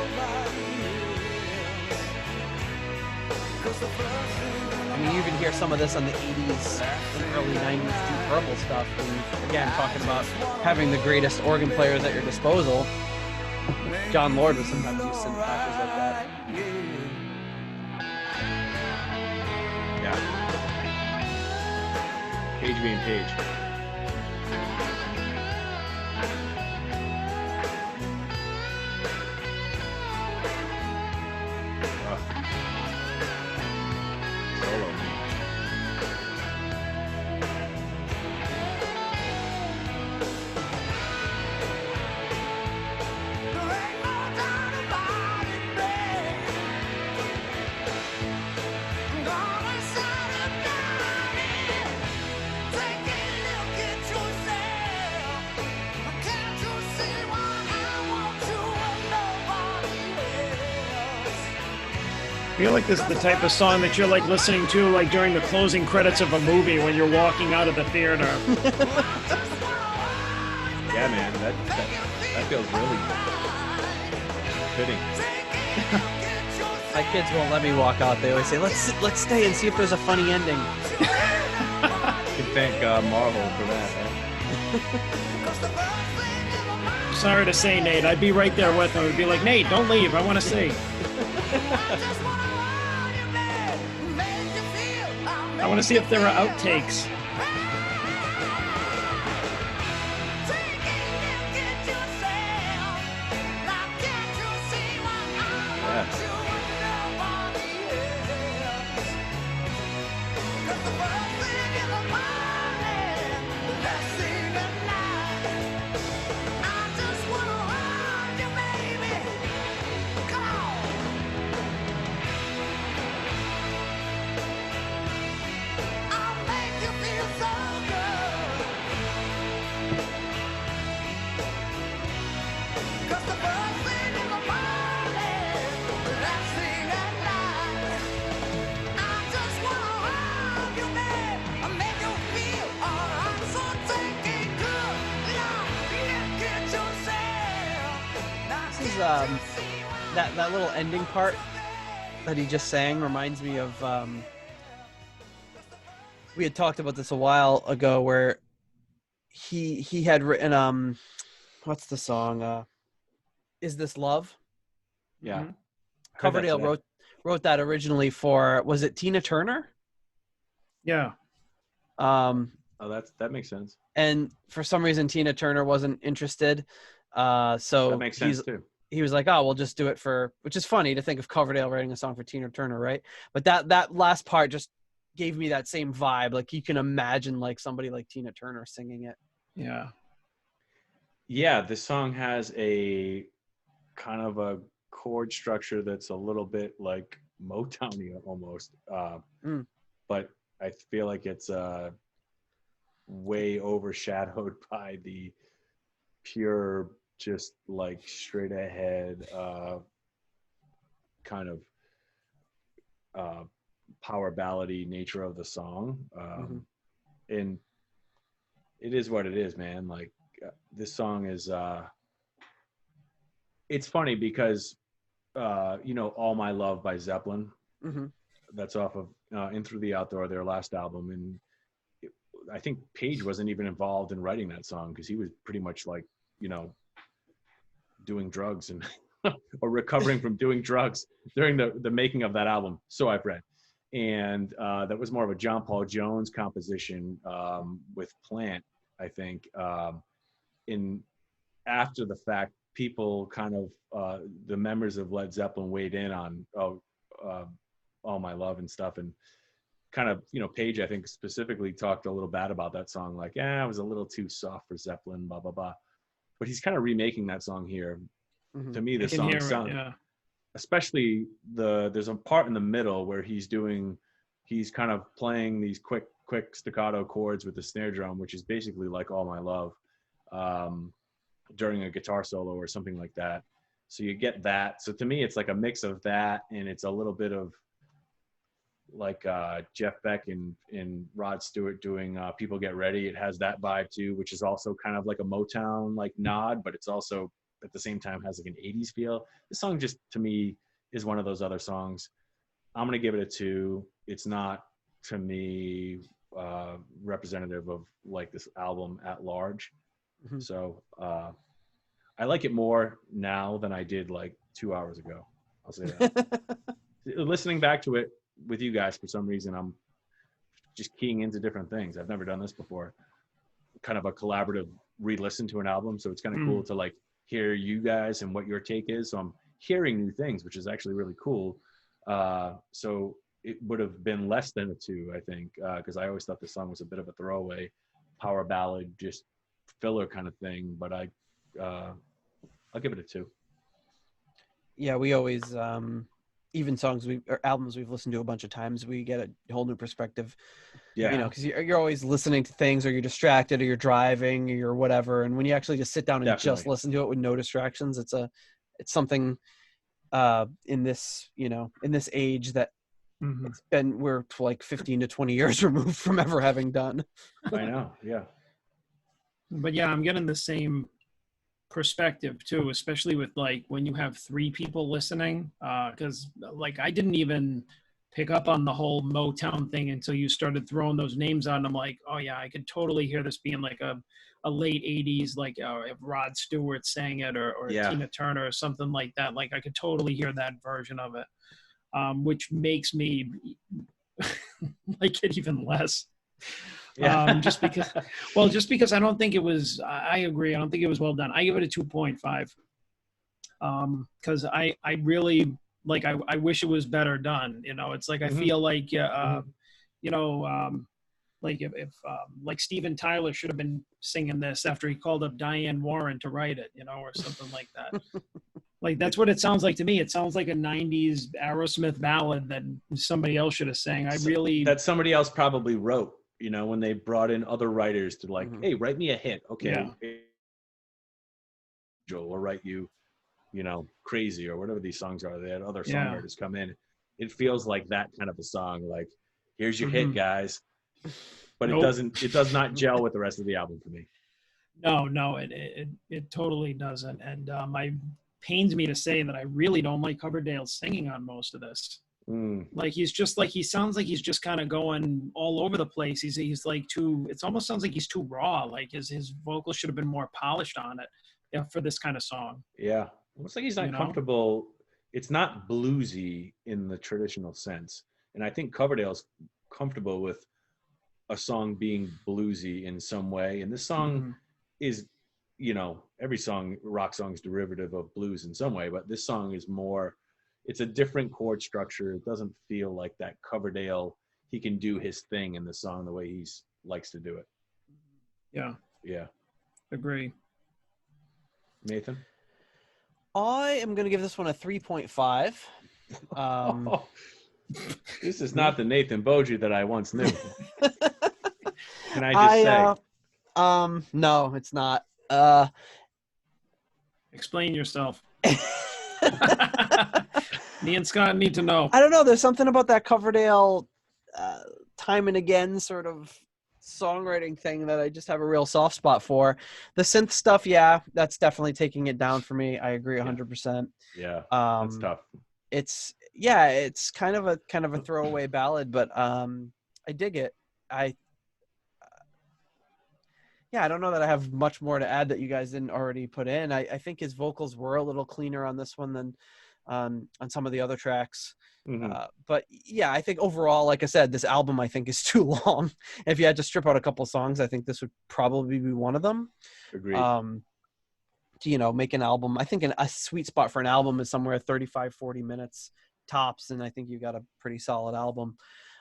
I mean, you can hear some of this on the 80s and early 90s Deep Purple stuff. And again, talking about having the greatest organ players at your disposal. John Lord would sometimes use synth patches like that. Yeah. Page being Page. Solo. I feel like this is the type of song that you're like listening to like during the closing credits of a movie when you're walking out of the theater. Yeah, man, that feels really fitting. My kids won't let me walk out. They always say, let's stay and see if there's a funny ending. You can thank Marvel for that. Right? Sorry to say, Nate, I'd be right there with him. I'd be like, Nate, don't leave. I want to see. I want to see if there are outtakes. That little ending part that he just sang reminds me of we had talked about this a while ago where he had written what's the song Is This Love? Yeah. Mm-hmm. Coverdale wrote that originally for, was it Tina Turner? Yeah. Oh, that makes sense. And for some reason Tina Turner wasn't interested. So that makes sense too. He was like, oh, we'll just do it for, which is funny to think of Coverdale writing a song for Tina Turner, right? But that last part just gave me that same vibe. Like you can imagine like somebody like Tina Turner singing it. Yeah. Yeah, this song has a kind of a chord structure that's a little bit like Motown-y almost. But I feel like it's way overshadowed by the pure, just like straight ahead kind of power ballady nature of the song. And it is what it is, man. Like this song is it's funny because All My Love by Zeppelin, that's off of In Through the Outdoor, their last album. And I think Page wasn't even involved in writing that song because he was pretty much like, doing drugs and or recovering from doing drugs during the making of that album. So I've read. And that was more of a John Paul Jones composition with Plant, I think. After the fact, people kind of the members of Led Zeppelin weighed in on All My Love and stuff, and kind of, you know, Page, I think, specifically talked a little bad about that song, like, it was a little too soft for Zeppelin, blah blah blah. But he's kind of remaking that song here. Mhm. To me, the song sounds, especially there's a part in the middle where he's kind of playing these quick staccato chords with the snare drum, which is basically like All My Love, during a guitar solo or something like that. So you get that. So to me, it's like a mix of that, and it's a little bit of like Jeff Beck and Rod Stewart doing People Get Ready. It has that vibe too, which is also kind of like a Motown like nod, but it's also at the same time has like an 80s feel. This song just, to me, is one of those other songs. I'm going to give it a 2. It's not, to me, representative of like this album at large. Mhm. So I like it more now than I did like 2 hours ago. I'll say that. Listening back to it with you guys, for some reason, I'm just keying into different things. I've never done this before. Kind of a collaborative re-listen to an album. So it's kind of cool to like hear you guys and what your take is. So I'm hearing new things, which is actually really cool. So it would have been less than a 2, I think, because I always thought the song was a bit of a throwaway power ballad, just filler kind of thing. But I'll give it a 2. Yeah, we always even songs or albums we've listened to a bunch of times, we get a whole new perspective. Yeah, you know, because you're always listening to things, or you're distracted, or you're driving, or you're whatever. And when you actually just sit down and just listen to it with no distractions, it's something in this age that we're like 15 to 20 years removed from ever having done. I know. Yeah. But yeah, I'm getting the same perspective too, especially with like when you have 3 people listening, because like I didn't even pick up on the whole Motown thing until you started throwing those names out, and I'm like, oh yeah, I could totally hear this being like a late 80s, like if Rod Stewart sang it, or Tina Turner or something like that. Like I could totally hear that version of it, which makes me like it even less. Just because I don't think it was, I agree, I don't think it was well done. I give it a 2.5, because I really, like, I wish it was better done. You know, it's like, I feel like, you know, like if like Steven Tyler should have been singing this after he called up Diane Warren to write it, you know, or something like that. Like, that's what it sounds like to me. It sounds like a 90s Aerosmith ballad that somebody else should have sang. That somebody else probably wrote, you know, when they brought in other writers to like, hey, write me a hit. Okay. Yeah. Or write you, you know, Crazy or whatever these songs are. They had other songwriters come in. It feels like that kind of a song. Like, here's your hit, guys. But it does not gel with the rest of the album for me. No, it totally doesn't. And I pains me to say that I really don't like Coverdale singing on most of this. Like, he sounds like he's just kind of going all over the place. He's like it almost sounds like he's too raw. Like his vocals should have been more polished on it for this kind of song. Yeah. Looks like he's not comfortable. It's not bluesy in the traditional sense. And I think Coverdale's comfortable with a song being bluesy in some way. And this song is, you know, every rock song is derivative of blues in some way, but this song is more, it's a different chord structure. It doesn't feel like that Coverdale, he can do his thing in the song the way he likes to do it. Yeah. Yeah. Agree. Nathan? I am going to give this one a 3.5. This is not the Nathan Beaudry that I once knew. Can I just say? No, it's not. Explain yourself. Me and Scott need to know. I don't know. There's something about that Coverdale time and again sort of songwriting thing that I just have a real soft spot for. The synth stuff, yeah, that's definitely taking it down for me. I agree 100%. Yeah, that's tough. It's kind of a throwaway ballad, but I dig it. I don't know that I have much more to add that you guys didn't already put in. I think his vocals were a little cleaner on this one than on some of the other tracks. But yeah, I think overall, like I said, this album I think is too long. If you had to strip out a couple songs, I think this would probably be one of them. Agreed. to make an album. I think a sweet spot for an album is somewhere 35, 40 minutes tops, and I think you got a pretty solid album.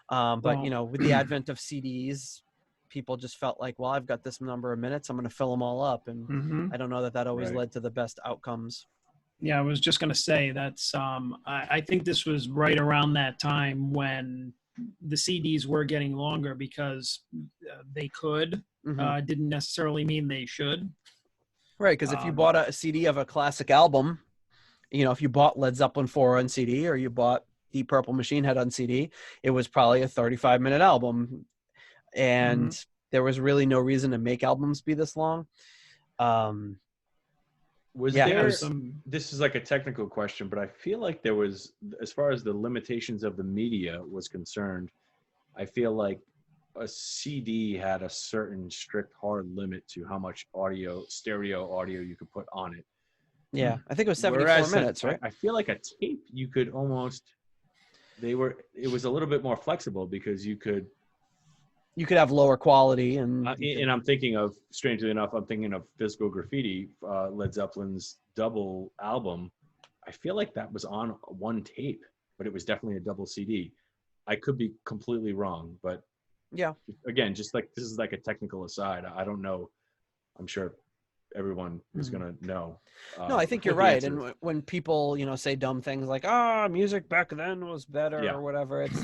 But Well, with the advent of CDs, people just felt like, well, I've got this number of minutes, I'm going to fill them all up, and mhm. I don't know that always Right. led to the best outcomes. Yeah, I was just going to say that's, I think this was right around that time when the CDs were getting longer because they could, Mhm. didn't necessarily mean they should. Right, because if you Um, bought a CD of a classic album, if you bought Led Zeppelin 4 on CD or you bought Deep Purple Machine Head on CD, it was probably a 35-minute album, and Mhm. there was really no reason to make albums be this long. Was Yeah, there, some, this is like a technical question, but I feel like there was, as far as the limitations of the media was concerned, I feel like a CD had a certain strict hard limit to how much stereo audio you could put on it. yeah, I think it was 74 Whereas minutes, right? I feel like a tape, you could almost, it was a little bit more flexible because you could, You could have lower quality, and and I'm thinking of, strangely enough, I'm thinking of Physical Graffiti, Led Zeppelin's double album. I feel like that was on one tape, but it was definitely a double CD. I could be completely wrong, but yeah. again, just like this is like a technical aside. I don't know. I'm sure everyone is going to know. No, I think you're what the right. answer And is. when people, say dumb things like, music back then was better Yeah. or whatever, it's,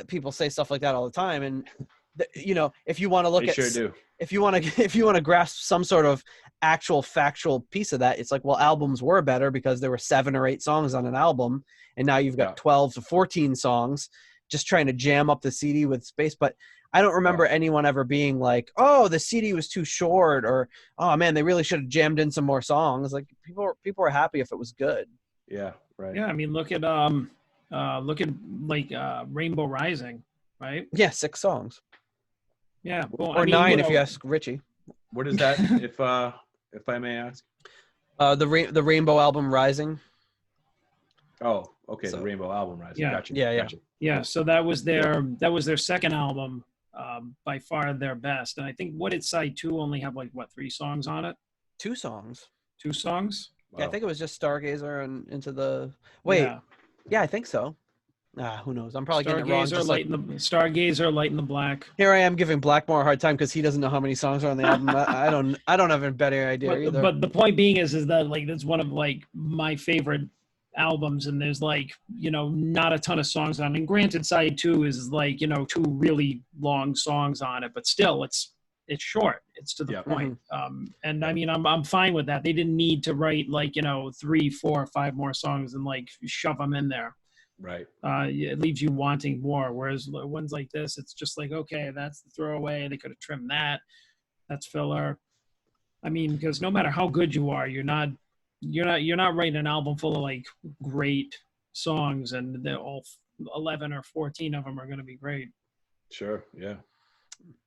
people say stuff like that all the time. And, if you want to look They at, sure do. if you want to grasp some sort of actual factual piece of that, it's like, well, albums were better because there were 7 or 8 songs on an album. And now you've got Yeah. 12 to 14 songs just trying to jam up the CD with space. But I don't remember anyone ever being like, oh, the CD was too short, or, oh man, they really should have jammed in some more songs. Like people were happy if it was good. Yeah. Right. yeah, I mean, look at like Rainbow Rising, right? Yeah, 6 songs. Yeah. Well, Or I mean, 9 if you ask Ritchie. What is that? if I may ask. The Rainbow album Rising. Oh, okay. So- The Rainbow Album Rising. Yeah. Gotcha. Yeah, yeah. Gotcha. Yeah, so that was their second album, by far their best. And I think, what did side 2 only have, like, what, 3 songs on it? 2 songs. 2 songs? Yeah, I Wow. think it was just Stargazer and Into the Wait. Yeah. Yeah, I think so. Who knows? I'm probably getting it wrong. Just like, Stargazer, Light in the Black. here I am giving Blackmore a hard time because he doesn't know how many songs are on the album. I don't have a better idea either. But the point being is that, like, that's one of, like, my favorite albums, and there's, like, not a ton of songs on it. And granted, side 2 is, like, 2 really long songs on it, but still it's short. It's to the Yeah. point. And I mean, I'm fine with that. They didn't need to write, like, 3, 4, 5 more songs and, like, shove them in there. Right. It leaves you wanting more. Whereas ones like this, it's just like, okay, that's the throwaway. They could have trimmed that. That's filler. I mean, because no matter how good you are, you're not writing an album full of, like, great songs, and they're all 11 or 14 of them are going to be great. Sure. Yeah.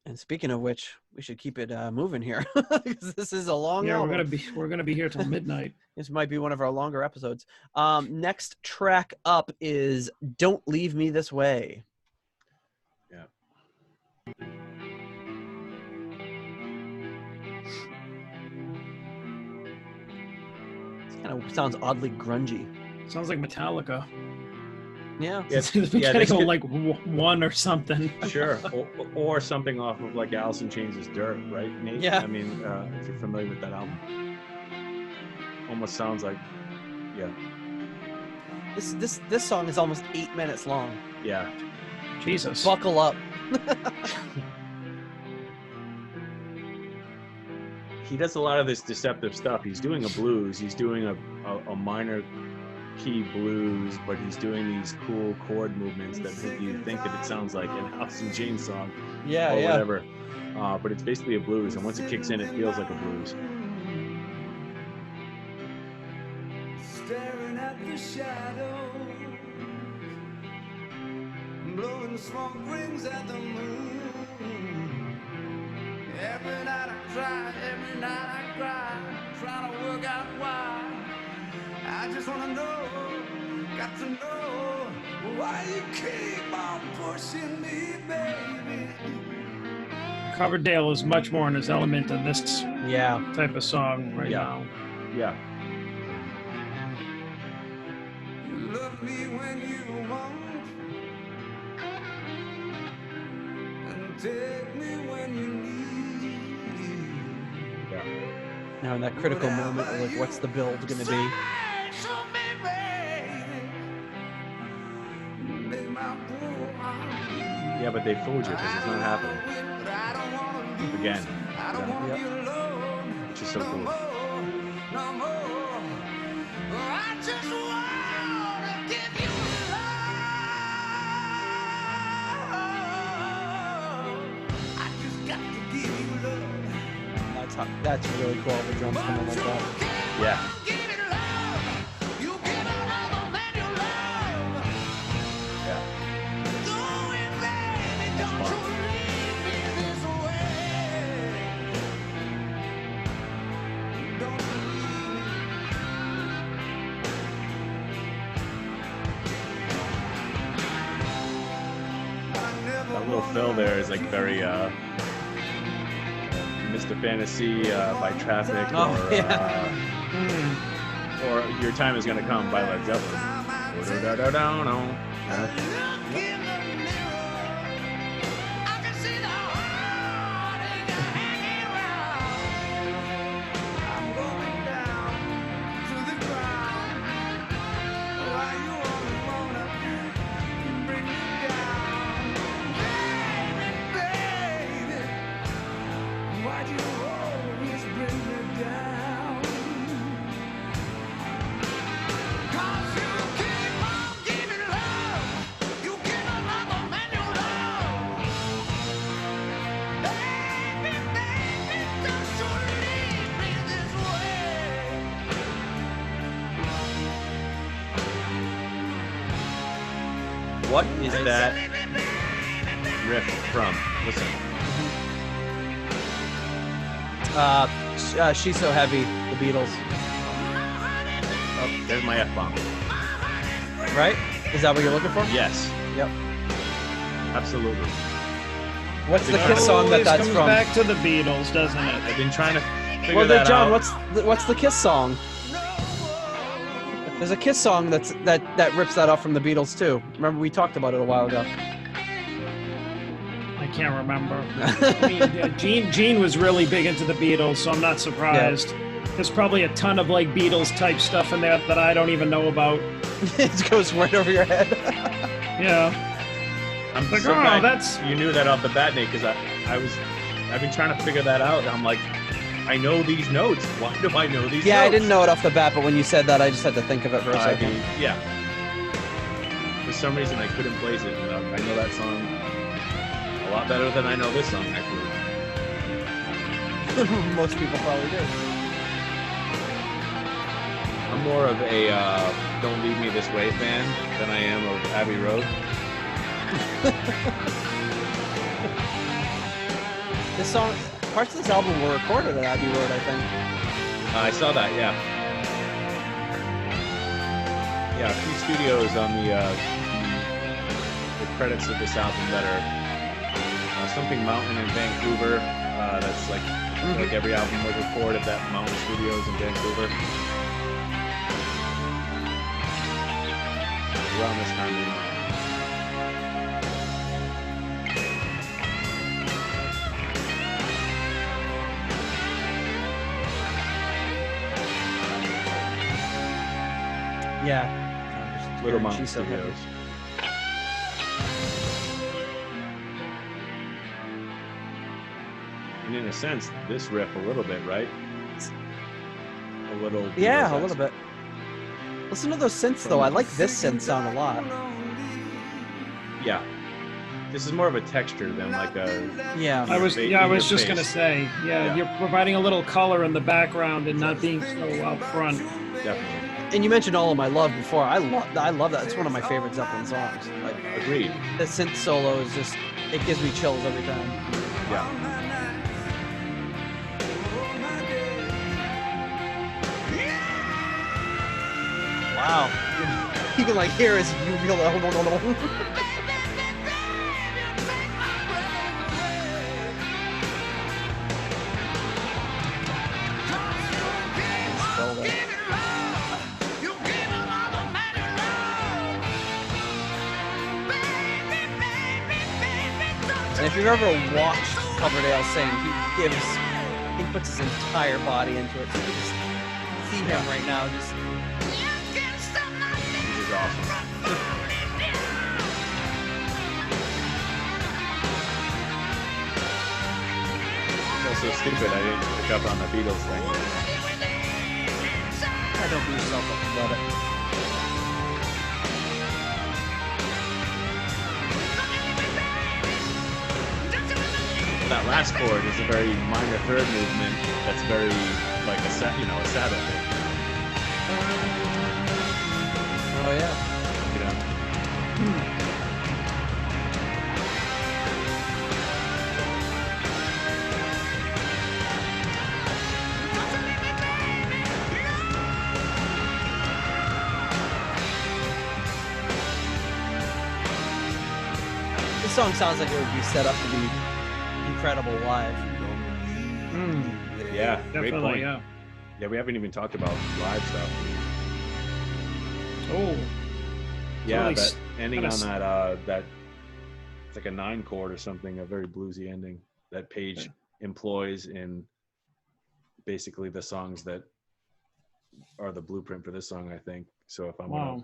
And speaking of which, we should keep it moving here because this is a long Yeah, album. we're gonna be here till midnight. This might be one of our longer episodes. Next track up is "Don't Leave Me This Way." Yeah. It kind of sounds oddly grungy. Sounds like Metallica. Yeah. Yeah. It's the Yeah, beginning this of, could- like, 1 or something. Sure. Or something off of, like, Alice in Chains' Dirt, right, Nate? Yeah. I mean, if you're familiar with that album. Almost sounds like, yeah. This song is almost 8 minutes long. Yeah. Jesus. Buckle up. He does a lot of this deceptive stuff. He's doing a blues. He's doing a minor key blues, but he's doing these cool chord movements that you think that it sounds like an Alice in Chains song Yeah, or yeah. whatever. But it's basically a blues, and once it kicks in, it feels like a blues. Staring at the shadows, blowing the smoke rings at the moon. Every night I cry, every night I cry, trying to work out why. I just wanna know, got to know, why you keep on pushing me, baby. Coverdale is much more in his element in this Yeah. type of song right Yeah. now. Yeah. You love me when you want, and take me when you need. Yeah. Now in that critical moment of like, what's the build going to be? Yeah, but they fooled you because it's not happening. Again. Which is so cool. That's really cool. The drums coming like that. Yeah. That little fill there is like very Mr. Fantasy by Traffic, or Your Time Is Gonna Come by Led Zeppelin. What is that riff from? Listen. She's So Heavy, the Beatles. Oh, there's my F-bomb. Right? Is that what you're looking for? Yes. Yep. Absolutely. What's the Kiss song that's comes from? back to the Beatles, doesn't it? I've been trying to figure Well, that John, out. what's the Kiss song? There's a Kiss song that rips that off from the Beatles too. Remember we talked about it a while ago. I can't remember. I mean, Gene was really big into the Beatles, so I'm not surprised. Yeah. There's probably a ton of like Beatles type stuff in there that I don't even know about. It goes right over your head. Yeah. I'm like, so oh, glad that's you knew that off the bat, Nate, because I've been trying to figure that out. And I'm like, I know these notes. Why do I know these Yeah, notes? I didn't know it off the bat, but when you said that, I just had to think of it for a second. Yeah. For some reason, I couldn't place it. And I know that song a lot better than I know this song, actually. Most people probably do. I'm more of a Don't Leave Me This Way fan than I am of Abbey Road. This song, parts of this album were recorded at Abbey Road, I think. I saw that, yeah. Yeah, a few studios on the credits of this album that are Something Mountain in Vancouver. That's like every album was recorded at that Mountain Studios in Vancouver. Around this time, Yeah. Little Mountain She's So Heavy. Studios. And in a sense, this riff a little bit, right? A little. Yeah, a little bit. Listen to those synths, though. I like this synth sound a lot. Yeah. This is more of a texture than like a. Yeah. I was just gonna say, yeah, you're providing a little color in the background and not being so out front. Definitely. And you mentioned All of My Love before. I love that. It's one of my favorite Zeppelin songs. Like, agreed. The synth solo is just, it gives me chills every time. Yeah. Wow. You can like hear his you feel the And if you've ever watched Coverdale sing, he puts his entire body into it. So you can just see him right now. Just This is awesome. That's so stupid. I didn't pick up on the Beatles thing. don't beat yourself up about it. That last chord is a very minor third movement. That's very like a Sabbath thing. Oh yeah. You know. This song sounds like it would be set up to be incredible live. Yeah, great Definitely, point. yeah. Yeah, we haven't even talked about live stuff. Oh, Yeah, Totally that ending on kinda that it's like a 9 chord or something, a very bluesy ending that Page employs in basically the songs that are the blueprint for this song, I think. So if I'm wow.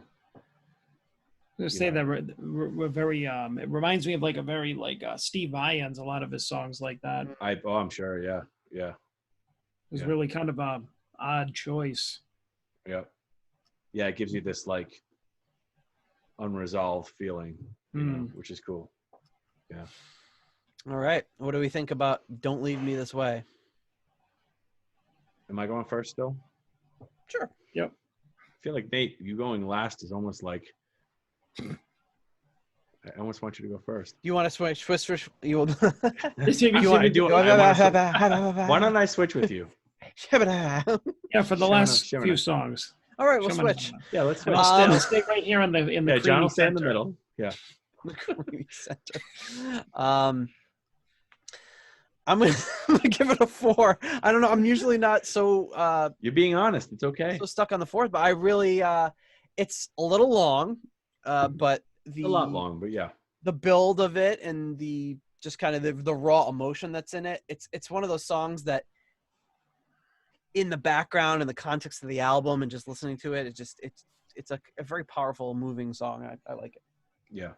I'm gonna say that we're very. It reminds me of like a very like Steve Vai ends a lot of his songs like that. I'm sure, yeah. It was Yeah. really kind of a odd choice. Yeah. Yeah, it gives you this like unresolved feeling, you know, which is cool. Yeah. All right. What do we think about Don't Leave Me This Way? Am I going first still? Sure. Yep. I feel like Nate, you going last is almost like I almost want you to go first. You want to switch? You will. Why don't I switch with you? Yeah, for the last few songs. All right, we'll switch. Yeah, let's switch. I'll stay right here in the John will stay in the center. middle. Yeah. The creamy center. I'm gonna give it a 4. I don't know. I'm usually not so You're being honest. It's okay. so stuck on the 4th, but I really it's a little long, but A lot long, but yeah. the build of it and the just kind of the raw emotion that's in it. It's one of those songs that in the background in the context of the album and just listening to it, it's a very powerful, moving song. I like it. Yeah.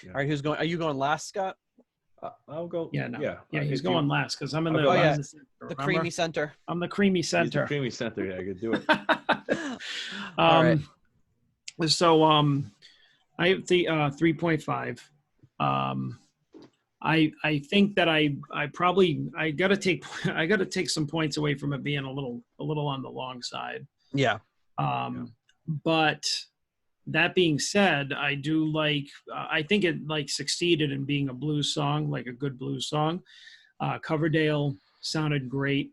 All right, who's going? Are you going last, Scott? I'll go. Yeah, no. Yeah. He's going last because I'm in I'll the, go I'm in last. the center, The remember? creamy center. I'm the creamy He's the center. creamy center. Yeah, I could do it. All right. So I have the 3.5. I think that I gotta take some points away from it being a little on the long side. Yeah. But that being said, I do like I think it like succeeded in being a blues song, like a good blues song. Coverdale sounded great,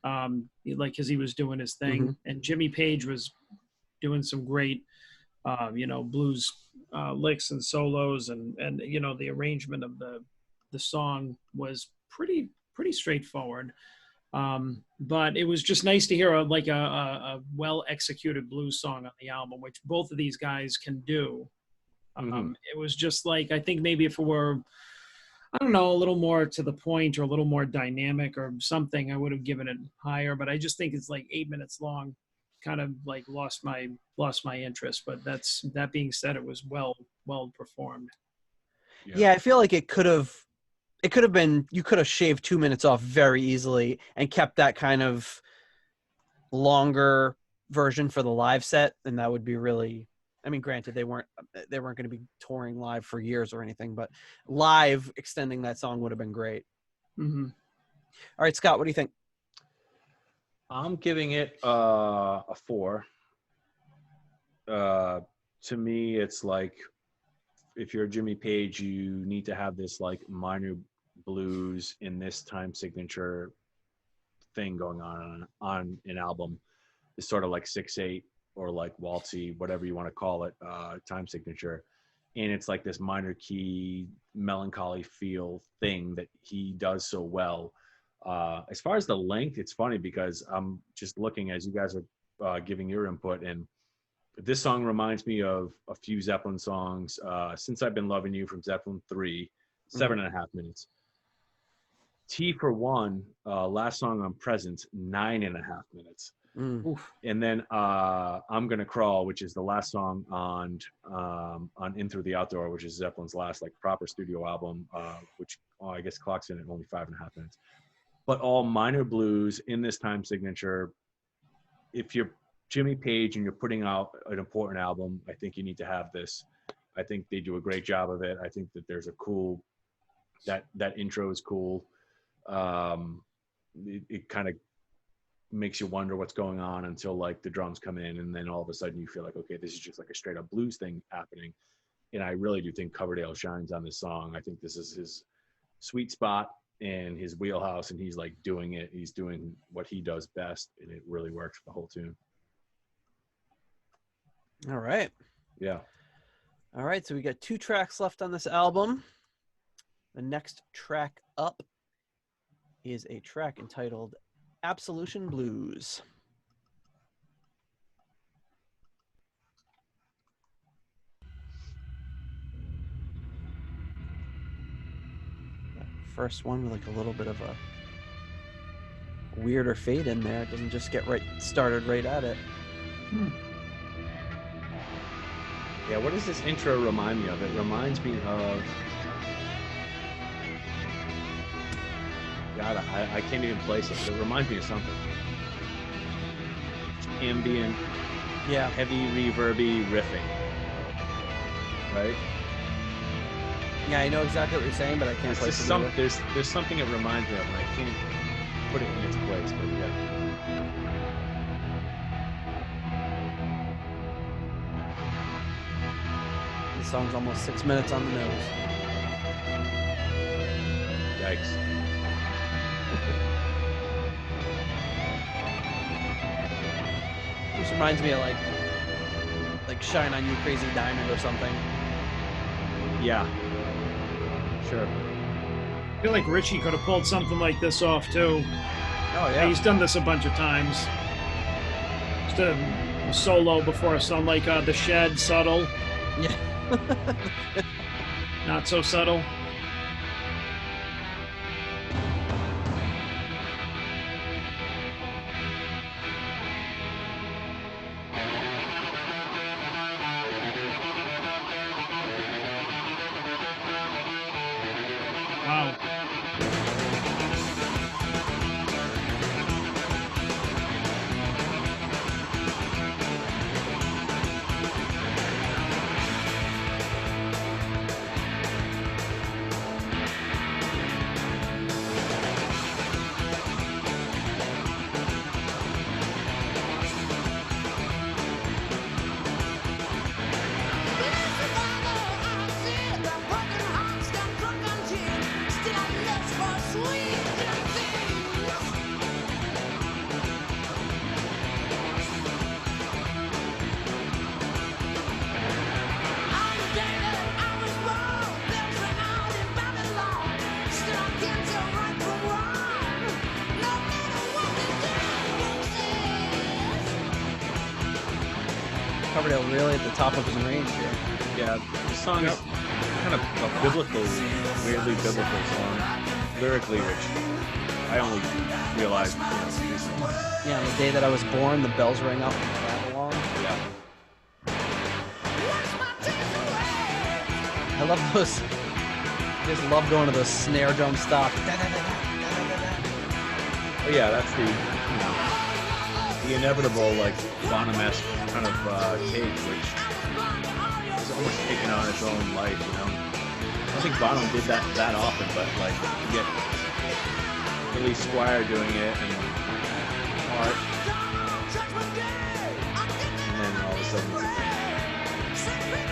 like because he was doing his thing, and Jimmy Page was doing some great blues licks and solos, and the arrangement of the song was pretty straightforward. But it was just nice to hear a well executed blues song on the album, which both of these guys can do. It was just like, I think maybe if it were, I don't know, a little more to the point or a little more dynamic or something, I would have given it higher. But I just think it's like 8 minutes long, kind of like lost my interest. But that being said, it was well performed. Yeah, I feel like it could have been, you could have shaved 2 minutes off very easily and kept that kind of longer version for the live set. And that would be really, I mean, granted, they weren't going to be touring live for years or anything, but live extending that song would have been great. All right, Scott, what do you think? I'm giving it a 4. To me, it's like, if you're Jimmy Page, you need to have this like minor blues in this time signature thing going on an album. It's sort of like 6/8 or like waltzy, whatever you want to call it, time signature. And it's like this minor key melancholy feel thing that he does so well. As far as the length, it's funny because I'm just looking as you guys are giving your input, and this song reminds me of a few Zeppelin songs. Since I've Been Loving You from Zeppelin 3, 7.5 minutes. T for One, last song on Presence, 9.5 minutes. And then I'm Gonna Crawl, which is the last song on In Through the Outdoor, which is Zeppelin's last like proper studio album, which I guess clocks in at only 5.5 minutes. But all minor blues in this time signature. If you're Jimmy Page and you're putting out an important album, I think you need to have this. I think they do a great job of it. I think that there's a cool, that intro is cool. It kind of makes you wonder what's going on until like the drums come in, and then all of a sudden you feel like, okay, this is just like a straight up blues thing happening. And I really do think Coverdale shines on this song. I think this is his sweet spot and his wheelhouse, and he's like doing it. He's doing what he does best, and it really works for the whole tune. All right. Yeah. All right. So we got 2 tracks left on this album. The next track up is a track entitled Absolution Blues. First one with like a little bit of a weirder fade in there. It doesn't just get started right at it. Yeah, what does this intro remind me of? It reminds me of... God, I can't even place it. It reminds me of something. Ambient, yeah, heavy, reverby riffing. Right? Yeah, I know exactly what you're saying, but I can't place it either. There's something it reminds me of, and I can't put it in its place, but yeah. The song's almost 6 minutes on the nose. Yikes. This reminds me of like Shine On You Crazy Diamond or something. Yeah. Sure. I feel like Ritchie could have pulled something like this off too. Oh yeah. He's done this a bunch of times. Just a solo before a song like The Shed, subtle. Yeah. Not so subtle. Wow. Coverdale really at the top of his range here. Yeah, the song is kind of a biblical, weirdly biblical song, lyrically, which I only realized recently. Yeah, on the day that I was born, the bells rang out from Babylon. Yeah. I love those. I just love going to those snare drum stops. Oh yeah, that's the inevitable like Bonham-esque kind of take, which is almost taken on its own life, you know. I don't think Bonham did that often, but like you get Billy Squire doing it and Art, and then all of a sudden it's a thing.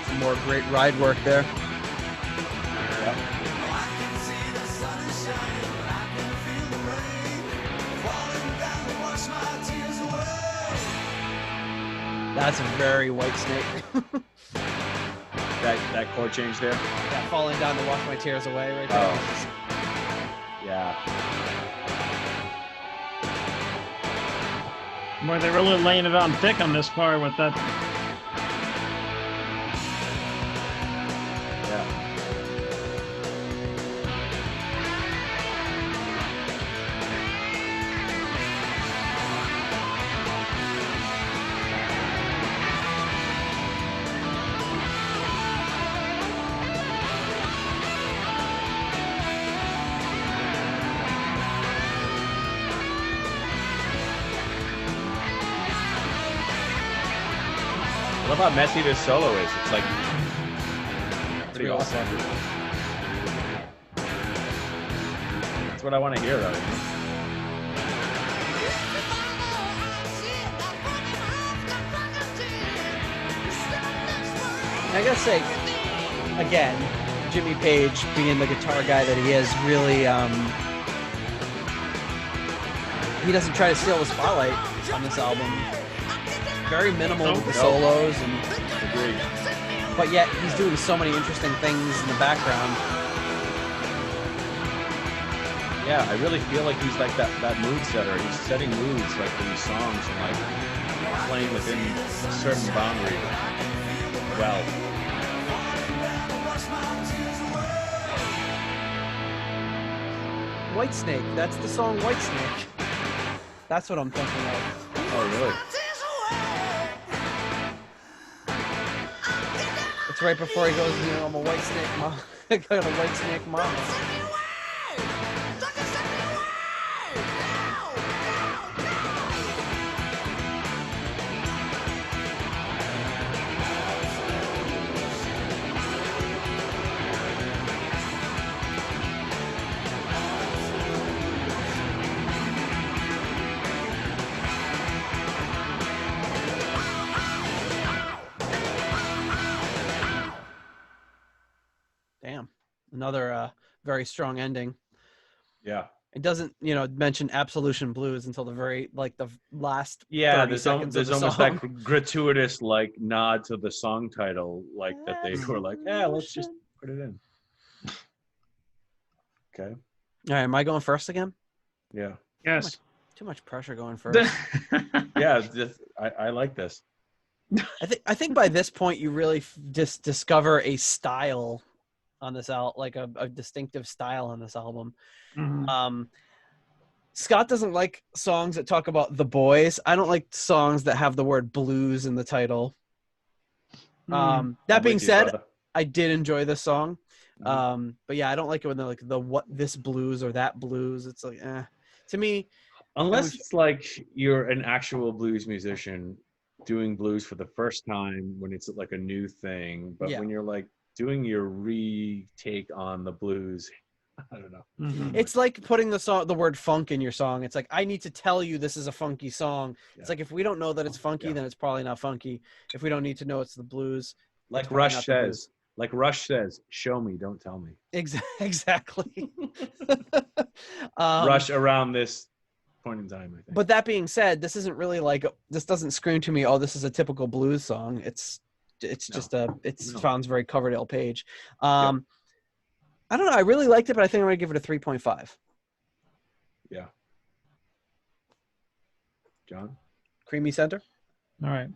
Some more great ride work there. That's a very White Snake. that chord change there. That falling down to wash my tears away right there. Yeah. Boy, they're really laying it on thick on this part with that. I love how messy this solo is. It's like pretty real awesome. That's what I want to hear, though. I gotta say, again, Jimmy Page, being the guitar guy that he is, really, he doesn't try to steal the spotlight on this album. Very minimal with the solos, Agreed. but yet he's doing so many interesting things in the background. Yeah, I really feel like he's like that mood setter. He's setting moods like for these songs and like playing within a certain boundary. Well, Whitesnake, that's the song Whitesnake. That's what I'm thinking of. oh really? It's right before he goes, I'm a Whitesnake mom. I got a Whitesnake mama. Damn. Another very strong ending. Yeah. It doesn't, mention Absolution Blues until the very, the last 30 there's seconds of the almost song. that gratuitous like nod to the song title, like that they were like, yeah, let's just put it in. Okay. All right, am I going first again? Yeah. Yes. Too much pressure going first. Yeah, I like this. I think by this point you really just discover a style on this album, like a distinctive style on this album. Mhm. Scott doesn't like songs that talk about the boys. I don't like songs that have the word blues in the title. Mm. That I'm being with you, said, brother. I did enjoy this song. Mhm. But yeah, I don't like it when they're like the what this blues or that blues. It's like, to me, Unless it's like you're an actual blues musician doing blues for the first time when it's like a new thing, but Yeah. when you're like doing your retake on the blues, I don't know. Mhm. it's like putting the word funk in your song. It's like, I need to tell you this is a funky song. It's Yeah. like, if we don't know that it's funky, Yeah. then it's probably not funky. If we don't need to know it's the blues, Like it's probably Rush not the blues. says, show me, don't tell me. Exactly. Rush around this point in time, I think. But that being said, this isn't really this doesn't scream to me, oh, this is a typical blues song. It's just it sounds very Coverdale Page. I don't know. I really liked it, but I think I'm going to give it a 3.5. Yeah. John? Creamy center? All right.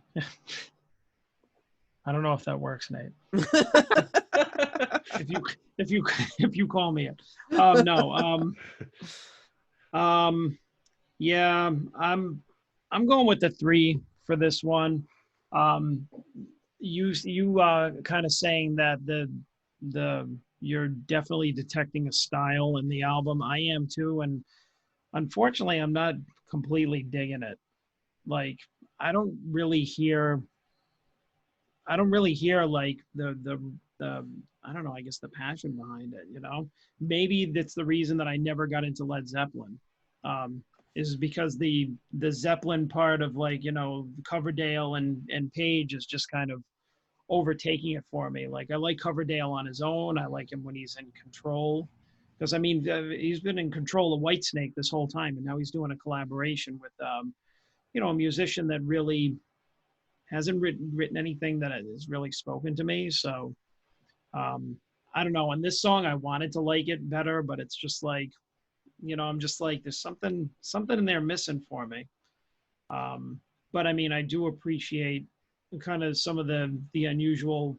I don't know if that works, Nate. if you call me it. No. Yeah, I'm going with the 3 for this one. You kind of saying that the you're definitely detecting a style in the album. I am too, and unfortunately, I'm not completely digging it. Like, I don't really hear like the I don't know, I guess the passion behind it, Maybe that's the reason that I never got into Led Zeppelin. Is because the Zeppelin part of Coverdale and Page is just kind of overtaking it for me. Like, I like Coverdale on his own. I like him when he's in control, because he's been in control of Whitesnake this whole time, and now he's doing a collaboration with a musician that really hasn't written anything that has really spoken to me. So I don't know. On this song, I wanted to like it better, but it's just like, I'm just like, there's something in there missing for me. But I mean, I do appreciate kind of some of the unusual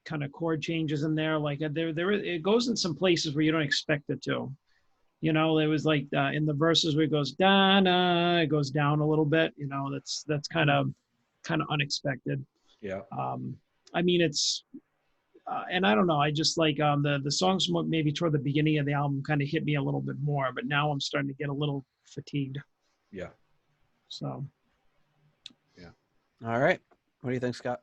kind of chord changes in there. Like it goes in some places where you don't expect it to. You know, it was like in the verses where it goes da na, it goes down a little bit. You know, that's kind of unexpected. Yeah. I mean, it's and I don't know. I just like the songs maybe toward the beginning of the album kind of hit me a little bit more, but now I'm starting to get a little fatigued. Yeah. So. Yeah. All right. What do you think, Scott?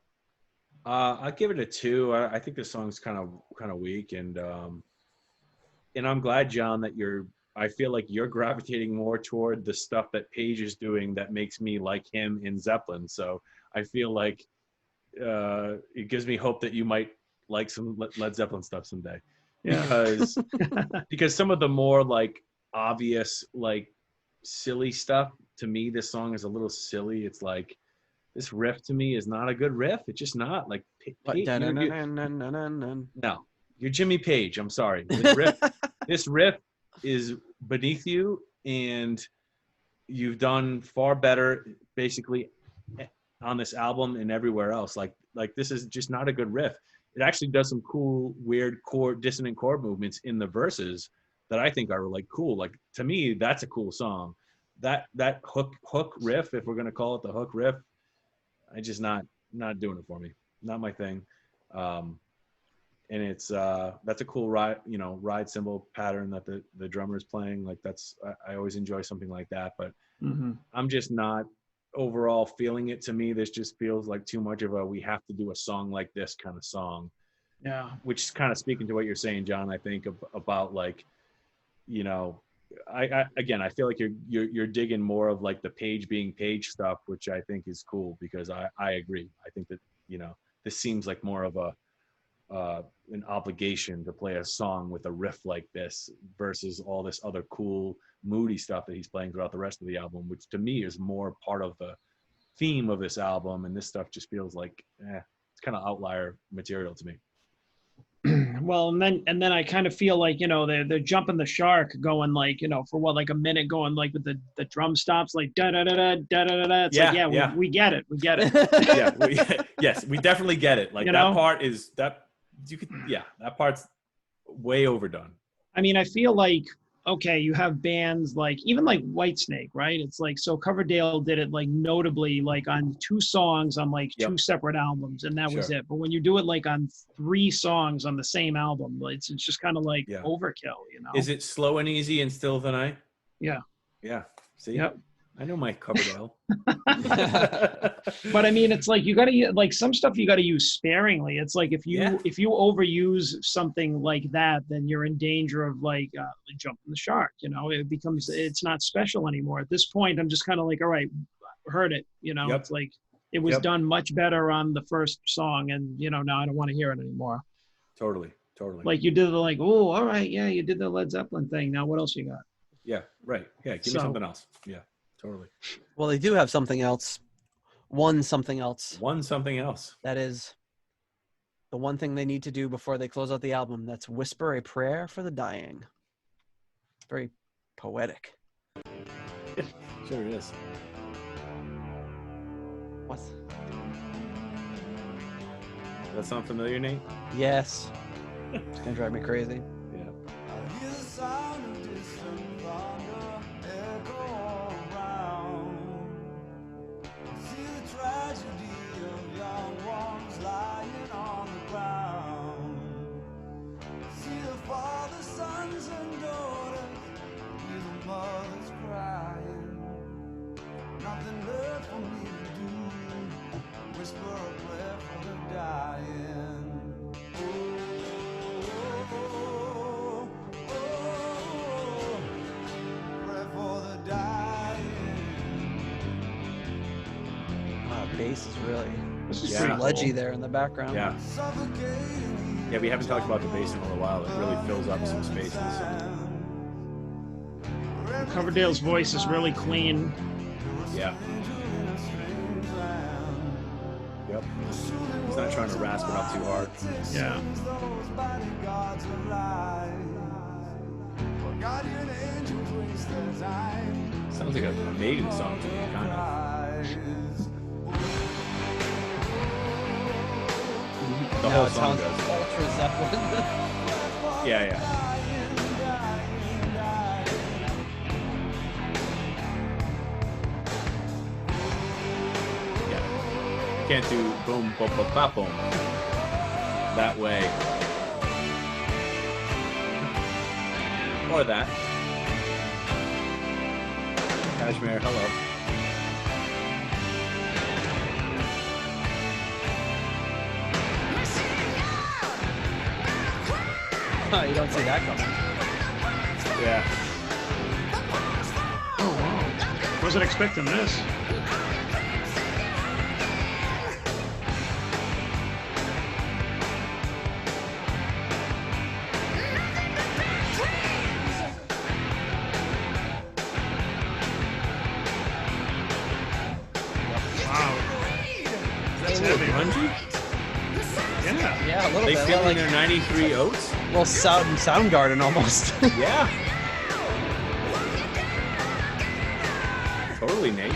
I'll give it a 2. I think the song's kind of weak, and I'm glad, John, that I feel like you're gravitating more toward the stuff that Page is doing that makes me like him in Zeppelin. So I feel like it gives me hope that you might like some Led Zeppelin stuff someday. Yeah. Because some of the more like obvious, like silly stuff, to me, this song is a little silly. It's like, this riff to me is not a good riff. It's just not like. No, you're Jimmy Page. I'm sorry. This riff is beneath you, and you've done far better, basically, on this album and everywhere else. Like this is just not a good riff. It actually does some cool, weird dissonant chord movements in the verses that I think are like cool. Like, to me, that's a cool song. That hook riff, if we're gonna call it the hook riff, I just not doing it for me. Not my thing. And it's that's a cool ride cymbal pattern that the drummer is playing. Like, I always enjoy something like that, but I'm just not overall feeling it. To me, this just feels like too much of a we have to do a song like this kind of song. Yeah. Which is kind of speaking to what you're saying, John, I think about like, you know, I feel like you're digging more of like the Page being Page stuff, which I think is cool, because I agree. I think that, you know, this seems like more of an obligation to play a song with a riff like this versus all this other cool moody stuff that he's playing throughout the rest of the album, which to me is more part of the theme of this album. And this stuff just feels like it's kind of outlier material to me. Well, and then I kind of feel like, you know, they're jumping the shark, going like, you know, for what, like a minute, going like with the drum stops, like da da da da da da da. It's like, we get it. Yes, we definitely get it. Like, that part is that part's way overdone. I mean, I feel like, okay, you have bands like, even like Whitesnake, right? It's like, so Coverdale did it like notably like on 2 songs on like 2 separate albums, and that was it. But when you do it like on 3 songs on the same album, it's just kind of like overkill, you know? Is it Slow and Easy and Still the Night? Yeah. See? Yep. I know my Coverdale. But I mean, it's like, you got to, like, some stuff you got to use sparingly. It's like, if you overuse something like that, then you're in danger of like jumping the shark, you know. It's not special anymore. At this point, I'm just kind of like, all right, heard it, you know. It's like, it was done much better on the first song, and, you know, now I don't want to hear it anymore. Totally. Like, you did the like, oh, all right, yeah, you did the Led Zeppelin thing. Now what else you got? Yeah, right. Yeah, give me something else. Yeah. Totally. Well, they do have something else. One something else. That is the one thing they need to do before they close out the album. That's whisper a prayer for the dying. Very poetic. Sure it is. What? Does that sound familiar, Nate? Yes. It's gonna drive me crazy. Yeah. I hear the sound of distant thunder echo around. See the tragedy of young ones lying on the ground. See the fathers, sons, and daughters, hear the mothers crying. Nothing left for me to do. Whisper a prayer for the dying. Bass is really sludgy there in the background. Yeah, we haven't talked about the bass in a little while. It really fills up some space in the song. Coverdale's voice is really clean. Yeah. Yep. He's not trying to rasp it up too hard. Yeah. Guardian angels waste their time. Sounds like a Maiden song to me, kind of. The Now whole it song sounds does. ultra Zeppelin. Yeah, yeah. Yeah. Can't do boom, boom, boom, bop, boom. That way. Or that. Kashmir, hello. Oh, you don't see that coming. Yeah. Oh wow. Wasn't expecting this. Wow. That's heavy. Grungy? Yeah. Yeah, a little They bit. feeling Like their 93 oats? little Soundgarden almost. Yeah. Totally, Nate.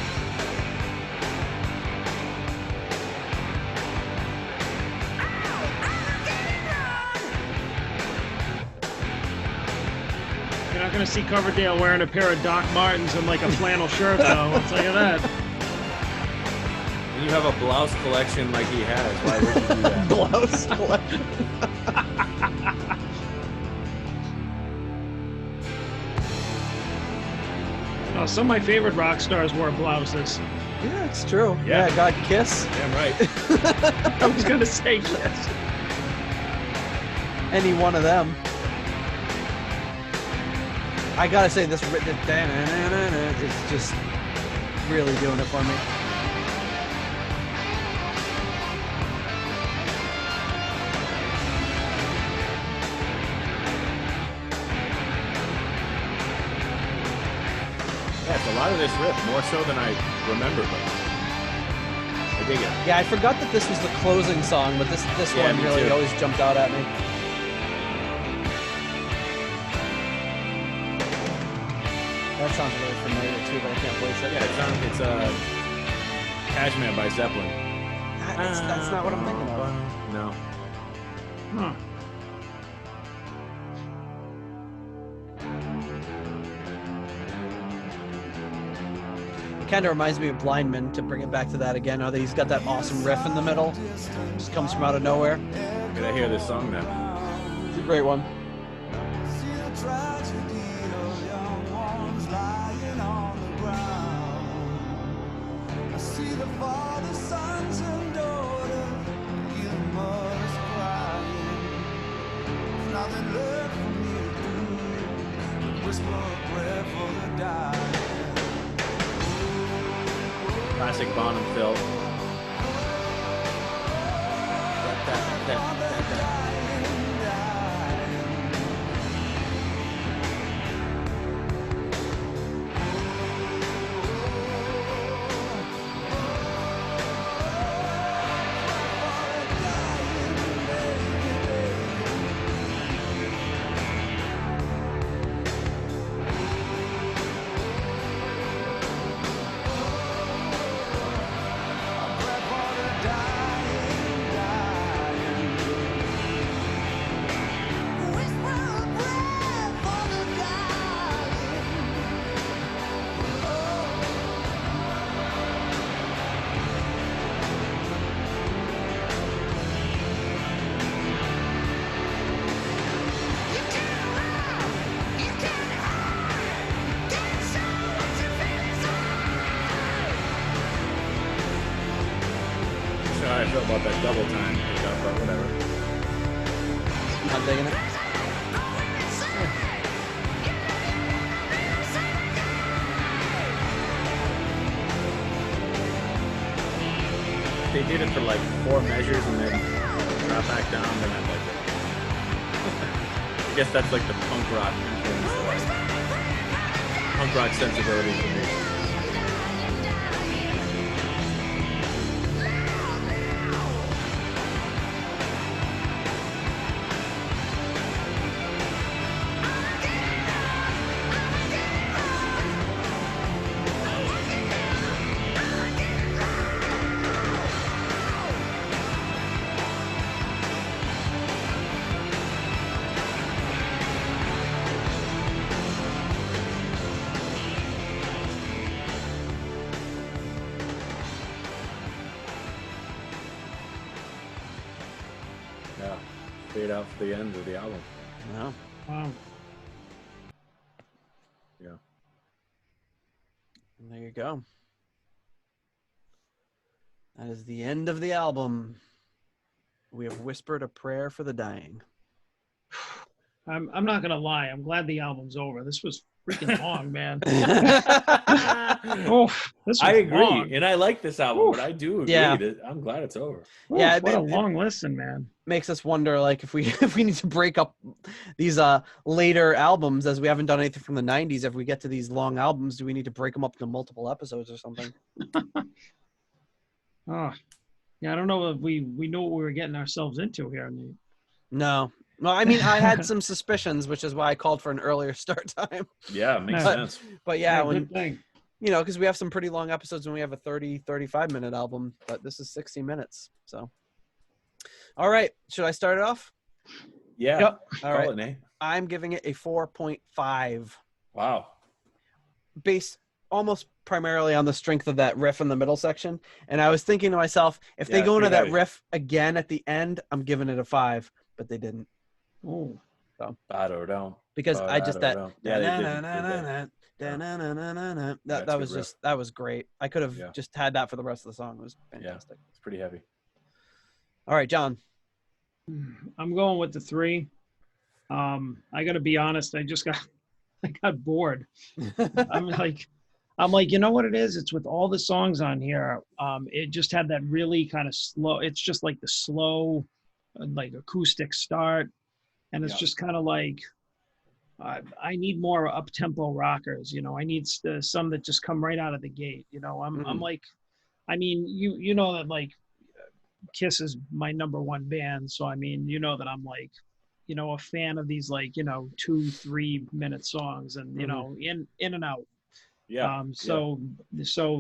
You're not going to see Coverdale wearing a pair of Doc Martens and like a flannel shirt, though. I'll tell you that. When you have a blouse collection like he has, why would you do that? Blouse collection. Oh, some of my favorite rock stars wore blouses. Yeah, it's true. Yeah. Yeah, God, Kiss. Damn right. I was going to say yes. Any one of them. I gotta say, this is just really doing it for me. Yeah, it's a lot of this riff, more so than I remember, but I dig it. Yeah, I forgot that this was the closing song, but this Yeah, one me really too. always jumped out at me. That sounds really familiar too, but I can't place it. Yeah, it's Kashmir by Zeppelin. That's not what I'm thinking of. No. Huh. It kind of reminds me of Blindman, to bring it back to that again. How he's got that awesome riff in the middle, just comes from out of nowhere. Gotta hear this song then. It's a great one. See the tragedy of young ones lying on the ground. I see the father, sons, and daughters, hear the mothers crying. There's nothing left for me to do but whisper a prayer for the dying. Classic Bonham Phil. How I feel about that double time pickup, but whatever. Not digging it. They did it for like 4 measures and then drop back down, then I like it. I guess that's like the punk rock influence, punk rock sensibility for me. fade out for the end of the album. Wow. Wow. Yeah. And there you go. That is the end of the album. We have whispered a prayer for the dying. I'm not gonna lie. I'm glad the album's over. This was freaking long, man. Oh, this was I agree, long. and I like this album, Oof. but I do agree Yeah. that I'm glad it's over. Oof, Yeah, what a long listen, man. Makes us wonder, like, if we need to break up these later albums, as we haven't done anything from the 90s. If we get to these long albums, do we need to break them up into multiple episodes or something? Oh, yeah. I don't know if we knew what we were getting ourselves into here, Nate. No. Well, I mean, I had some suspicions, which is why I called for an earlier start time. Yeah, makes But- sense. But yeah, good when thing. because we have some pretty long episodes when we have a 30, 35-minute album, but this is 60 minutes. So, all right, should I start it off? Yeah. Yep. All Call right, it, Nate. I'm giving it a 4.5, Wow. based almost primarily on the strength of that riff in the middle section. And I was thinking to myself, if they Yeah, go into pretty that heavy. riff again at the end, I'm giving it a 5, but they didn't, Oh, Ba-do-dum. because I just that. Yeah, they did. That That's that a was good riff. just that was great. I could have Yeah. just had that for the rest of the song. It was Yeah, fantastic. it's pretty heavy. All right, John. I'm going with the 3. I got to be honest. I got bored. I'm like, you know what it is? It's with all the songs on here. It just had that really kind of slow. It's just like the slow, like acoustic start, and it's Yeah. just kind of like, I need more up tempo rockers. I need some that just come right out of the gate. I'm like, I mean, you know that like Kiss is my number 1 band, so I mean, that I'm like, a fan of these like 2-3 minute songs, and in and out. Yeah. So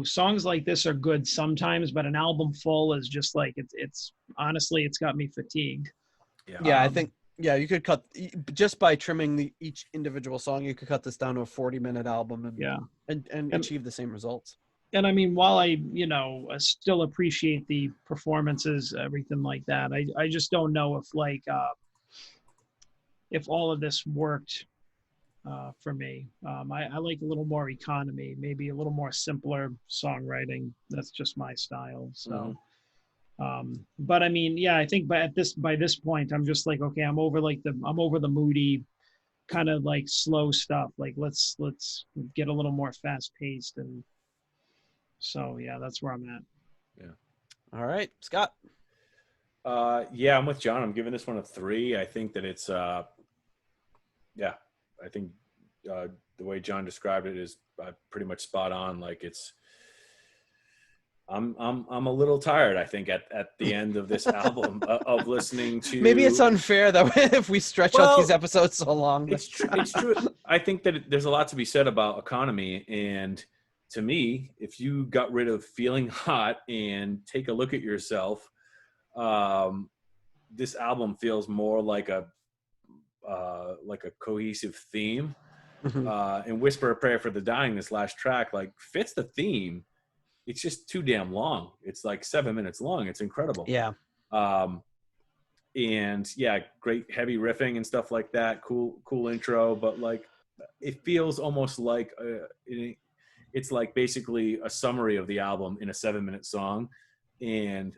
songs like this are good sometimes, but an album full is just like it's honestly, it's got me fatigued. Yeah, I think you could cut just by trimming each individual song. You could cut this down to a 40-minute album and achieve the same results. And I mean, while I still appreciate the performances, everything like that, I just don't know if like if all of this worked for me. I like a little more economy, maybe a little more simpler songwriting. That's just my style. So, but I mean, yeah, I think by this point, I'm just like, okay, I'm over the moody kind of like slow stuff. Like let's get a little more fast paced, and so yeah, that's where I'm at. Yeah. All right, Scott. Yeah, I'm with John. I'm giving this one a 3. I think that it's I think the way John described it is pretty much spot on. Like I'm a little tired, I think, at the end of this album of listening to. Maybe it's unfair though if we stretch out these episodes so long. It's true. It's true. I think that there's a lot to be said about economy, and to me, if you got rid of feeling hot and take a look at yourself, this album feels more like a cohesive theme. And Whisper a Prayer for the Dying, this last track, like fits the theme. It's just too damn long. It's like 7 minutes long. It's incredible. Yeah. And yeah, great heavy riffing and stuff like that. Cool intro, but like it feels almost like it's like basically a summary of the album in a 7-minute song. And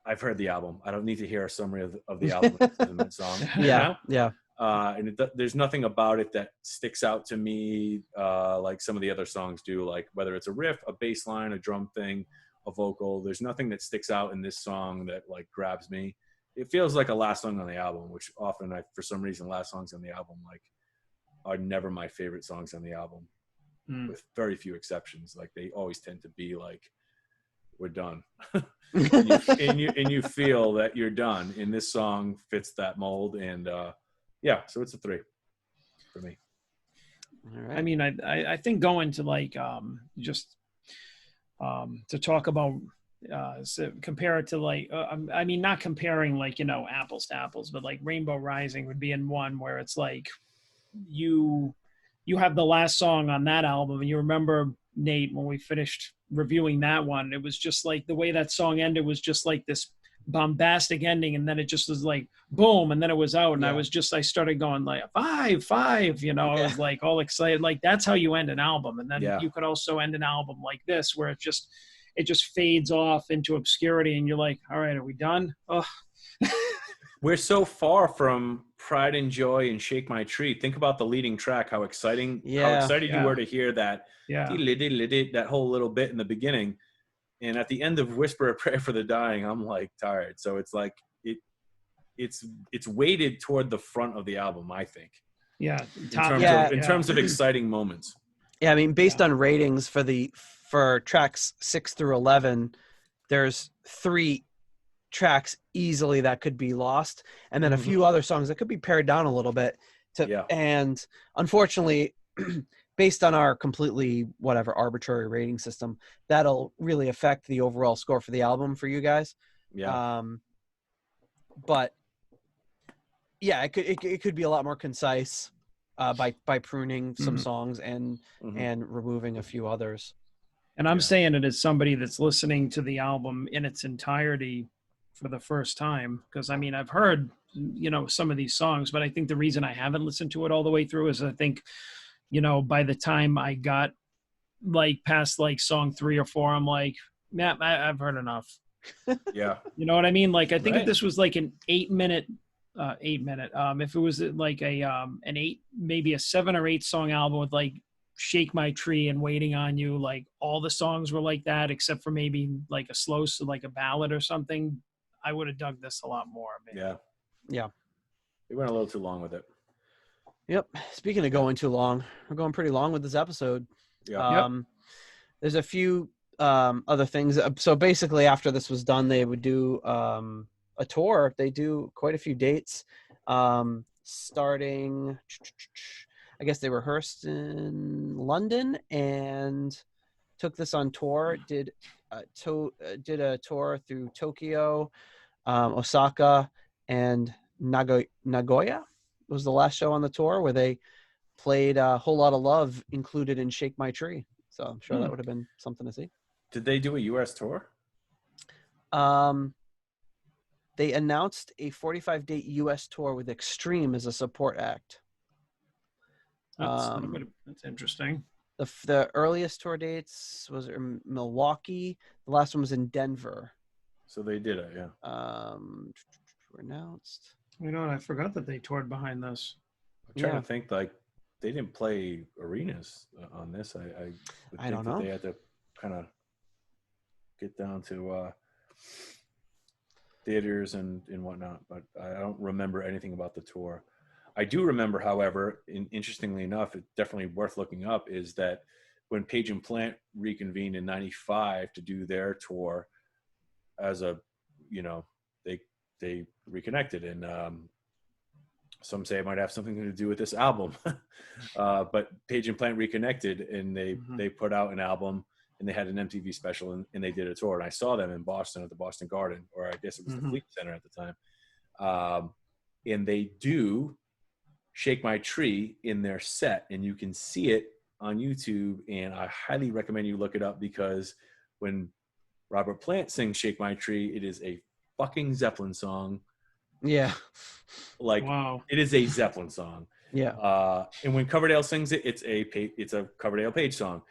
I've heard the album. I don't need to hear a summary of the album in a 7-minute song. Yeah. Yeah. And there's nothing about it that sticks out to me like some of the other songs do, like whether it's a riff, a bass line, a drum thing, a vocal. There's nothing that sticks out in this song that like grabs me. It feels like a last song on the album, which often for some reason, last songs on the album like are never my favorite songs on the album, with very few exceptions. Like they always tend to be like, we're done. and you feel that you're done. And this song fits that mold. And yeah, so it's a 3 for me. All right. I mean, I think going to like just to talk about so compare it to like I mean, not comparing like apples to apples, but like Rainbow Rising would be in one where it's like you have the last song on that album, and you remember, Nate, when we finished reviewing that one, it was just like the way that song ended was just like this bombastic ending, and then it just was like boom, and then it was out, and Yeah. I started going like 5, you know. I Yeah. was like all excited. Like that's how you end an album. And then Yeah. you could also end an album like this, where it just fades off into obscurity, and you're like, all right, are we done? Oh. We're so far from Pride and Joy and Shake My Tree. Think about the leading track, how excited you were to hear that, that whole little bit in the beginning. And at the end of Whisper a Prayer for the Dying, I'm like tired. So it's like it's weighted toward the front of the album, I think. Yeah. In terms of exciting moments. Yeah, I mean, based on ratings for tracks 6 through 11, there's 3 tracks easily that could be lost, and then a few other songs that could be pared down a little bit. And unfortunately, based on our completely arbitrary rating system, that'll really affect the overall score for the album for you guys. Yeah. But yeah, it could be a lot more concise by pruning some songs and removing a few others. And I'm saying it as somebody that's listening to the album in its entirety for the first time, because I mean, I've heard, you know, some of these songs, but I think the reason I haven't listened to it all the way through is I think, you know, by the time I got like past like song 3 or 4, I'm like, man, I've heard enough. Yeah. You know what I mean? Like, I think if this was like an 8-minute, if it was like maybe a 7 or 8 song album with like Shake My Tree and Waiting on You, like all the songs were like that, except for maybe like like a ballad or something, I would have dug this a lot more. Maybe. Yeah. We went a little too long with it. Yep. Speaking of going too long, we're going pretty long with this episode. Yeah. There's a few other things. So basically, after this was done, they would do a tour. They do quite a few dates, starting. I guess they rehearsed in London and took this on tour. Did a tour through Tokyo, Osaka, and Nagoya was the last show on the tour, where they played a Whole Lot of Love included in Shake My Tree. So I'm sure that would have been something to see. Did they do a U.S. tour? They announced a 45-date U.S. tour with Extreme as a support act. That's interesting. The earliest tour dates was in Milwaukee. The last one was in Denver. So they did it, yeah. Were announced. You know what? I forgot that they toured behind this. I'm trying to think, like, they didn't play arenas on this. I don't know. They had to kind of get down to theaters and whatnot, but I don't remember anything about the tour. I do remember, however, interestingly enough, it's definitely worth looking up, is that when Page and Plant reconvened in '95 to do their tour, as a, you know, they reconnected, and some say it might have something to do with this album, but Page and Plant reconnected, and they put out an album, and they had an MTV special, and they did a tour, and I saw them in Boston at the Boston Garden, or I guess it was the Fleet Center at the time, and they do Shake My Tree in their set, and you can see it on YouTube, and I highly recommend you look it up, because when Robert Plant sings Shake My Tree, it is a fucking Zeppelin song. Yeah. Like, wow. It is a Zeppelin song. Yeah. And when Coverdale sings it, it's a Coverdale Page song,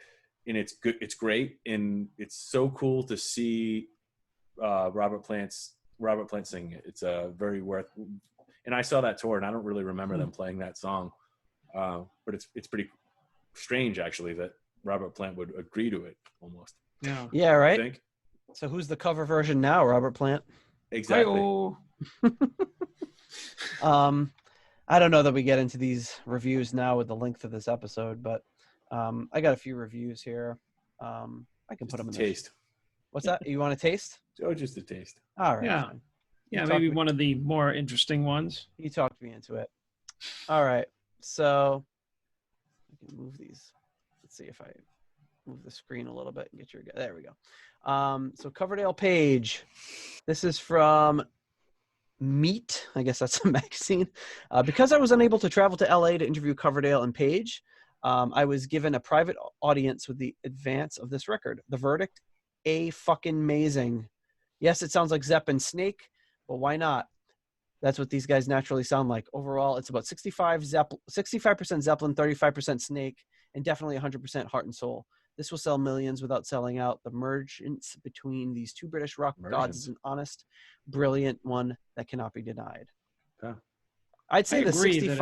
and it's good. It's great. And it's so cool to see Robert Plant singing it. It's very worth. And I saw that tour, and I don't really remember them playing that song. But it's pretty strange, actually, that Robert Plant would agree to it almost. Yeah. Yeah. Right. I think. So who's the cover version now? Robert Plant. Exactly. I don't know that we get into these reviews now with the length of this episode, but I got a few reviews here. I can put them in taste. What's that? You want a taste? Oh, just a taste. All right. Yeah. Fine. Yeah, maybe one of the more interesting ones. You talked me into it. All right. So I can move these. Let's see if I move the screen a little bit and get your. There we go. So Coverdale Page. This is from Meet. I guess that's a magazine. Because I was unable to travel to LA to interview Coverdale and Page, I was given a private audience with the advance of this record. The verdict: a fucking amazing. Yes, it sounds like Zepp and Snake, but why not? That's what these guys naturally sound like. Overall, it's about 65% Zeppelin, 35% Snake, and definitely 100% Heart and Soul. This will sell millions without selling out. The mergence between these two British rock gods is an honest, brilliant one that cannot be denied. Yeah. I'd say I the agree that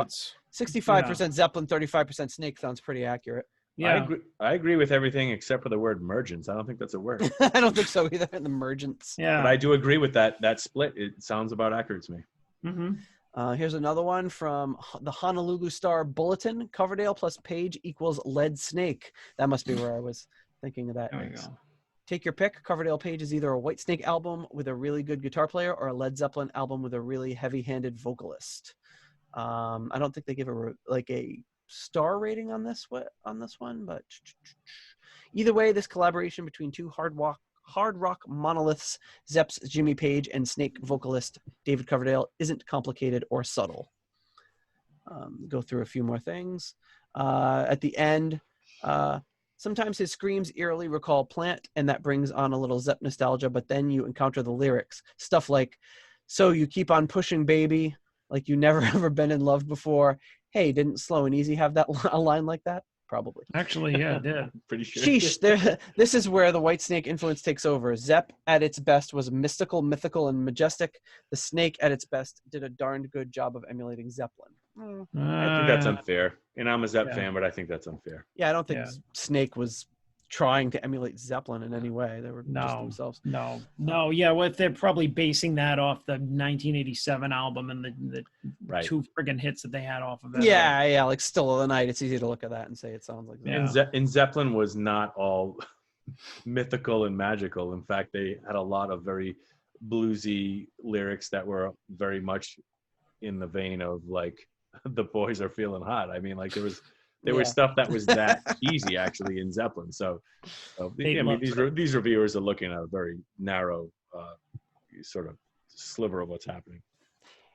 65% Zeppelin, 35% Snake sounds pretty accurate. Yeah. I agree with everything except for the word mergence. I don't think that's a word. I don't think so either. The mergence. Yeah. But I do agree with that split. It sounds about accurate to me. Mm-hmm. Here's another one from the Honolulu Star Bulletin. Coverdale plus Page equals Lead Snake. That must be where I was thinking of that. There we go. Take your pick. Coverdale Page is either a White Snake album with a really good guitar player or a Led Zeppelin album with a really heavy-handed vocalist. I don't think they give a star rating on this one, but either way, this collaboration between two hard rock monoliths, Zepp's Jimmy Page and Snake vocalist David Coverdale, isn't complicated or subtle. Go through a few more things. At the end, sometimes his screams eerily recall Plant, and that brings on a little Zepp nostalgia, but then you encounter the lyrics. Stuff like, so you keep on pushing, baby, like you never ever been in love before. Hey, didn't Slow and Easy have a line like that? Probably. Actually, yeah, it did. Pretty sure. Sheesh, this is where the White Snake influence takes over. Zepp at its best was mystical, mythical, and majestic. The Snake at its best did a darned good job of emulating Zeppelin. I think that's unfair. And I'm a Zepp fan, but I think that's unfair. Yeah, I don't think Snake was trying to emulate Zeppelin in any way. They were just themselves. No. Yeah, well, they're probably basing that off the 1987 album and the two friggin' hits that they had off of it. Yeah, like Still of the Night. It's easy to look at that and say it sounds like that. Yeah. And Zeppelin was not all mythical and magical. In fact, they had a lot of very bluesy lyrics that were very much in the vein of like the boys are feeling hot. I mean, like there was stuff that was that cheesy actually in Zeppelin. So I mean, these reviewers are looking at a very narrow sort of sliver of what's happening.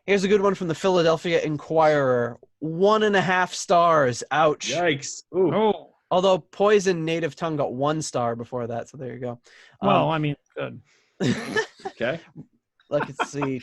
Here's a good one from the Philadelphia Inquirer. 1.5 stars. Ouch. Yikes. Ooh. Oh. Although Poison Native Tongue got 1 star before that, so there you go. Well, I mean, good. Okay. Let's see.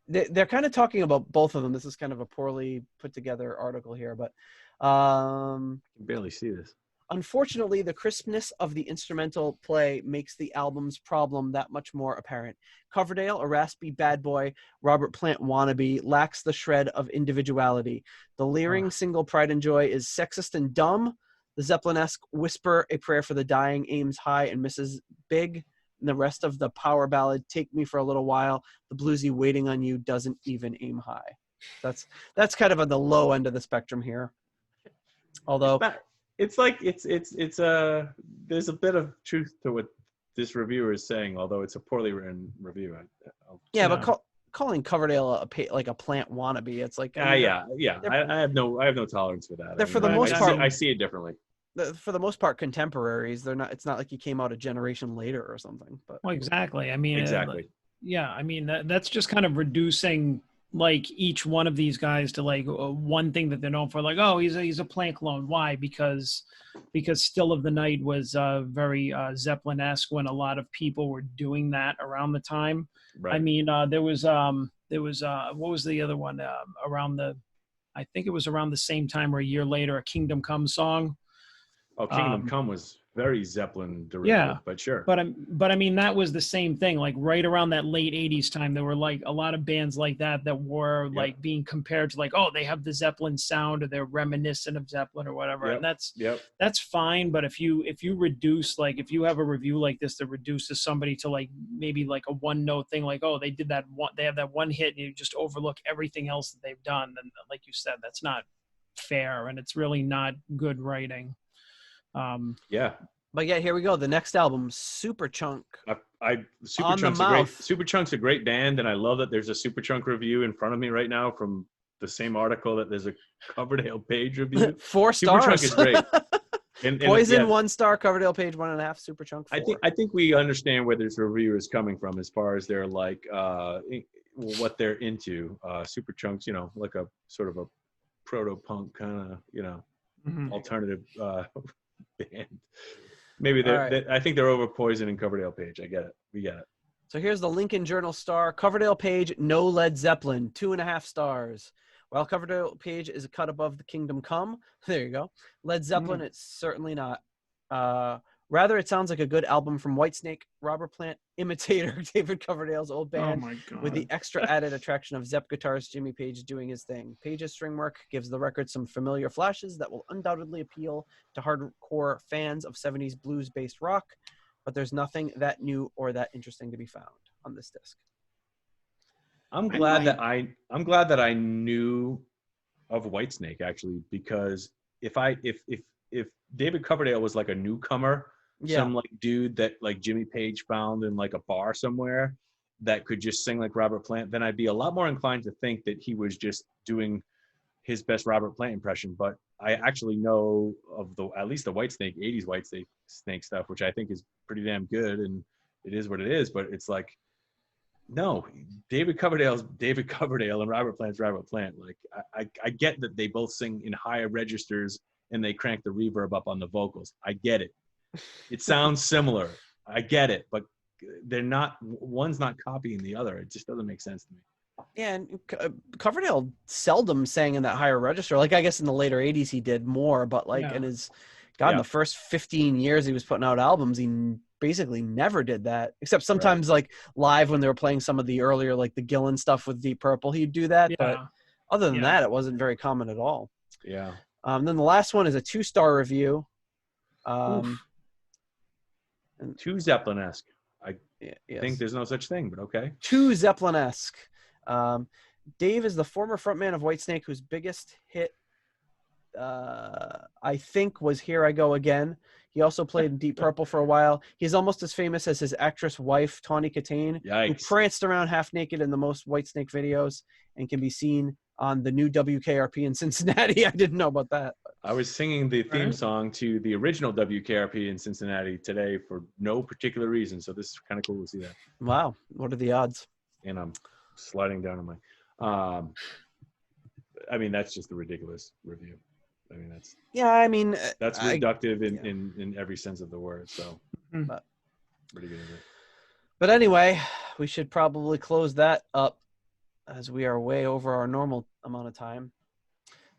They're kind of talking about both of them. This is kind of a poorly put together article here, but I can barely see this. Unfortunately, the crispness of the instrumental play makes the album's problem that much more apparent. Coverdale, a raspy bad boy, Robert Plant wannabe, lacks the shred of individuality. The leering single Pride and Joy is sexist and dumb. The Zeppelin-esque Whisper, A Prayer for the Dying, aims high and misses big. And the rest of the power ballad, Take Me for a Little While, the bluesy Waiting on You, doesn't even aim high. That's kind of on the low end of the spectrum here. Although it's there's a bit of truth to what this reviewer is saying, although it's a poorly written review. But calling Coverdale a Plant wannabe, it's like I have no tolerance for that. For the most part, I see it differently. For the most part, contemporaries. They're not. It's not like he came out a generation later or something. But well, exactly. I mean, exactly. I mean that's just kind of reducing like each one of these guys to like one thing that they're known for. Like, oh, he's a Plant clone. Why? Because Still of the Night was very Zeppelin-esque when a lot of people were doing that around the time. Right. I mean, there was what was the other one I think it was around the same time or a year later, a Kingdom Come song. Oh, Kingdom Come was very Zeppelin derivative, but sure. But I mean, that was the same thing. Like right around that late 80s time, there were like a lot of bands like that were like being compared to like, oh, they have the Zeppelin sound or they're reminiscent of Zeppelin or whatever. And that's fine. But if you reduce, like if you have a review like this that reduces somebody to like maybe like a one note thing, like, oh, they have that one hit and you just overlook everything else that they've done. And like you said, that's not fair and it's really not good writing. But yeah, here we go. The next album, Superchunk. Superchunk's a great band, and I love that there's a Superchunk review in front of me right now from the same article that there's a Coverdale Page review. 4 stars. Superchunk is great. And Poison 1 star, Coverdale Page 1.5, Superchunk 4. I think we understand where this reviewer is coming from as far as their like what they're into. Superchunk's, like a sort of a proto-punk kind of, alternative band. Maybe I think they're over Poison and Coverdale Page. I get it. We get it. So here's the Lincoln Journal star. Coverdale page, no Led Zeppelin, 2.5 stars. While Coverdale page is a cut above the Kingdom Come, there you go. Led Zeppelin, it's certainly not. Rather, it sounds like a good album from Whitesnake, Robert Plant, imitator David Coverdale's old band, Oh my God. with the extra added attraction of Zepp guitarist Jimmy Page doing his thing. Page's string work gives the record some familiar flashes that will undoubtedly appeal to hardcore fans of 70s blues-based rock, but there's nothing that new or that interesting to be found on this disc. I'm glad that I knew of Whitesnake, actually, because if David Coverdale was like a newcomer, some like dude that like Jimmy Page found in like a bar somewhere that could just sing like Robert Plant, then I'd be a lot more inclined to think that he was just doing his best Robert Plant impression. But I actually know of at least the Whitesnake, 80s Whitesnake stuff, which I think is pretty damn good, and it is what it is. But it's like, no, David Coverdale's David Coverdale and Robert Plant's Robert Plant. Like I get that they both sing in higher registers and they crank the reverb up on the vocals. I get it. It sounds similar. I get it, but they're not. One's not copying the other. It just doesn't make sense to me. Yeah, and Coverdale seldom sang in that higher register. Like, I guess in the later 80s he did more, but like in his, in the first 15 years he was putting out albums, he basically never did that, except sometimes like live when they were playing some of the earlier, like the Gillan stuff with Deep Purple, he'd do that. But other than that, it wasn't very common at all. Yeah. Then the last one is a 2-star review. Too Zeppelin-esque. I think there's no such thing, but okay. Too Zeppelin-esque. Dave is the former frontman of Whitesnake, whose biggest hit, I think, was Here I Go Again. He also played in Deep Purple for a while. He's almost as famous as his actress wife, Tawny Katane, who pranced around half naked in the most Whitesnake videos and can be seen on the new WKRP in Cincinnati. I didn't know about that. I was singing the theme song to the original WKRP in Cincinnati today for no particular reason, so this is kind of cool to see that. Wow. What are the odds? And I'm sliding down on my I mean, that's just a ridiculous review. I mean, that's that's reductive in every sense of the word. So but, pretty good. But anyway, we should probably close that up as we are way over our normal amount of time.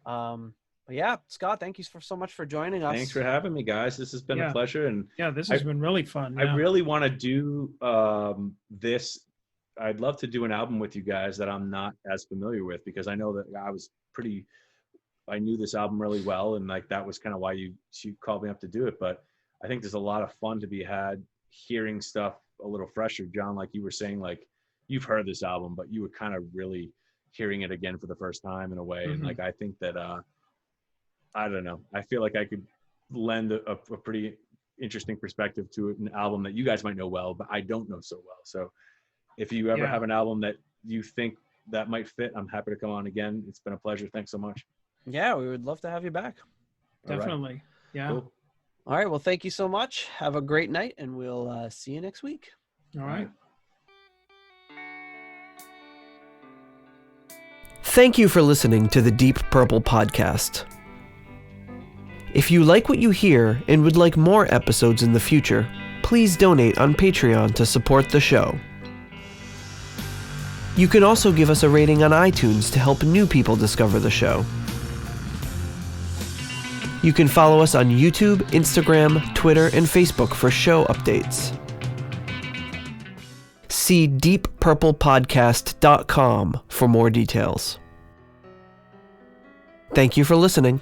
But yeah, Scott, thank you so much for joining us. Thanks for having me, guys. This has been a pleasure. And this has been really fun. I really want to do this. I'd love to do an album with you guys that I'm not as familiar with, because I know that I knew this album really well, and like that was kind of why you called me up to do it. But I think there's a lot of fun to be had hearing stuff a little fresher. John, like you were saying, like you've heard this album, but you were kind of really hearing it again for the first time in a way. And like I think that I don't know, I feel like I could lend a pretty interesting perspective to an album that you guys might know well, but I don't know so well. So if you ever have an album that you think that might fit, I'm happy to come on again. It's been a pleasure. Thanks so much. Yeah, we would love to have you back. Definitely. Right. Yeah. Cool. All right. Well, thank you so much. Have a great night, and we'll see you next week. All right. Thank you for listening to the Deep Purple Podcast. If you like what you hear and would like more episodes in the future, please donate on Patreon to support the show. You can also give us a rating on iTunes to help new people discover the show. You can follow us on YouTube, Instagram, Twitter, and Facebook for show updates. See deeppurplepodcast.com for more details. Thank you for listening.